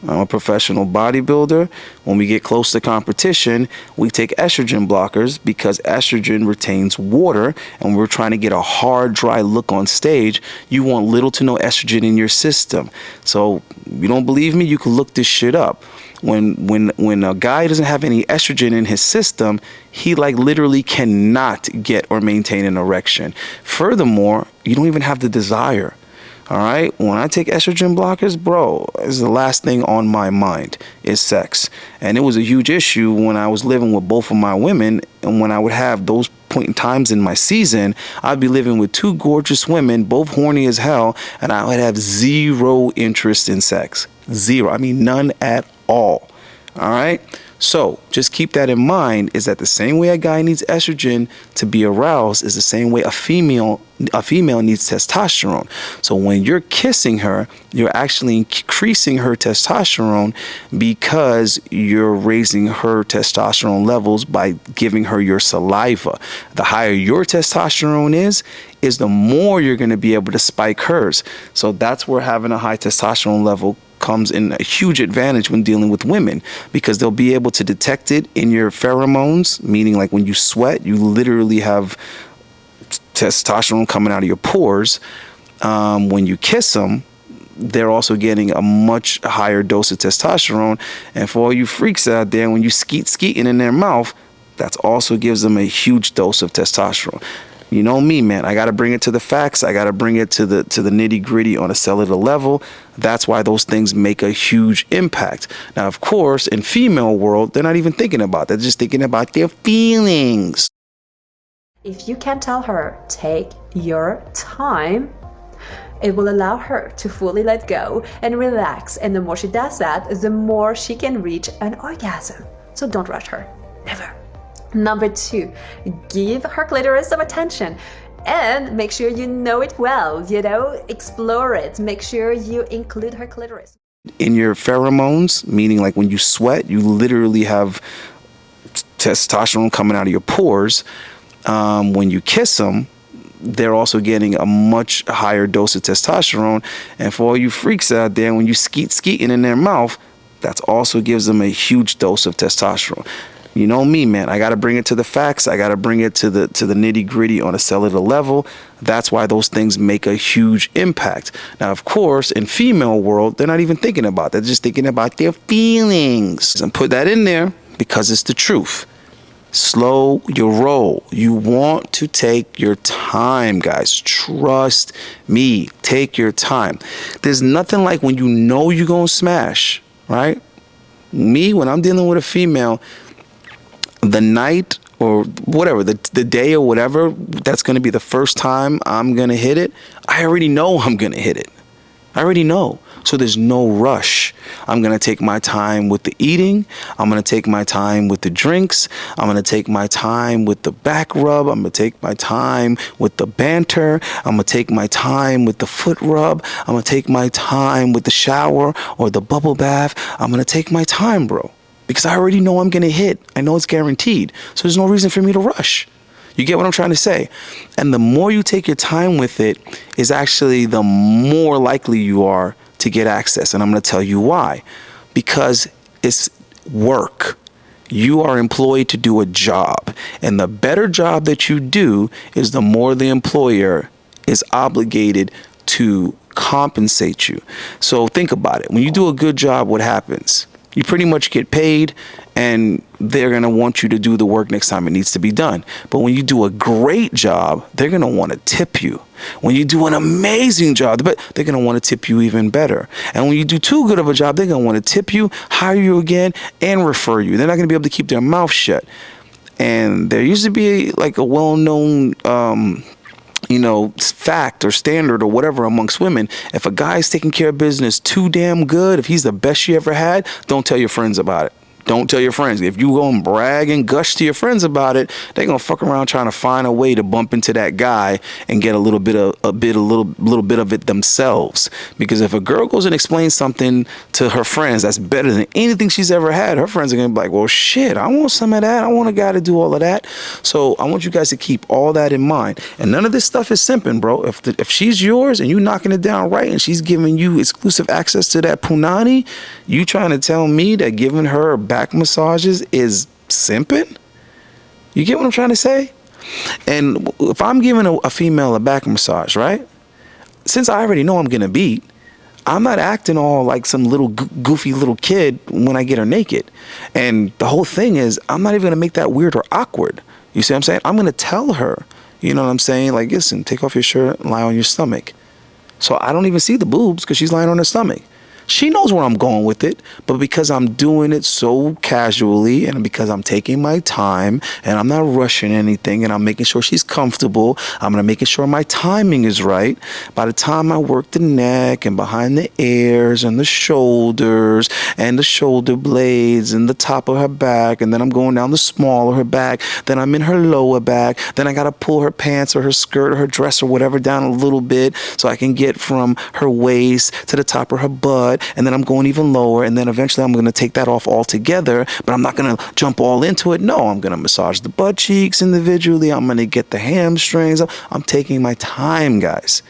I'm a professional bodybuilder. When we get close to competition, we take estrogen blockers because estrogen retains water, and we're trying to get a hard, dry look on stage. You want little to no estrogen in your system. So you don't believe me? You can look this shit up. When a guy doesn't have any estrogen in his system, he like literally cannot get or maintain an erection. Furthermore, you don't even have the desire. All right, when I take estrogen blockers, bro, it's the last thing on my mind is sex. And it was a huge issue when I was living with both of my women. And when I would have those point in times in my season, I'd be living with 2 gorgeous women, both horny as hell, and I would have zero interest in sex. Zero. I mean, none at all. All right. So just keep that in mind, is that the same way a guy needs estrogen to be aroused is the same way a female needs testosterone. So when you're kissing her, you're actually increasing her testosterone because you're raising her testosterone levels by giving her your saliva. The higher your testosterone is the more you're going to be able to spike hers. So that's where having a high testosterone level comes in a huge advantage when dealing with women, because they'll be able to detect it in your pheromones, meaning like when you sweat, you literally have testosterone coming out of your pores. When you kiss them, they're also getting a much higher dose of testosterone. And for all you freaks out there, when you skeeting in their mouth, that also gives them a huge dose of testosterone. You know me, man. I got to bring it to the facts. I got to bring it to the nitty gritty on a cellular level. That's why those things make a huge impact. Now, of course, in female world, they're not even thinking about that. They're just thinking about their feelings. If you can tell her, take your time, it will allow her to fully let go and relax. And the more she does that, the more she can reach an orgasm. So don't rush her. Never. Number 2, give her clitoris some attention and make sure you know it well, explore it. Make sure you include her clitoris. In your pheromones, meaning like when you sweat, you literally have testosterone coming out of your pores. When you kiss them, they're also getting a much higher dose of testosterone. And for all you freaks out there, when you skeeting in their mouth, that also gives them a huge dose of testosterone. You know me, man. I got to bring it to the facts. I got to bring it to the nitty gritty on a cellular level. That's why those things make a huge impact. Now, of course, in female world, they're not even thinking about that. They're just thinking about their feelings. And put that in there because it's the truth. Slow your roll. You want to take your time, guys. Trust me. Take your time. There's nothing like when you know you're going to smash, right? Me, when I'm dealing with a female, the night or whatever, the day or whatever, that's going to be the first time I'm going to hit it. I already know I'm going to hit it. I already know. So there's no rush. I'm going to take my time with the eating. I'm going to take my time with the drinks. I'm going to take my time with the back rub. I'm going to take my time with the banter. I'm going to take my time with the foot rub. I'm going to take my time with the shower or the bubble bath. I'm going to take my time, bro, because I already know I'm going to hit. I know it's guaranteed. So there's no reason for me to rush. You get what I'm trying to say? And the more you take your time with it is actually the more likely you are to get access. And I'm going to tell you why. Because it's work. You are employed to do a job. And the better job that you do is the more the employer is obligated to compensate you. So think about it. When you do a good job, what happens? You pretty much get paid, and they're going to want you to do the work next time it needs to be done. But when you do a great job, they're going to want to tip you. When you do an amazing job, they're going to want to tip you even better. And when you do too good of a job, they're going to want to tip you, hire you again, and refer you. They're not going to be able to keep their mouth shut. And there used to be like a well-known fact or standard or whatever amongst women. If a guy's taking care of business too damn good, if he's the best you ever had, don't tell your friends about it. Don't tell your friends. If you go and brag and gush to your friends about it, they're gonna fuck around trying to find a way to bump into that guy and get a little bit of it themselves. Because if a girl goes and explains something to her friends that's better than anything she's ever had, her friends are gonna be like, well, shit, I want some of that. I want a guy to do all of that. So I want you guys to keep all that in mind. And none of this stuff is simping, bro. If she's yours and you knocking it down right and she's giving you exclusive access to that punani, you trying to tell me that giving her back massages is simping? You get what I'm trying to say? And if I'm giving a female a back massage, right? Since I already know I'm gonna beat, I'm not acting all like some little goofy little kid when I get her naked. And the whole thing is, I'm not even gonna make that weird or awkward. You see what I'm saying? I'm gonna tell her, you know what I'm saying? Like, listen, take off your shirt and lie on your stomach. So I don't even see the boobs because she's lying on her stomach. She knows where I'm going with it, but because I'm doing it so casually and because I'm taking my time and I'm not rushing anything and I'm making sure she's comfortable, making sure my timing is right. By the time I work the neck and behind the ears and the shoulders and the shoulder blades and the top of her back, and then I'm going down the small of her back, then I'm in her lower back, then I got to pull her pants or her skirt or her dress or whatever down a little bit so I can get from her waist to the top of her butt. And then I'm going even lower, and then eventually I'm going to take that off altogether, but I'm not going to jump all into it. No, I'm going to massage the butt cheeks individually. I'm going to get the hamstrings up. I'm taking my time, guys,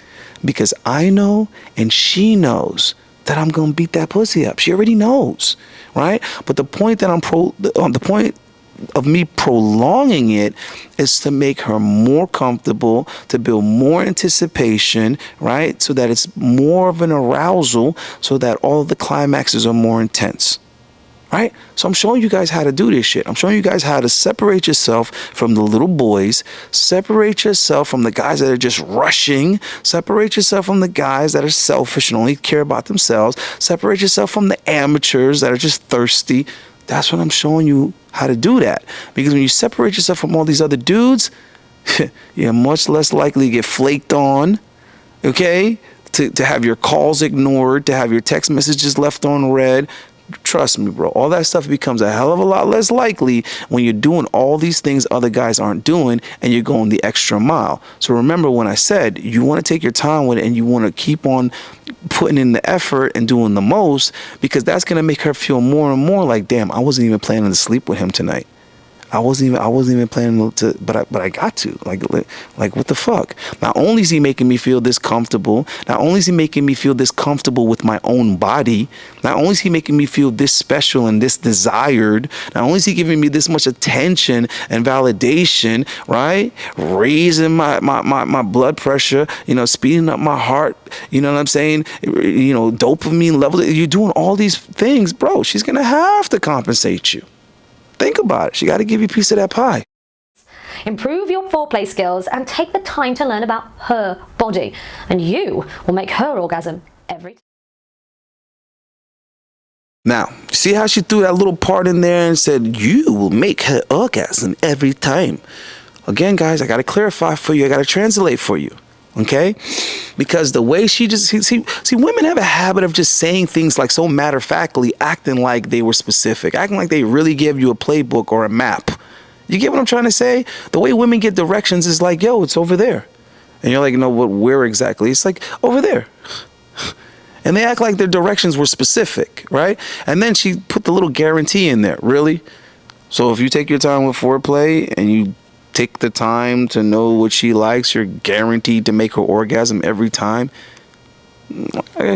because I know and she knows that I'm gonna beat that pussy up. She already knows, right? But the point that the point of me prolonging it is to make her more comfortable, to build more anticipation, right? So that it's more of an arousal, so that all the climaxes are more intense. Right? So I'm showing you guys how to do this shit. I'm showing you guys how to separate yourself from the little boys, separate yourself from the guys that are just rushing, separate yourself from the guys that are selfish and only care about themselves, separate yourself from the amateurs that are just thirsty. That's what I'm showing you how to do that. Because when you separate yourself from all these other dudes, you're much less likely to get flaked on, okay? To have your calls ignored, to have your text messages left on read. Trust me, bro. All that stuff becomes a hell of a lot less likely when you're doing all these things other guys aren't doing and you're going the extra mile. So remember when I said you want to take your time with it and you want to keep on putting in the effort and doing the most, because that's going to make her feel more and more like, damn, I wasn't even planning to sleep with him tonight. I wasn't even planning to, but I got to. Like what the fuck? Not only is he making me feel this comfortable, not only is he making me feel this comfortable with my own body, not only is he making me feel this special and this desired, not only is he giving me this much attention and validation, right? Raising my blood pressure, speeding up my heart, you know what I'm saying? Dopamine level. You're doing all these things, bro. She's gonna have to compensate you. Think about it. She got to give you a piece of that pie. Improve your foreplay skills and take the time to learn about her body, and you will make her orgasm every time. Now, see how she threw that little part in there and said, you will make her orgasm every time. Again, guys, I got to clarify for you. I got to translate for you. Okay? Because the way she just, see, women have a habit of just saying things like so matter-of-factly, acting like they were specific, acting like they really gave you a playbook or a map. You get what I'm trying to say? The way women get directions is like, yo, it's over there. And you're like, no, where exactly? It's like, over there. And they act like their directions were specific, right? And then she put the little guarantee in there. Really? So if you take your time with foreplay and you take the time to know what she likes, you're guaranteed to make her orgasm every time.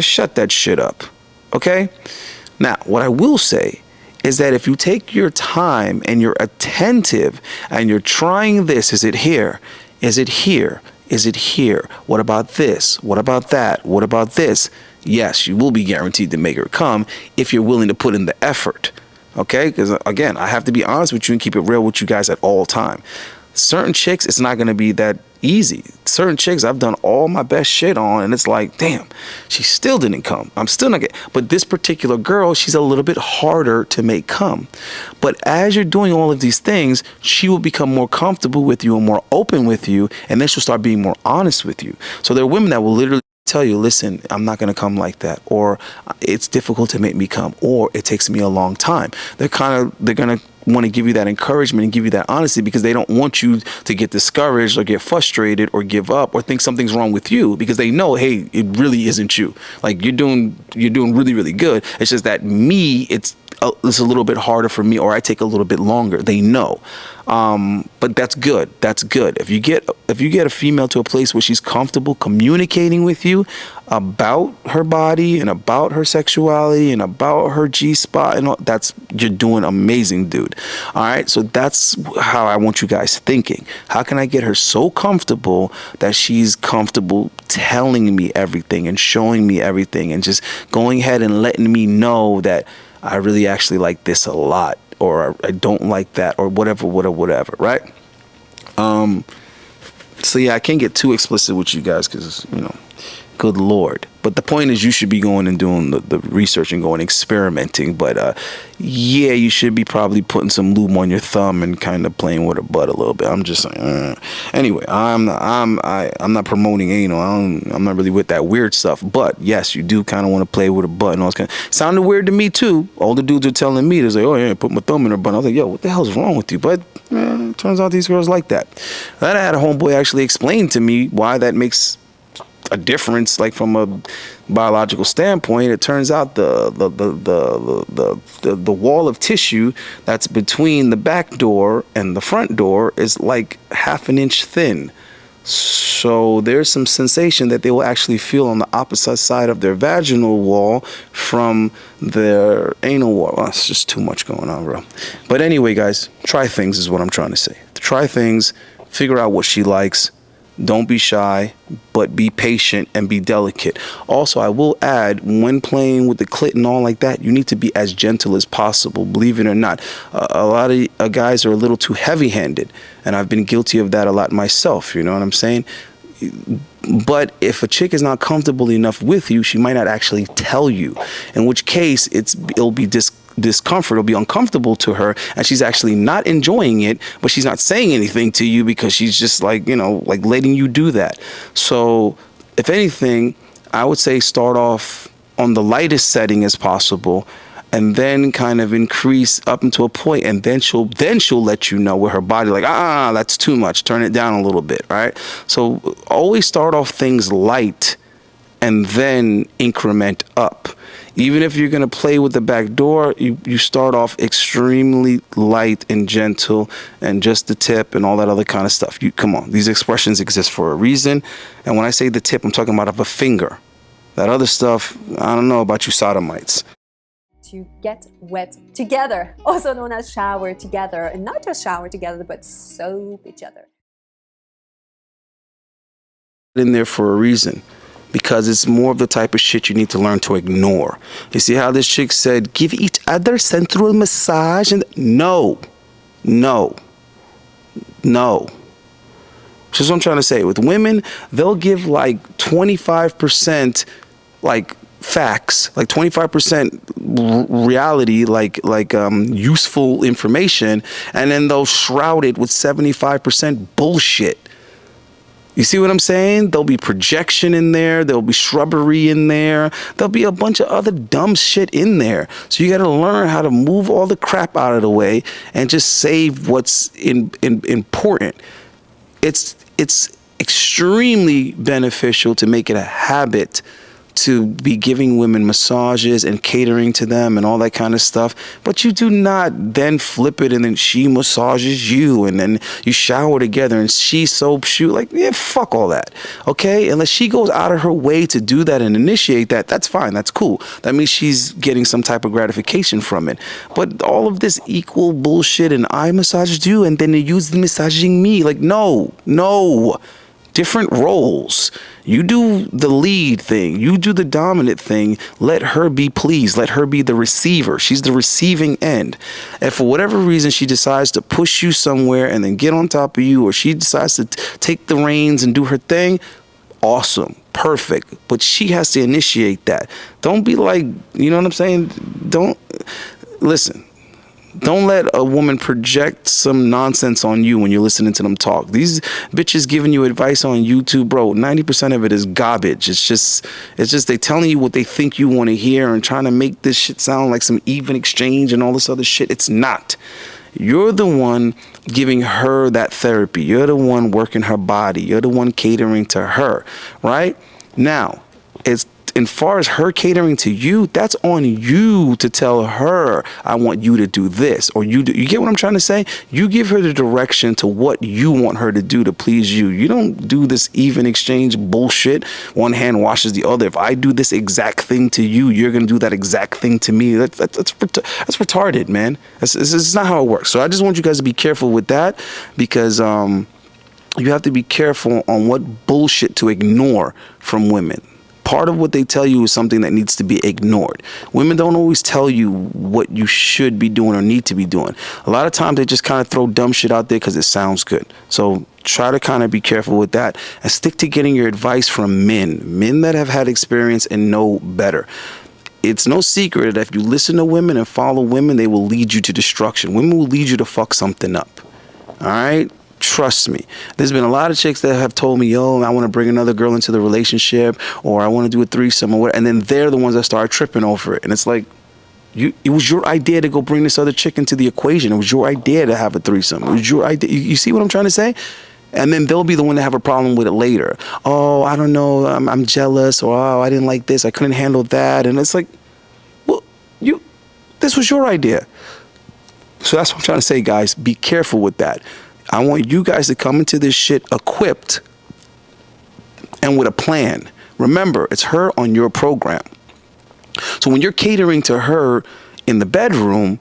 Shut that shit up. Okay? Now, what I will say is that if you take your time and you're attentive and you're trying this, is it here? Is it here? Is it here? What about this? What about that? What about this? Yes, you will be guaranteed to make her come if you're willing to put in the effort. Okay? Because again, I have to be honest with you and keep it real with you guys at all time. Certain chicks, it's not going to be that easy. Certain chicks I've done all my best shit on, and it's like, damn, she still didn't come. I'm still not getting. But this particular girl, she's a little bit harder to make come. But as you're doing all of these things, she will become more comfortable with you and more open with you, and then she'll start being more honest with you. So there are women that will literally tell you, listen, I'm not going to come like that, or it's difficult to make me come, or it takes me a long time. They're going to want to give you that encouragement and give you that honesty because they don't want you to get discouraged or get frustrated or give up or think something's wrong with you, because they know, hey, it really isn't you. Like you're doing really, really good. It's just that me, it's a little bit harder for me, or I take a little bit longer. They know. But that's good. That's good. If you get a female to a place where she's comfortable communicating with you about her body and about her sexuality and about her G-spot and all, you're doing amazing, dude. All right. So that's how I want you guys thinking. How can I get her so comfortable that she's comfortable telling me everything and showing me everything and just going ahead and letting me know that I really actually like this a lot, or I don't like that, or whatever, right? So yeah, I can't get too explicit with you guys because, good Lord. But the point is you should be going and doing the research and going experimenting. But yeah, you should be probably putting some lube on your thumb and kind of playing with her butt a little bit. I'm just saying. Anyway, I'm not promoting anal. I'm not really with that weird stuff. But yes, you do kind of want to play with her butt and all this kind of. Sounded weird to me too. All the dudes are telling me, they're like, oh yeah, put my thumb in her butt. I was like, yo, what the hell's wrong with you? But turns out these girls like that. Then I had a homeboy actually explain to me why that makes a difference, like from a biological standpoint. It turns out the wall of tissue that's between the back door and the front door is like half an inch thin. So there's some sensation that they will actually feel on the opposite side of their vaginal wall from their anal wall. Well, it's just too much going on, bro. But anyway, guys, try things is what I'm trying to say. Try things, figure out what she likes. Don't be shy, but be patient and be delicate. Also, I will add, when playing with the clit and all like that, you need to be as gentle as possible, believe it or not. A lot of guys are a little too heavy-handed, and I've been guilty of that a lot myself, you know what I'm saying? But if a chick is not comfortable enough with you, she might not actually tell you, in which case it'll be discomfort, it'll be uncomfortable to her, and she's actually not enjoying it, but she's not saying anything to you because she's just like, you know, like letting you do that. So if anything, I would say start off on the lightest setting as possible, and then kind of increase up into a point, and then she'll let you know with her body, like, that's too much, turn it down a little bit, right? So always start off things light and then increment up. Even if you're going to play with the back door, you start off extremely light and gentle, and just the tip and all that other kind of stuff. Come on, these expressions exist for a reason. And when I say the tip, I'm talking about of a finger. That other stuff, I don't know about you sodomites. To get wet together, also known as shower together, and not just shower together, but soap each other. In there for a reason, because it's more of the type of shit you need to learn to ignore. You see how this chick said, give each other sensual massage? And no. This is what I'm trying to say. With women, they'll give like 25% like facts, like 25% reality, like useful information, and then they'll shroud it with 75% bullshit. You see what I'm saying? There'll be projection in there. There'll be shrubbery in there. There'll be a bunch of other dumb shit in there. So you got to learn how to move all the crap out of the way and just save what's important. It's extremely beneficial to make it a habit to be giving women massages and catering to them and all that kind of stuff. But you do not then flip it and then she massages you and then you shower together and she soaps you. Like, yeah, fuck all that. Okay? Unless she goes out of her way to do that and initiate that, that's fine. That's cool. That means she's getting some type of gratification from it. But all of this equal bullshit and I massaged you and then you use the massaging me. Like, no. Different roles. You do the lead thing. You do the dominant thing. Let her be pleased. Let her be the receiver. She's the receiving end. And for whatever reason, she decides to push you somewhere and then get on top of you, or she decides to take the reins and do her thing, awesome. Perfect. But she has to initiate that. Don't be like, you know what I'm saying? Listen. Don't let a woman project some nonsense on you when you're listening to them talk. These bitches giving you advice on YouTube, bro, 90% of it is garbage. It's just they telling you what they think you want to hear and trying to make this shit sound like some even exchange and all this other shit. It's not. You're the one giving her that therapy. You're the one working her body. You're the one catering to her, right? Now, as far as her catering to you, that's on you to tell her, I want you to do this, or you get what I'm trying to say? You give her the direction to what you want her to do to please you. You don't do this even exchange bullshit. One hand washes the other. If I do this exact thing to you, you're going to do that exact thing to me. That's retarded, man. That's not how it works. So I just want you guys to be careful with that, because you have to be careful on what bullshit to ignore from women. Part of what they tell you is something that needs to be ignored. Women don't always tell you what you should be doing or need to be doing. A lot of times they just kind of throw dumb shit out there because it sounds good. So try to kind of be careful with that and stick to getting your advice from men that have had experience and know better. It's no secret that if you listen to women and follow women, they will lead you to destruction. Women will lead you to fuck something up. All right? Trust me. There's been a lot of chicks that have told me, yo, I want to bring another girl into the relationship, or I want to do a threesome, or whatever, and then they're the ones that start tripping over it. And it's like, it was your idea to go bring this other chick into the equation. It was your idea to have a threesome. It was your idea. You see what I'm trying to say? And then they'll be the one to have a problem with it later. Oh, I don't know. I'm jealous, or oh, I didn't like this. I couldn't handle that. And it's like, well, this was your idea. So that's what I'm trying to say, guys. Be careful with that. I want you guys to come into this shit equipped and with a plan. Remember, it's her on your program. So when you're catering to her in the bedroom,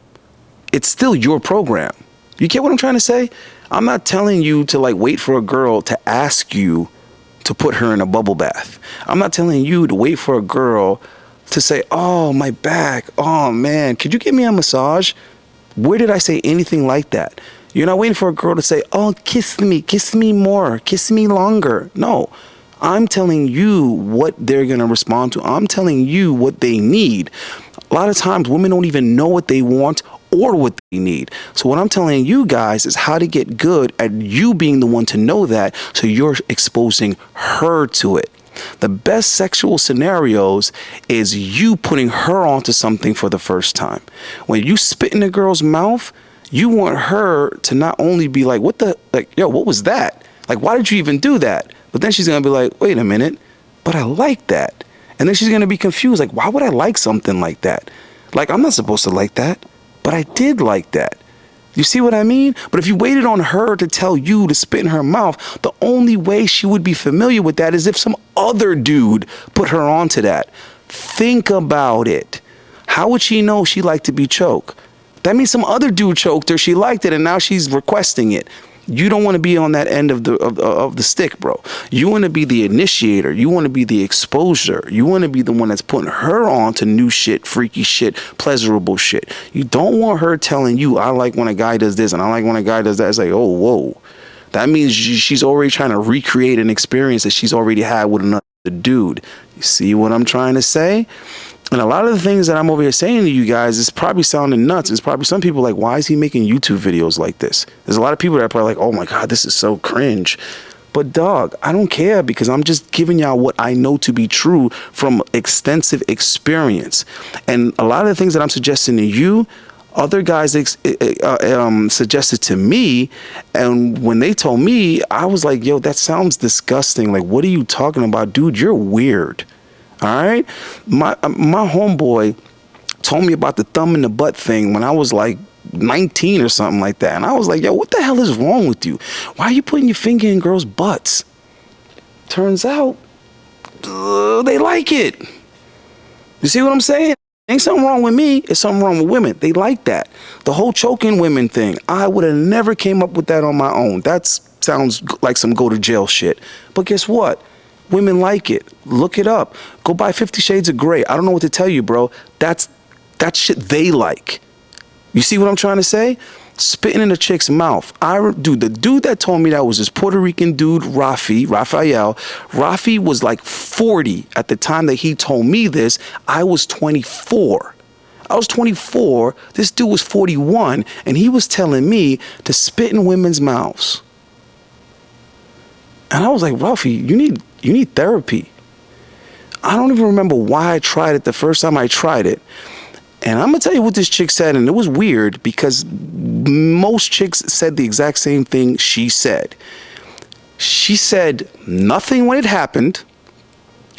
it's still your program. You get what I'm trying to say? I'm not telling you to like wait for a girl to ask you to put her in a bubble bath. I'm not telling you to wait for a girl to say, oh, my back. Oh, man, could you give me a massage? Where did I say anything like that? You're not waiting for a girl to say, oh, kiss me more, kiss me longer. No, I'm telling you what they're going to respond to. I'm telling you what they need. A lot of times women don't even know what they want or what they need. So what I'm telling you guys is how to get good at you being the one to know that, so you're exposing her to it. The best sexual scenarios is you putting her onto something for the first time. When you spit in a girl's mouth, you want her to not only be like, what was that? Like, why did you even do that? But then she's going to be like, wait a minute, but I like that. And then she's going to be confused. Like, why would I like something like that? Like, I'm not supposed to like that, but I did like that. You see what I mean? But if you waited on her to tell you to spit in her mouth, the only way she would be familiar with that is if some other dude put her onto that. Think about it. How would she know she liked to be choked? That means some other dude choked her, she liked it, and now she's requesting it. You don't want to be on that end of the stick, bro. You want to be the initiator. You want to be the exposure. You want to be the one that's putting her on to new shit, freaky shit, pleasurable shit. You don't want her telling you, I like when a guy does this and I like when a guy does that. It's like, oh, whoa. That means she's already trying to recreate an experience that she's already had with another dude. You see what I'm trying to say? And a lot of the things that I'm over here saying to you guys is probably sounding nuts. It's probably some people like, why is he making YouTube videos like this? There's a lot of people that are probably like, oh my God, this is so cringe. But dog, I don't care, because I'm just giving y'all what I know to be true from extensive experience. And a lot of the things that I'm suggesting to you, other guys suggested to me. And when they told me, I was like, yo, that sounds disgusting. Like, what are you talking about? Dude, you're weird. All right. My homeboy told me about the thumb in the butt thing when I was like 19 or something like that. And I was like, yo, what the hell is wrong with you? Why are you putting your finger in girls' butts? Turns out they like it. You see what I'm saying? Ain't something wrong with me. It's something wrong with women. They like that. The whole choking women thing. I would have never came up with that on my own. That sounds like some go to jail shit. But guess what? Women like it. Look it up. Go buy 50 Shades of Grey. I don't know what to tell you, bro. That's shit they like. You see what I'm trying to say? Spitting in a chick's mouth. Dude, the dude that told me that was this Puerto Rican dude, Rafael. Rafi was like 40 at the time that he told me this. I was 24. I was 24. This dude was 41, and he was telling me to spit in women's mouths. And I was like, Rafi, you need therapy. I don't even remember why I tried it the first time I tried it. And I'm going to tell you what this chick said, and it was weird because most chicks said the exact same thing she said. She said nothing when it happened,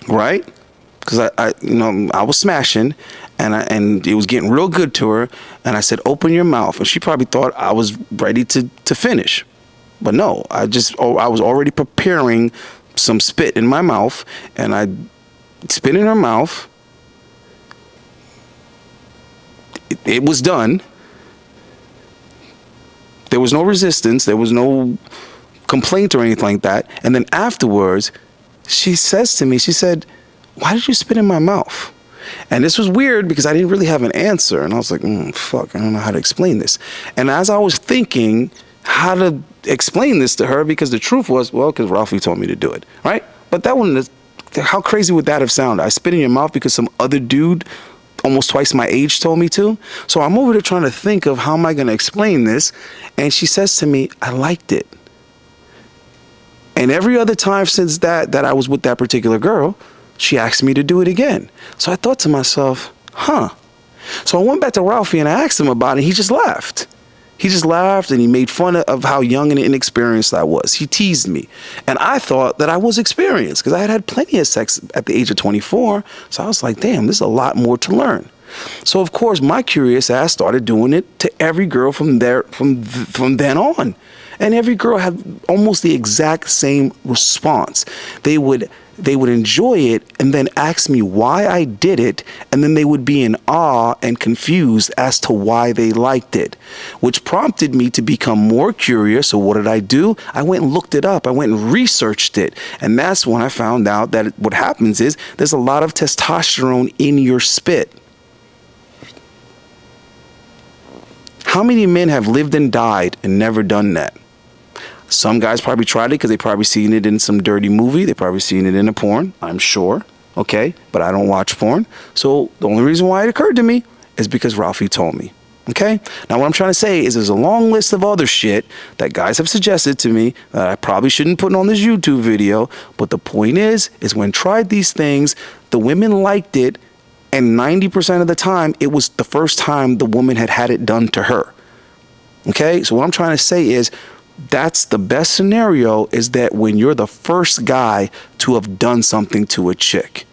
right? Because I was smashing, and it was getting real good to her, and I said, open your mouth. And she probably thought I was ready to finish. But no, I was already preparing some spit in my mouth, and I spit in her mouth. It was done. There was no resistance. There was no complaint or anything like that. And then afterwards, she says to me, she said, why did you spit in my mouth? And this was weird because I didn't really have an answer. And I was like, fuck, I don't know how to explain this. And as I was thinking how to explain this to her, because the truth was, well, because Ralphie told me to do it, right? But that one, how crazy would that have sounded? I spit in your mouth because some other dude almost twice my age told me to. So I'm over there trying to think of how am I going to explain this. And she says to me, I liked it. And every other time since that I was with that particular girl, she asked me to do it again. So I thought to myself, So I went back to Ralphie and I asked him about it. He just laughed. He just laughed and he made fun of how young and inexperienced I was. He teased me. And I thought that I was experienced because I had plenty of sex at the age of 24. So I was like, damn, there's a lot more to learn. So of course, my curious ass started doing it to every girl from then on. And every girl had almost the exact same response. They would they would enjoy it and then ask me why I did it, and then they would be in awe and confused as to why they liked it, which prompted me to become more curious. So what did I do? I went and looked it up. I went and researched it, and that's when I found out that what happens is there's a lot of testosterone in your spit. How many men have lived and died and never done that? Some guys probably tried it because they probably seen it in some dirty movie. They probably seen it in a porn, I'm sure. Okay, but I don't watch porn. So the only reason why it occurred to me is because Ralphie told me. Okay, now what I'm trying to say is there's a long list of other shit that guys have suggested to me that I probably shouldn't put on this YouTube video. But the point is when tried these things, the women liked it. And 90% of the time, it was the first time the woman had had it done to her. Okay, so what I'm trying to say is that's the best scenario, is that when you're the first guy to have done something to a chick.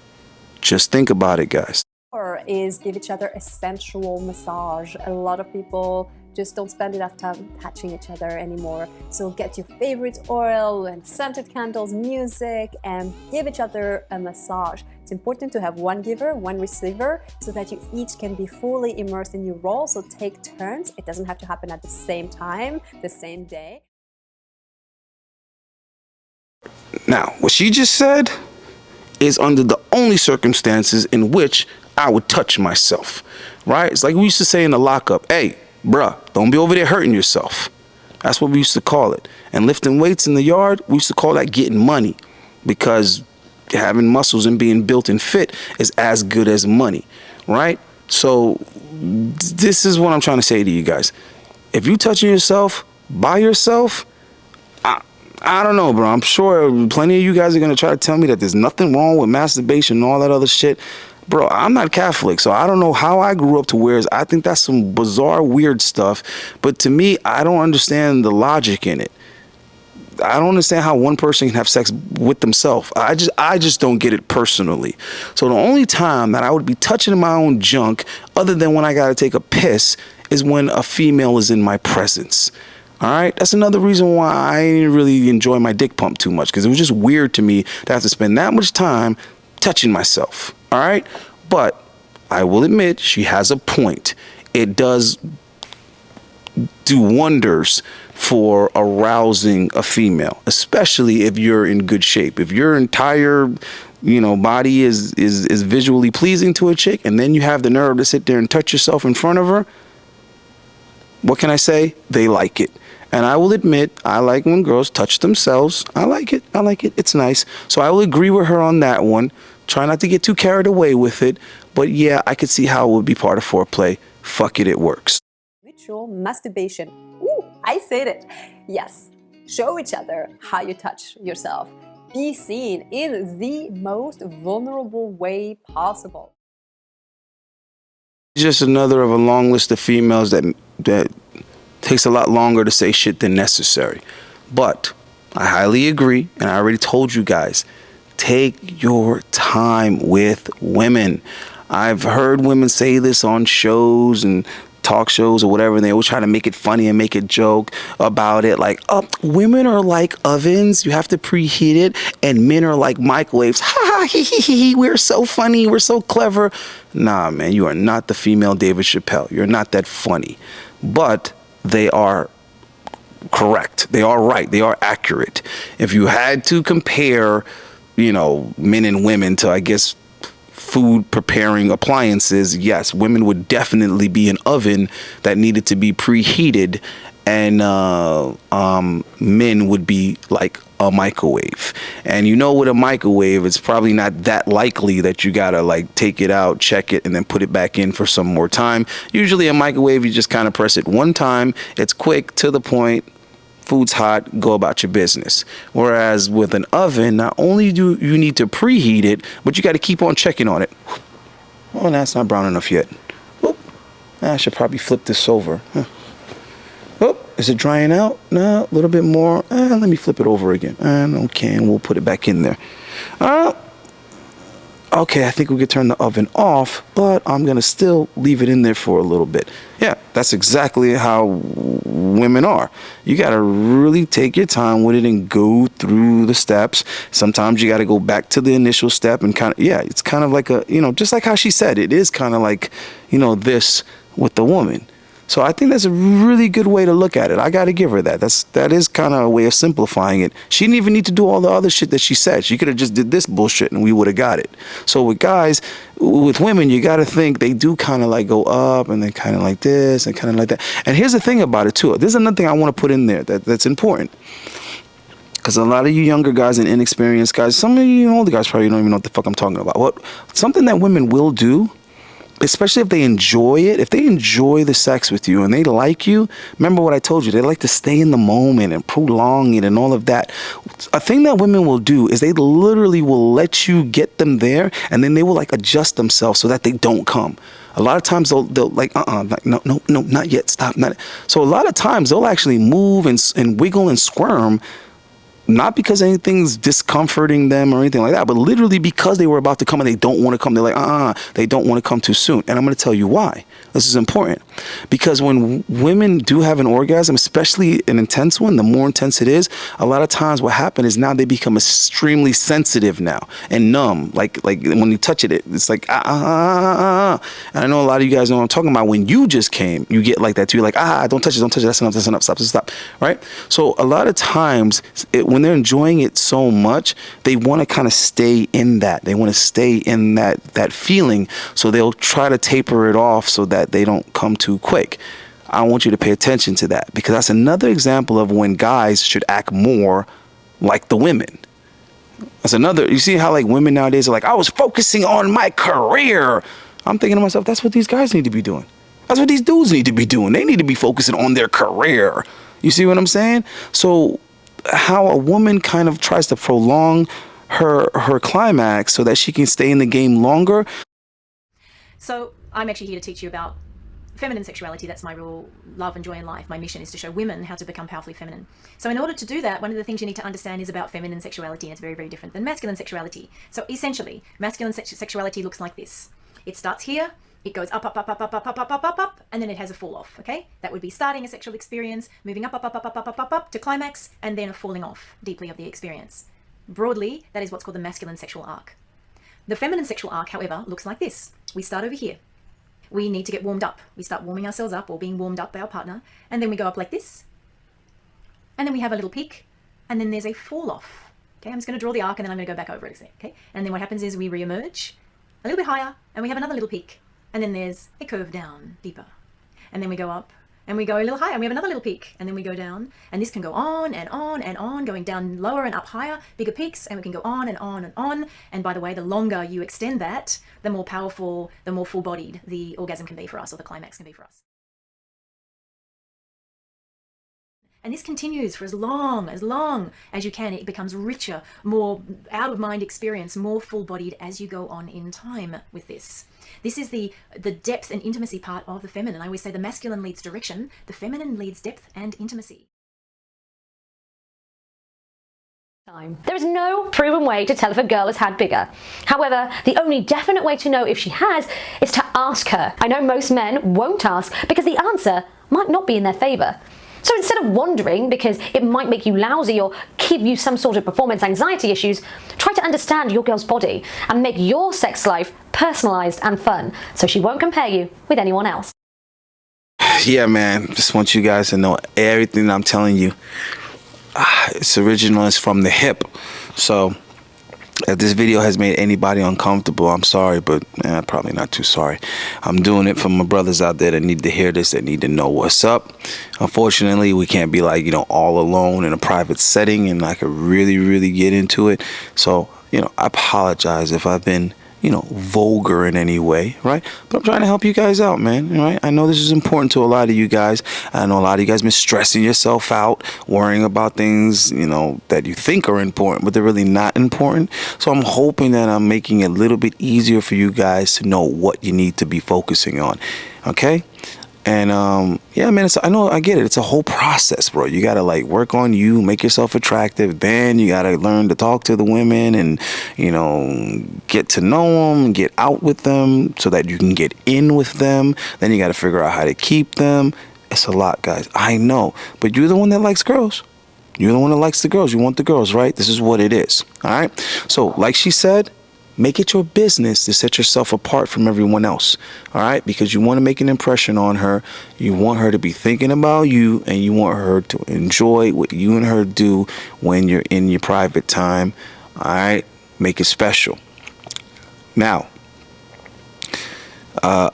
Just think about it, guys. Or is give each other a sensual massage. A lot of people just don't spend enough time touching each other anymore. So get your favorite oil and scented candles, music, and give each other a massage. It's important to have one giver, one receiver, so that you each can be fully immersed in your role. So take turns. It doesn't have to happen at the same time, the same day. Now, what she just said is under the only circumstances in which I would touch myself, right? It's like we used to say in the lockup, hey, bruh, don't be over there hurting yourself. That's what we used to call it. And lifting weights in the yard, we used to call that getting money, because having muscles and being built and fit is as good as money, right? So this is what I'm trying to say to you guys. If you touching yourself by yourself, I don't know, bro. I'm sure plenty of you guys are going to try to tell me that there's nothing wrong with masturbation and all that other shit. Bro, I'm not Catholic, so I don't know how I grew up to where I think that's some bizarre, weird stuff. But to me, I don't understand the logic in it. I don't understand how one person can have sex with themselves. I just don't get it personally. So the only time that I would be touching my own junk, other than when I got to take a piss, is when a female is in my presence. All right, that's another reason why I didn't really enjoy my dick pump too much, because it was just weird to me to have to spend that much time touching myself. All right, but I will admit she has a point. It does do wonders for arousing a female, especially if you're in good shape. If your entire body is visually pleasing to a chick, and then you have the nerve to sit there and touch yourself in front of her, what can I say? They like it. And I will admit, I like when girls touch themselves. I like it. It's nice. So I will agree with her on that one. Try not to get too carried away with it. But yeah, I could see how it would be part of foreplay. Fuck it, it works. Ritual masturbation. Ooh, I said it. Yes. Show each other how you touch yourself. Be seen in the most vulnerable way possible. Just another of a long list of females that takes a lot longer to say shit than necessary. But I highly agree, and I already told you guys, take your time with women. I've heard women say this on shows and talk shows or whatever, and they always try to make it funny and make a joke about it, like, women are like ovens, you have to preheat it, and men are like microwaves. Ha ha, hee hee hee, we're so funny, we're so clever. Nah, man, you are not the female David Chappelle. You're not that funny. But they are correct. They are right. They are accurate. If you had to compare, men and women to, I guess, food preparing appliances, yes, women would definitely be an oven that needed to be preheated, and men would be like a microwave. And with a microwave, it's probably not that likely that you gotta like take it out, check it, and then put it back in for some more time. Usually a microwave, you just kind of press it one time, it's quick, to the point, food's hot, go about your business. Whereas with an oven, not only do you need to preheat it, but you got to keep on checking on it. Oh, that's not brown enough yet. Oop. I should probably flip this over. Oh, is it drying out? No, a little bit more. Let me flip it over again. Okay, and we'll put it back in there. okay, I think we could turn the oven off, but I'm going to still leave it in there for a little bit. Yeah, that's exactly how women are. You got to really take your time with it and go through the steps. Sometimes you got to go back to the initial step and kind of, yeah, it's kind of like a, you know, just like how she said, it is kind of like, you know, this with the woman. So I think that's a really good way to look at it. I got to give her that. That is kind of a way of simplifying it. She didn't even need to do all the other shit that she said. She could have just did this bullshit and we would have got it. So with guys, with women, you got to think they do kind of like go up and then kind of like this and kind of like that. And here's the thing about it too. There's another thing I want to put in there that's important. Because a lot of you younger guys and inexperienced guys, some of you older guys probably don't even know what the fuck I'm talking about. Something that women will do, especially if they enjoy it, if they enjoy the sex with you and they like you, remember what I told you, they like to stay in the moment and prolong it and all of that. A thing that women will do is they literally will let you get them there and then they will like adjust themselves so that they don't come. A lot of times they'll like, like, no, not yet, stop, not. So a lot of times they'll actually move and wiggle and squirm, not because anything's discomforting them or anything like that, but literally because they were about to come and they don't want to come. They're like, they don't want to come too soon. And I'm going to tell you why. This is important. Because when women do have an orgasm, especially an intense one, the more intense it is, a lot of times what happens is now they become extremely sensitive now and numb. Like when you touch it, it's like, And I know a lot of you guys know what I'm talking about. When you just came, you get like that too. You're like, don't touch it, that's enough, stop, right? So a lot of times, when they're enjoying it so much, they want to kind of stay in that. They want to stay in that feeling. So they'll try to taper it off so that they don't come too quick. I want you to pay attention to that because that's another example of when guys should act more like the women. That's another, you see how like women nowadays are like, I was focusing on my career. I'm thinking to myself, that's what these guys need to be doing. That's what these dudes need to be doing. They need to be focusing on their career. You see what I'm saying? So how a woman kind of tries to prolong her climax so that she can stay in the game longer. So I'm actually here to teach you about feminine sexuality. That's my real love and joy in life. My mission is to show women how to become powerfully feminine. So in order to do that, one of the things you need to understand is about feminine sexuality, and it's very, very different than masculine sexuality. So essentially, masculine sexuality looks like this. It starts here, it goes up, and then it has a fall off, okay? That would be starting a sexual experience, moving up to climax, and then a falling off deeply of the experience. Broadly, that is what's called the masculine sexual arc. The feminine sexual arc, however, looks like this. We start over here. We need to get warmed up. We start warming ourselves up or being warmed up by our partner, and then we go up like this. And then we have a little peak, and then there's a fall off. Okay, I'm just going to draw the arc and then I'm going to go back over it a second, okay? And then what happens is we re-emerge a little bit higher, and we have another little peak. And then there's a curve down deeper. And then we go up and we go a little higher and we have another little peak. And then we go down, and this can go on and on and on, going down lower and up higher, bigger peaks, and we can go on and on and on. And by the way, the longer you extend that, the more powerful, the more full-bodied the orgasm can be for us, or the climax can be for us. And this continues for as long as you can. It becomes richer, more out-of-mind experience, more full-bodied as you go on in time with this. This is the depth and intimacy part of the feminine. I always say the masculine leads direction, the feminine leads depth and intimacy. There is no proven way to tell if a girl has had bigger. However, the only definite way to know if she has is to ask her. I know most men won't ask because the answer might not be in their favor. So instead of wondering because it might make you lousy or give you some sort of performance anxiety issues, try to understand your girl's body and make your sex life personalized and fun so she won't compare you with anyone else. Yeah, man, just want you guys to know everything I'm telling you. It's original, it's from the hip. So if this video has made anybody uncomfortable, I'm sorry, but probably not too sorry. I'm doing it for my brothers out there that need to hear this, that need to know what's up. Unfortunately, we can't be like, all alone in a private setting and I could really get into it. So, I apologize if I've been, vulgar in any way, right? But I'm trying to help you guys out, man, right? I know this is important to a lot of you guys. I know a lot of you guys been stressing yourself out, worrying about things, that you think are important, but they're really not important. So I'm hoping that I'm making it a little bit easier for you guys to know what you need to be focusing on, okay? And yeah, man, I know, I get it. It's a whole process, bro. You gotta like work on you, make yourself attractive. Then you gotta learn to talk to the women and, you know, get to know them, get out with them so that you can get in with them. Then you gotta figure out how to keep them. It's a lot, guys. I know, but you're the one that likes girls. You're the one that likes the girls. You want the girls, right? This is what it is. All right. So, like she said, make it your business to set yourself apart from everyone else, all right? Because you want to make an impression on her. You want her to be thinking about you, and you want her to enjoy what you and her do when you're in your private time, all right? Make it special. Now,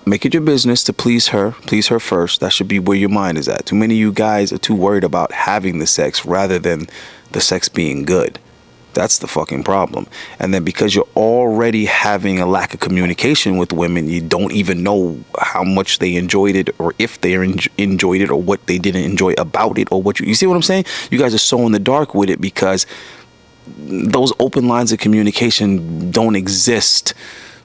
make it your business to please her first. That should be where your mind is at. Too many of you guys are too worried about having the sex rather than the sex being good. That's the fucking problem. And then because you're already having a lack of communication with women, you don't even know how much they enjoyed it, or if they enjoyed it, or what they didn't enjoy about it, or what you see what I'm saying? You guys are so in the dark with it because those open lines of communication don't exist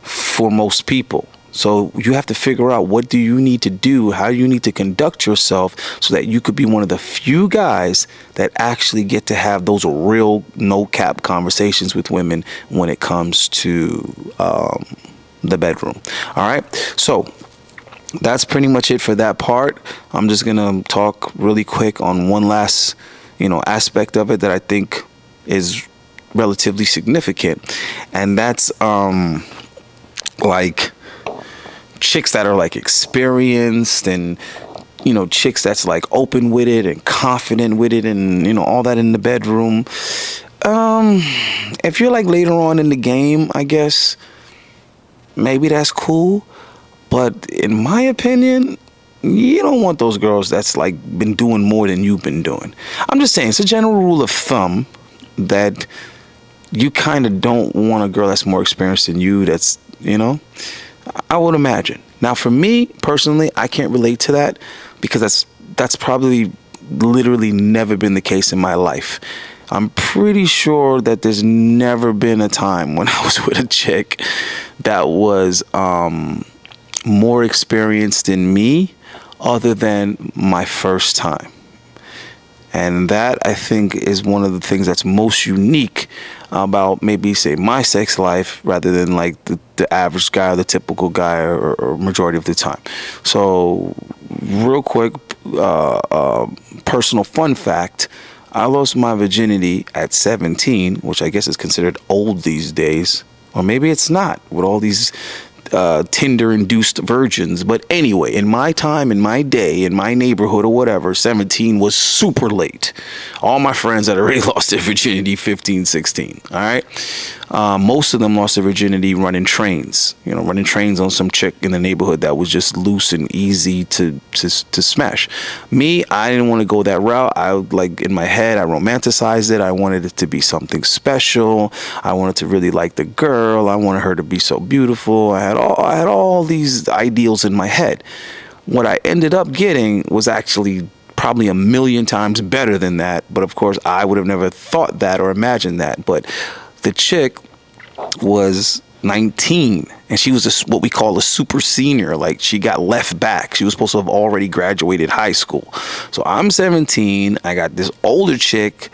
for most people. So you have to figure out, what do you need to do? How do you need to conduct yourself so that you could be one of the few guys that actually get to have those real no cap conversations with women when it comes to the bedroom. All right. So that's pretty much it for that part. I'm just going to talk really quick on one last, aspect of it that I think is relatively significant. And that's like chicks that are like experienced, and chicks that's like open with it and confident with it, and all that in the bedroom. If you're like later on in the game, I guess maybe that's cool, but in my opinion, you don't want those girls that's like been doing more than you've been doing. I'm just saying, it's a general rule of thumb that you kind of don't want a girl that's more experienced than you. That's I would imagine. Now, for me personally, I can't relate to that because that's probably literally never been the case in my life. I'm pretty sure that there's never been a time when I was with a chick that was more experienced than me, other than my first time. And that, I think, is one of the things that's most unique about maybe, say, my sex life rather than like the average guy or the typical guy or majority of the time. So real quick, personal fun fact, I lost my virginity at 17, which I guess is considered old these days. Or maybe it's not, with all these Tinder-induced virgins. But anyway, in my time, in my day, in my neighborhood or whatever, 17 was super late. All my friends had already lost their virginity 15, 16. All right. Most of them lost their virginity running trains. Running trains on some chick in the neighborhood that was just loose and easy to smash. Me, I didn't want to go that route. In my head, I romanticized it. I wanted it to be something special. I wanted to really like the girl. I wanted her to be so beautiful. I had all these ideals in my head. What I ended up getting was actually probably 1,000,000 times better than that. But of course, I would have never thought that or imagined that. But the chick was 19, and she was what we call a super senior. Like, she got left back. She was supposed to have already graduated high school. So I'm 17. I got this older chick.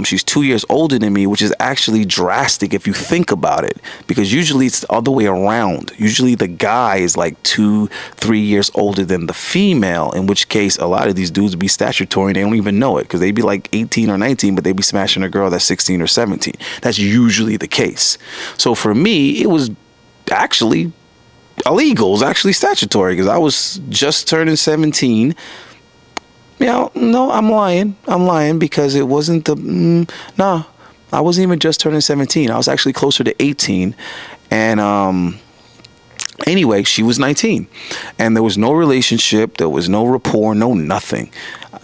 She's 2 years older than me, which is actually drastic if you think about it, because usually it's the other way around. Usually the guy is like 2-3 years older than the female, in which case a lot of these dudes be statutory and they don't even know it, because they be like 18 or 19, but they be smashing a girl that's 16 or 17. That's usually the case. So for me, it was actually illegal. It was actually statutory, because I was just turning 17. No, I'm lying because it wasn't I wasn't even just turning 17. I was actually closer to 18. And anyway, she was 19, and there was no relationship, there was no rapport, no nothing.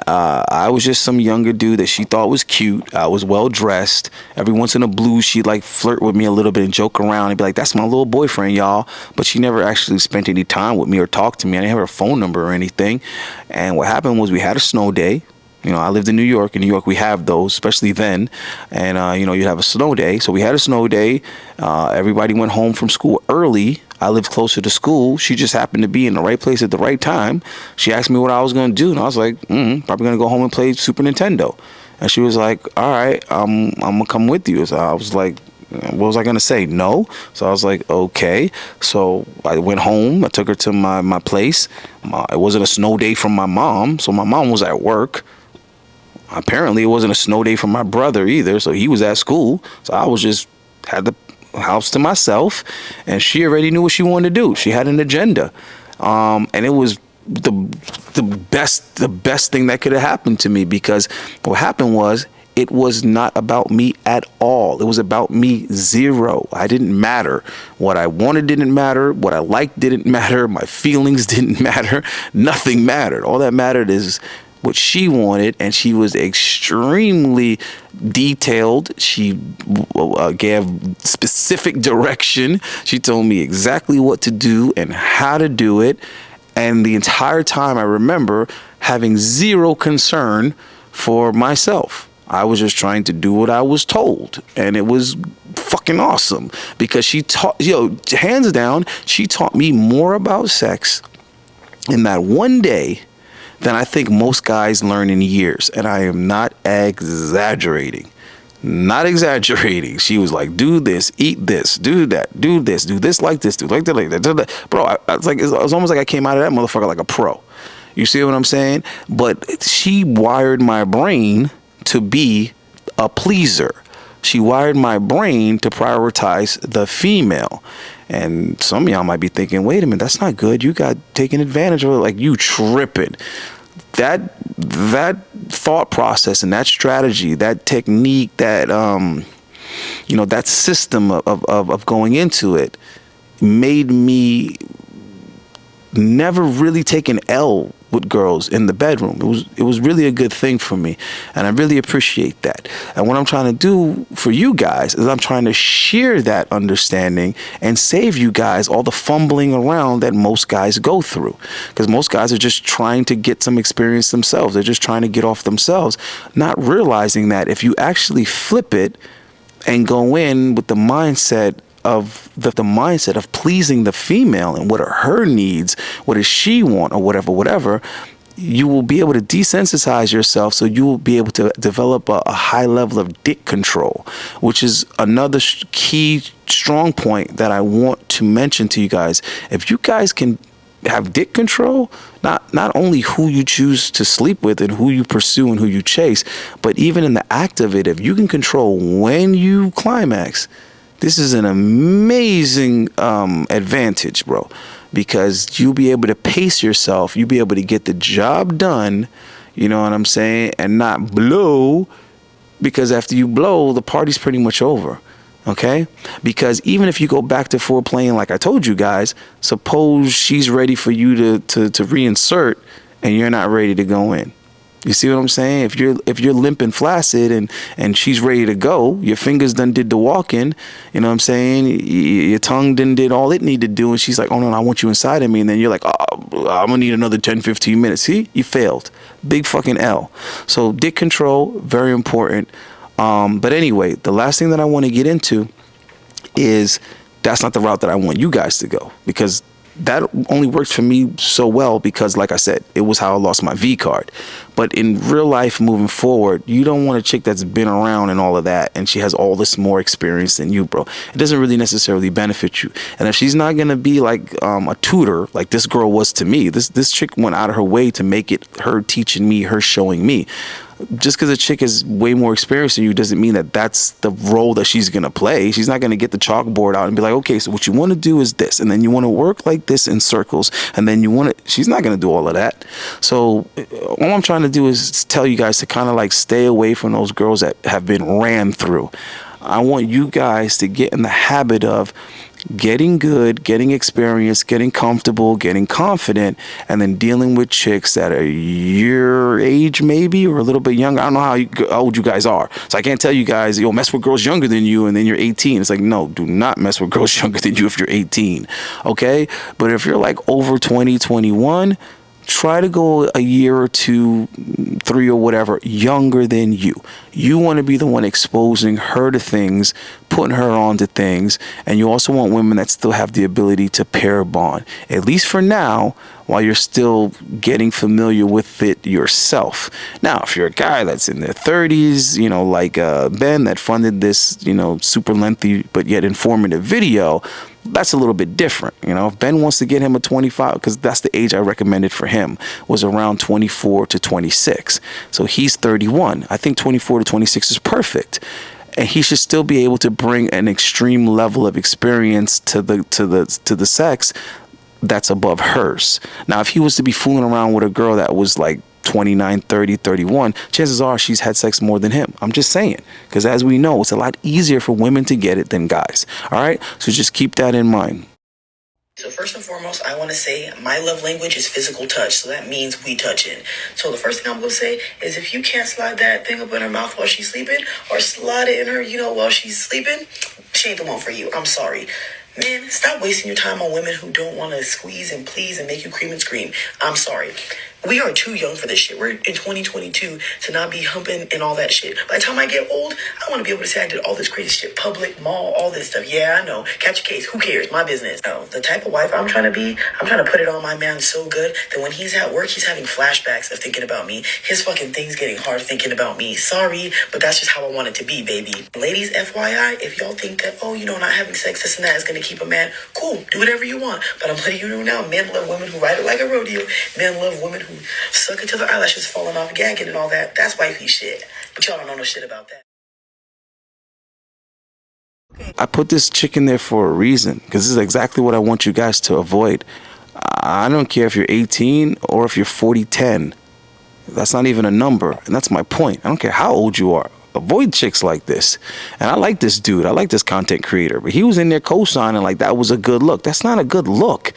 I was just some younger dude that she thought was cute. I was well dressed. Every once in a blue, she'd like flirt with me a little bit and joke around and be like, "That's my little boyfriend, y'all." But she never actually spent any time with me or talked to me. I didn't have her phone number or anything. And what happened was, we had a snow day. You know, I lived in New York. In New York, we have those, especially then. And, you know, you'd have a snow day. So we had a snow day. Everybody went home from school early. I lived closer to school. She just happened to be in the right place at the right time. She asked me what I was going to do. And I was like, probably going to go home and play Super Nintendo. And she was like, all right, I'm going to come with you. So I was like, what was I going to say? No. So I was like, okay. So I went home. I took her to my place. It wasn't a snow day from my mom. So my mom was at work. Apparently, it wasn't a snow day for my brother either. So he was at school. So I was just had the house to myself. And she already knew what she wanted to do. She had an agenda. And it was the best thing that could have happened to me, because what happened was, it was not about me at all. It was about me, zero. I didn't matter. What I wanted didn't matter. What I liked didn't matter. My feelings didn't matter. Nothing mattered. All that mattered is what she wanted, and she was extremely detailed. She gave specific direction. She told me exactly what to do and how to do it. And the entire time, I remember having zero concern for myself. I was just trying to do what I was told, and it was fucking awesome, because she taught, hands down, she taught me more about sex in that one day than I think most guys learn in years. And I am not exaggerating. Not exaggerating. She was like, do this, eat this, do that, do this like this, do like that, like that, do that. Bro, it was almost like I came out of that motherfucker like a pro. You see what I'm saying? But she wired my brain to be a pleaser. She wired my brain to prioritize the female. And some of y'all might be thinking, wait a minute, that's not good. You got taken advantage of it. Like, you tripping. That thought process and that strategy, that technique, that that system of going into it made me never really take an L with girls in the bedroom. It was really a good thing for me, and I really appreciate that. And what I'm trying to do for you guys is I'm trying to share that understanding and save you guys all the fumbling around that most guys go through, because most guys are just trying to get some experience themselves. They're just trying to get off themselves, not realizing that if you actually flip it and go in with the mindset of the mindset of pleasing the female and what are her needs, what does she want, or whatever, you will be able to desensitize yourself, so you will be able to develop a high level of dick control, which is another key strong point that I want to mention to you guys. If you guys can have dick control, not only who you choose to sleep with and who you pursue and who you chase, but even in the act of it, if you can control when you climax, this is an amazing advantage, bro, because you'll be able to pace yourself. You'll be able to get the job done, you know what I'm saying, and not blow, because after you blow, the party's pretty much over, okay? Because even if you go back to foreplaying, like I told you guys, suppose she's ready for you to reinsert and you're not ready to go in. You see what I'm saying? If you're limp and flaccid and she's ready to go, your fingers done did the walking, you know what I'm saying? Your tongue done did all it needed to do, and she's like, oh no, I want you inside of me. And then you're like, oh, I'm gonna need another 10, 15 minutes. See, you failed. Big fucking L. So dick control, very important. But anyway, the last thing that I want to get into is that's not the route that I want you guys to go, because that only works for me so well because, like I said, it was how I lost my V card. But in real life, moving forward, you don't want a chick that's been around and all of that, and she has all this more experience than you, bro. It doesn't really necessarily benefit you. And if she's not gonna be like a tutor, like this girl was to me, this chick went out of her way to make it her teaching me, her showing me. Just because a chick is way more experienced than you doesn't mean that that's the role that she's going to play. She's not going to get the chalkboard out and be like, okay, so what you want to do is this, and then you want to work like this in circles, and then you want to, she's not going to do all of that. So all I'm trying to do is tell you guys to kind of like stay away from those girls that have been ran through. I want you guys to get in the habit of getting good, getting experience, getting comfortable, getting confident, and then dealing with chicks that are your age maybe or a little bit younger. I don't know how old you guys are, so I can't tell you guys, yo, mess with girls younger than you and then you're 18. It's like, no, do not mess with girls younger than you if you're 18, okay? But if you're like over 20, 21, try to go a year or 2, 3 or whatever younger than you. You want to be the one exposing her to things, putting her onto things, and you also want women that still have the ability to pair bond, at least for now, while you're still getting familiar with it yourself. Now, if you're a guy that's in their 30s, you know, like Ben that funded this, you know, super lengthy but yet informative video, that's a little bit different. You know, if Ben wants to get him a 25, because that's the age I recommended for him, was around 24 to 26. So he's 31. I think 24 to 26 is perfect. And he should still be able to bring an extreme level of experience to the sex that's above hers. Now, if he was to be fooling around with a girl that was like 29, 30, 31, chances are she's had sex more than him. I'm just saying, because as we know, it's a lot easier for women to get it than guys. All right, so just keep that in mind. So first and foremost, I want to say my love language is physical touch. So that means we touching. So the first thing I'm going to say is if you can't slide that thing up in her mouth while she's sleeping, or slide it in her, you know, while she's sleeping, she ain't the one for you. I'm sorry. Men, stop wasting your time on women who don't want to squeeze and please and make you cream and scream. I'm sorry. We are too young for this shit. We're in 2022 to not be humping and all that shit. By the time I get old, I want to be able to say I did all this crazy shit. Public, mall, all this stuff. Yeah, I know. Catch a case. Who cares? My business. No, the type of wife I'm trying to be, I'm trying to put it on my man so good that when he's at work, he's having flashbacks of thinking about me. His fucking thing's getting hard thinking about me. Sorry, but that's just how I want it to be, baby. Ladies, FYI, if y'all think that, oh, you know, not having sex, this and that is going to keep a man, cool. Do whatever you want. But I'm letting you know now, men love women who ride it like a rodeo. Men love women who suck it till their eyelashes falling off, gagging and all that. That's wifey shit. But y'all don't know no shit about that. I put this chick in there for a reason, because this is exactly what I want you guys to avoid. I don't care if you're 18 or if you're 40-10. That's not even a number, and that's my point. I don't care how old you are. Avoid chicks like this. And I like this dude. I like this content creator. But he was in there co-signing like that was a good look. That's not a good look.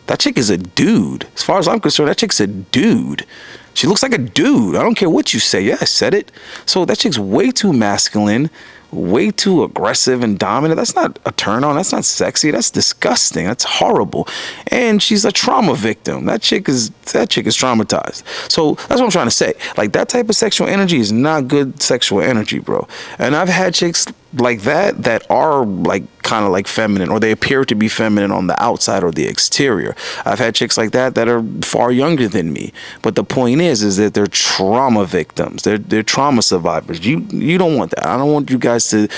That chick is a dude. As far as I'm concerned, that chick's a dude. She looks like a dude. I don't care what you say. Yeah, I said it. So that chick's way too masculine, way too aggressive and dominant. That's not a turn on. That's not sexy. That's disgusting. That's horrible. And she's a trauma victim. That chick is traumatized. So that's what I'm trying to say. Like, that type of sexual energy is not good sexual energy, bro. And I've had chicks like that are like kind of like feminine, or they appear to be feminine on the outside or the exterior. I've had chicks like that are far younger than me. But the point is that they're trauma victims. They're trauma survivors. You don't want that. I don't want you guys to,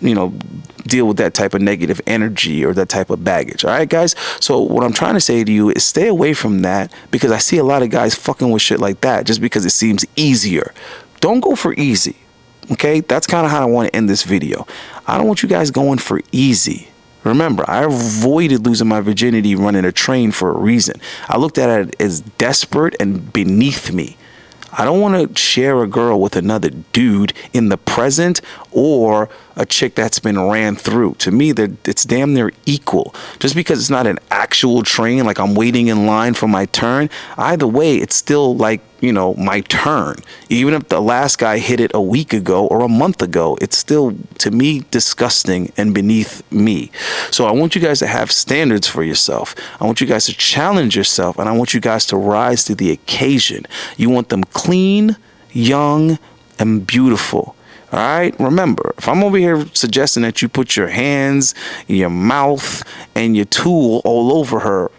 you know, deal with that type of negative energy or that type of baggage. All right, guys? So what I'm trying to say to you is stay away from that, because I see a lot of guys fucking with shit like that just because it seems easier. Don't go for easy. Okay, that's kind of how I want to end this video. I don't want you guys going for easy. Remember, I avoided losing my virginity running a train for a reason. I looked at it as desperate and beneath me. I don't want to share a girl with another dude in the present, or a chick that's been ran through. To me, it's damn near equal. Just because it's not an actual train, like I'm waiting in line for my turn, either way, it's still like, you know, my turn. Even if the last guy hit it a week ago or a month ago, it's still, to me, disgusting and beneath me. So I want you guys to have standards for yourself. I want you guys to challenge yourself, and I want you guys to rise to the occasion. You want them clean, young, and beautiful. All right, remember, if I'm over here suggesting that you put your hands, your mouth, and your tool all over her,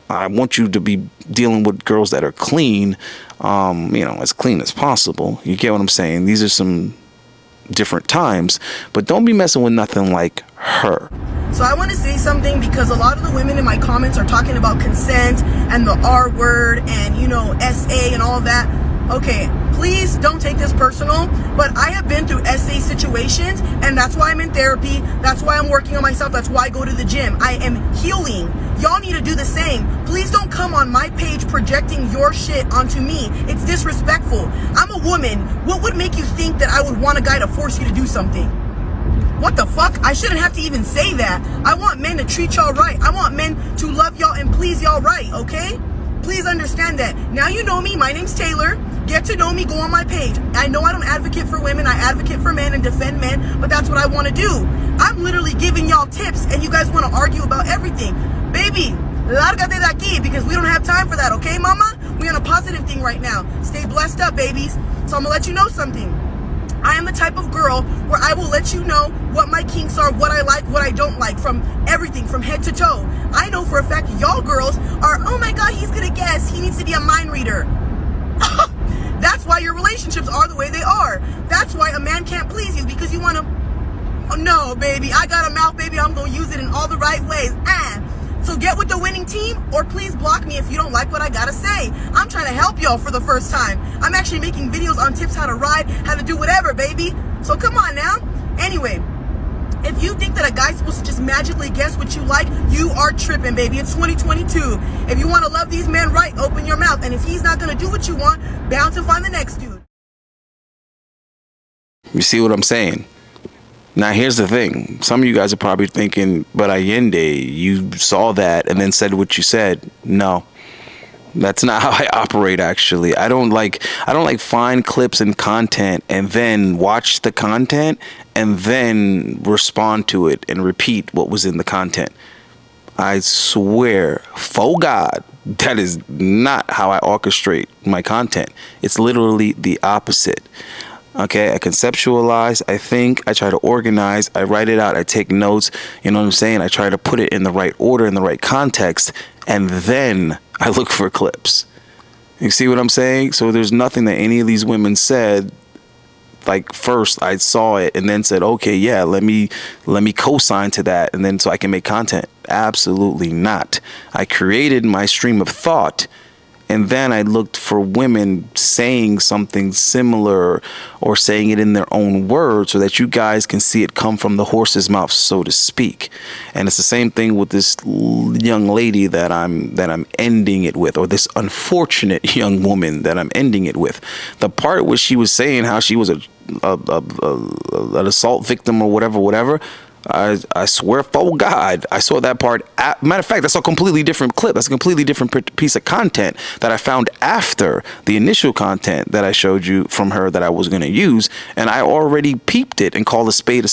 I want you to be dealing with girls that are clean, you know, as clean as possible. You get what I'm saying? These are some different times, but don't be messing with nothing like her. So I want to say something, because a lot of the women in my comments are talking about consent and the R word and, you know, SA and all that. Okay, please don't take this personal, but I have been through SA situations, and that's why I'm in therapy. That's why I'm working on myself. That's why I go to the gym. I am healing. Y'all need to do the same. Please don't come on my page projecting your shit onto me. It's disrespectful. I'm a woman. What would make you think that I would want a guy to force you to do something? What the fuck? I shouldn't have to even say that. I want men to treat y'all right. I want men to love y'all and please y'all right, okay? Please understand that. Now you know me. My name's Taylor. Get to know me. Go on my page. I know I don't advocate for women. I advocate for men and defend men, but that's what I want to do. I'm literally giving y'all tips, and you guys want to argue about everything. Baby, lárgate de aquí, because we don't have time for that, okay, mama? We're on a positive thing right now. Stay blessed up, babies. So I'm gonna let you know something. I am the type of girl where I will let you know what my kinks are, what I like, what I don't like, from everything, from head to toe. I know for a fact y'all girls are, oh my God, he's gonna guess. He needs to be a mind reader. That's why your relationships are the way they are. That's why a man can't please you, because you wanna, oh no, baby, I got a mouth, baby, I'm gonna use it in all the right ways. So get with the winning team, or please block me if you don't like what I gotta say. I'm trying to help y'all for the first time. I'm actually making videos on tips how to ride, how to do whatever, baby. So come on now. Anyway, if you think that a guy's supposed to just magically guess what you like, you are tripping, baby. It's 2022. If you want to love these men right, open your mouth. And if he's not gonna do what you want, bounce and find the next dude. You see what I'm saying? Now, here's the thing. Some of you guys are probably thinking, but Ayinde, you saw that and then said what you said. No, that's not how I operate, actually. I don't like find clips and content and then watch the content and then respond to it and repeat what was in the content. I swear, for God, that is not how I orchestrate my content. It's literally the opposite. Okay, I conceptualize, I think, I try to organize, I write it out, I take notes, you know what I'm saying? I try to put it in the right order, in the right context, and then I look for clips. You see what I'm saying? So there's nothing that any of these women said, like first I saw it and then said, okay, yeah, let me co-sign to that and then so I can make content. Absolutely not. I created my stream of thought, and then I looked for women saying something similar or saying it in their own words so that you guys can see it come from the horse's mouth, so to speak. And it's the same thing with this young lady that I'm ending it with, or this unfortunate young woman that I'm ending it with. The part where she was saying how she was an assault victim or whatever. I swear for God, I saw that part. Matter of fact, that's a completely different clip. That's a completely different piece of content that I found after the initial content that I showed you from her that I was going to use. And I already peeped it and called a spade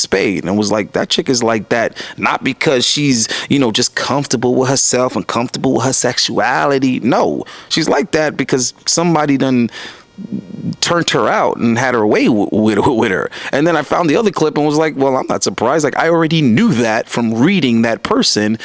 and was like, that chick is like that, not because she's, just comfortable with herself and comfortable with her sexuality. No, she's like that because somebody done turned her out and had her way with her. And then I found the other clip and was like, well, I'm not surprised. Like, I already knew that from reading that person.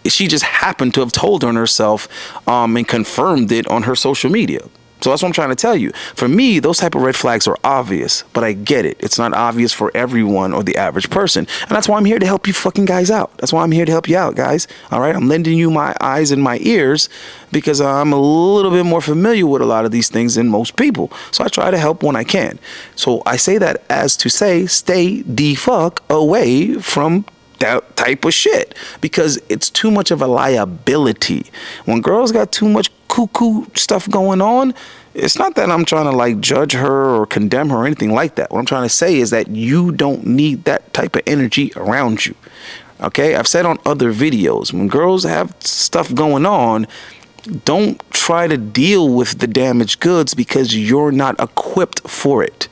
She just happened to have told on herself and confirmed it on her social media. So that's what I'm trying to tell you. For me, those type of red flags are obvious, but I get it. It's not obvious for everyone or the average person. And that's why I'm here to help you fucking guys out. That's why I'm here to help you out, guys. All right. I'm lending you my eyes and my ears because I'm a little bit more familiar with a lot of these things than most people. So I try to help when I can. So I say that as to say, stay the fuck away from that type of shit, because it's too much of a liability. When girls got too much cuckoo stuff going on, it's not that I'm trying to like judge her or condemn her or anything like that. What I'm trying to say is that you don't need that type of energy around you. Okay, I've said on other videos, when girls have stuff going on, don't try to deal with the damaged goods because you're not equipped for it.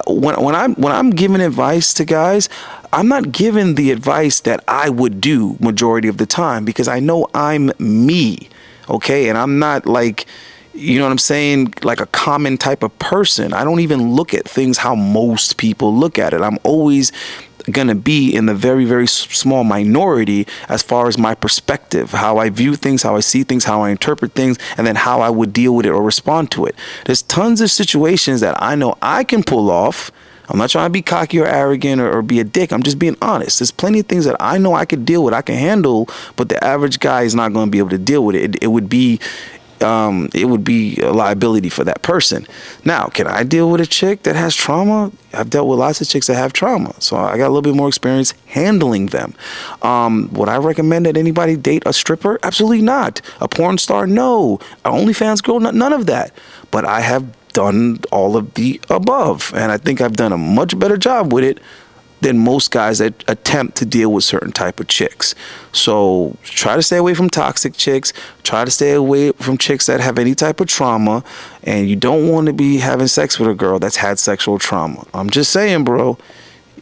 When I'm giving advice to guys, I'm not giving the advice that I would do majority of the time because I know I'm me, okay? And I'm not like, you know what I'm saying, like a common type of person. I don't even look at things how most people look at it. I'm always going to be in the very, very small minority as far as my perspective, how I view things, how I see things, how I interpret things, and then how I would deal with it or respond to it. There's tons of situations that I know I can pull off. I'm not trying to be cocky or arrogant or be a dick. I'm just being honest. There's plenty of things that I know I could deal with, I can handle, but the average guy is not going to be able to deal with it. It would be a liability for that person. Now, can I deal with a chick that has trauma? I've dealt with lots of chicks that have trauma, so I got a little bit more experience handling them. Would I recommend that anybody date a stripper? Absolutely not. A porn star? No. An OnlyFans girl? None of that. But I have done all of the above, and I think I've done a much better job with it than most guys that attempt to deal with certain type of chicks. So try to stay away from toxic chicks. Try to stay away from chicks that have any type of trauma. And you don't want to be having sex with a girl that's had sexual trauma. I'm just saying, bro,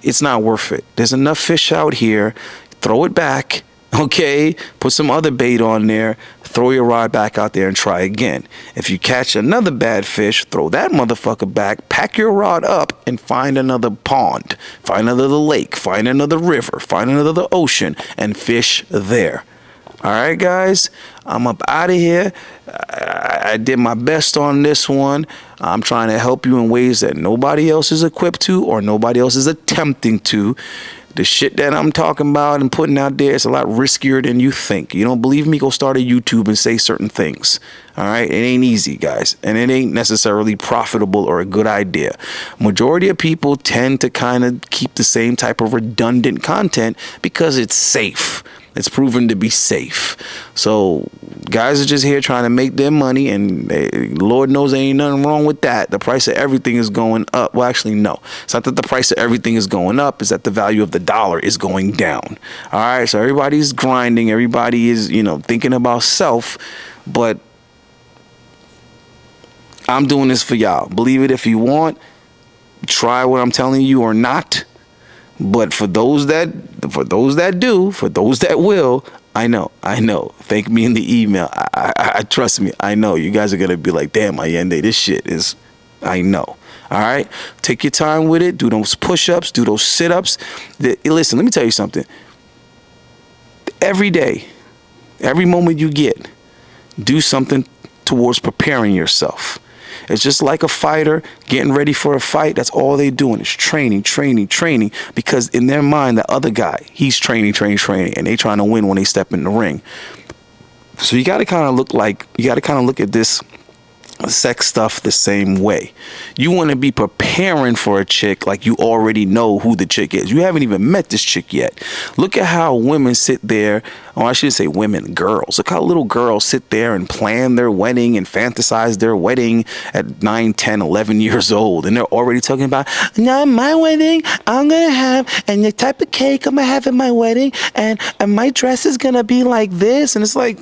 it's not worth it. There's enough fish out here. Throw it back. Okay, put some other bait on there. throw your rod back out there and try again. If you catch another bad fish, throw that motherfucker back, pack your rod up, and find another pond, find another lake, find another river, find another ocean, and fish there. All right, guys, I'm up out of here. I did my best on this one. I'm trying to help you in ways that nobody else is equipped to or nobody else is attempting to. The shit that I'm talking about and putting out there is a lot riskier than you think. You don't believe me? Go start a YouTube and say certain things. All right? It ain't easy, guys. And it ain't necessarily profitable or a good idea. Majority of people tend to kind of keep the same type of redundant content because it's safe. It's proven to be safe. So guys are just here trying to make their money, and Lord knows there ain't nothing wrong with that. The price of everything is going up. Well, actually, no. It's not that the price of everything is going up. It's that the value of the dollar is going down. All right? So everybody's grinding. Everybody is, thinking about self. But I'm doing this for y'all. Believe it if you want. Try what I'm telling you or not. But for those that do, for those that will, I know. Thank me in the email. I trust me. I know you guys are gonna be like, damn, Allende, this shit is. I know. All right, take your time with it. Do those push-ups. Do those sit-ups. Listen, let me tell you something. Every day, every moment you get, do something towards preparing yourself. It's just like a fighter getting ready for a fight. That's all they doing is training, because in their mind, the other guy, he's training, and they trying to win when they step in the ring. So you got to kind of look at this sex stuff the same way. You want to be preparing for a chick like you already know who the chick is. You haven't even met this chick yet. Look at how women sit there, or I should say women, girls. Look how little girls sit there and plan their wedding and fantasize their wedding at 9, 10, 11 years old. And they're already talking about, now my wedding, I'm going to have, and the type of cake I'm going to have at my wedding, and my dress is going to be like this. And it's like,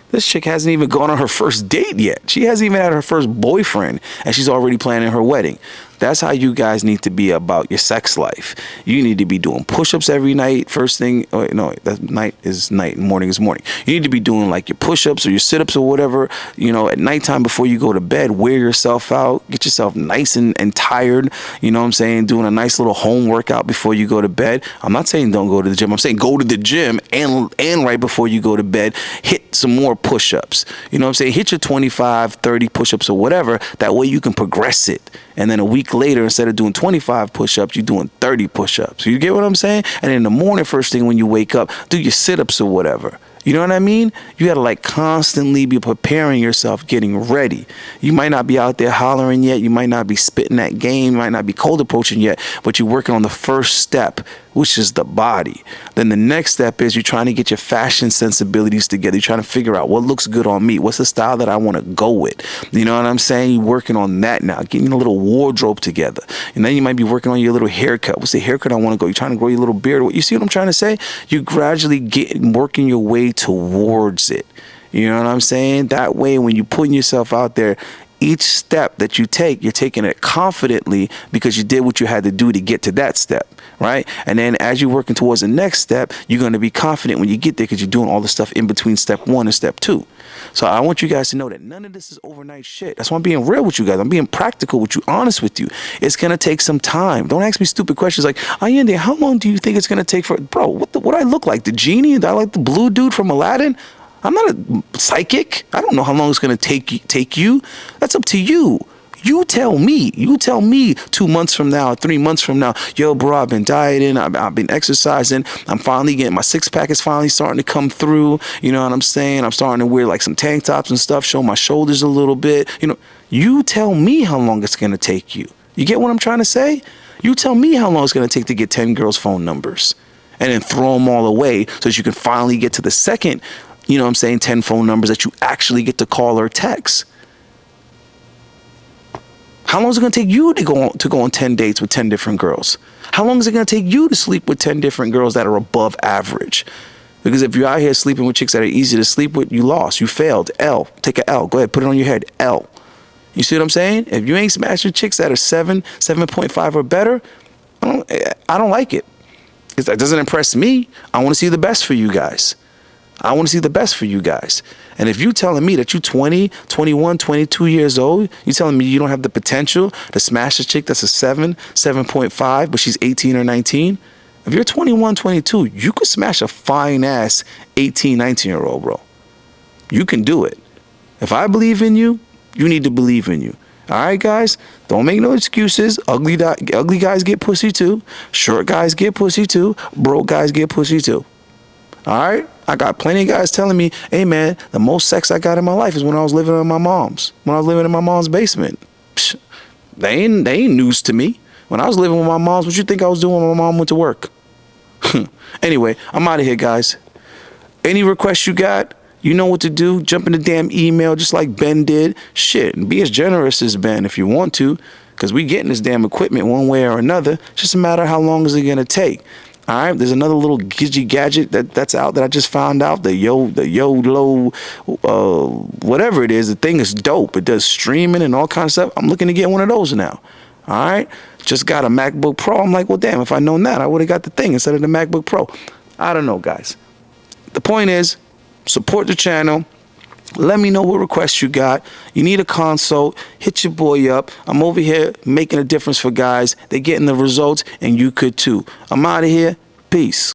this chick hasn't even gone on her first date yet. She hasn't even had her first boyfriend, and she's already planning her wedding. That's how you guys need to be about your sex life. You need to be doing push-ups every night. First thing, that night is night, morning is morning. You need to be doing like your push-ups or your sit-ups or whatever, at nighttime before you go to bed. Wear yourself out. Get yourself nice and tired. You know what I'm saying? Doing a nice little home workout before you go to bed. I'm not saying don't go to the gym. I'm saying go to the gym and right before you go to bed, hit some more push-ups. You know what I'm saying? Hit your 25, 30 push-ups or whatever. That way you can progress it. And then a week later, instead of doing 25 push-ups, you're doing 30 push-ups. You get what I'm saying? And in the morning, first thing when you wake up, do your sit-ups or whatever. You know what I mean? You got to constantly be preparing yourself, getting ready. You might not be out there hollering yet. You might not be spitting that game. You might not be cold approaching yet, but you're working on the first step, which is the body. Then the next step is you're trying to get your fashion sensibilities together. You're trying to figure out what looks good on me. What's the style that I want to go with? You know what I'm saying? You're working on that now, getting a little wardrobe together. And then you might be working on your little haircut. What's the haircut I want to go? You're trying to grow your little beard. You see what I'm trying to say? You gradually working your way towards it. You know what I'm saying? That way, when you're putting yourself out there, each step that you take, you're taking it confidently because you did what you had to do to get to that step, right? And then as you're working towards the next step, you're going to be confident when you get there because you're doing all the stuff in between step 1 and step 2. So I want you guys to know that none of this is overnight shit. That's why I'm being real with you guys. I'm being practical with you, honest with you. It's going to take some time. Don't ask me stupid questions like, Allende, how long do you think it's going to take for, bro, what do I look like? The genie? Do I like the blue dude from Aladdin? I'm not a psychic. I don't know how long it's going to take you. That's up to you. You tell me. You tell me 2 months from now, 3 months from now, yo, bro, I've been dieting. I've been exercising. I'm finally getting my six-pack is finally starting to come through. You know what I'm saying? I'm starting to wear some tank tops and stuff, show my shoulders a little bit. You tell me how long it's going to take you. You get what I'm trying to say? You tell me how long it's going to take to get 10 girls' phone numbers and then throw them all away so that you can finally get to the second, 10 phone numbers that you actually get to call or text. How long is it going to take you to go on 10 dates with 10 different girls? How long is it going to take you to sleep with 10 different girls that are above average? Because if you're out here sleeping with chicks that are easy to sleep with, you lost. You failed. L. Take a L. Go ahead. Put it on your head. L. You see what I'm saying? If you ain't smashing chicks that are 7, 7.5 or better, I don't like it. That doesn't impress me. I want to see the best for you guys. I want to see the best for you guys. And if you telling me that you 20, 21, 22 years old, you telling me you don't have the potential to smash a chick that's a 7, 7.5, but she's 18 or 19, if you're 21, 22, you could smash a fine-ass 18, 19-year-old, bro. You can do it. If I believe in you, you need to believe in you. All right, guys? Don't make no excuses. Ugly guys get pussy too. Short guys get pussy too. Broke guys get pussy too. All right? I got plenty of guys telling me, hey, man, the most sex I got in my life is when I was living in my mom's. When I was living in my mom's basement. Psh, they ain't news to me. When I was living with my mom's, what you think I was doing when my mom went to work? Anyway, I'm out of here, guys. Any requests you got, you know what to do. Jump in the damn email just like Ben did. Shit, and be as generous as Ben if you want to, because we getting this damn equipment one way or another. It's just a matter of how long is it going to take. All right, there's another little gadget that's out that I just found out. The YOLO, whatever it is. The thing is dope. It does streaming and all kinds of stuff. I'm looking to get one of those now. All right, just got a MacBook Pro. I'm like, well, damn, if I'd known that, I would have got the thing instead of the MacBook Pro. I don't know, guys. The point is, support the channel. Let me know what requests you got. You need a consult, hit your boy up. I'm over here making a difference for guys. They're getting the results, and you could too. I'm out of here. Peace.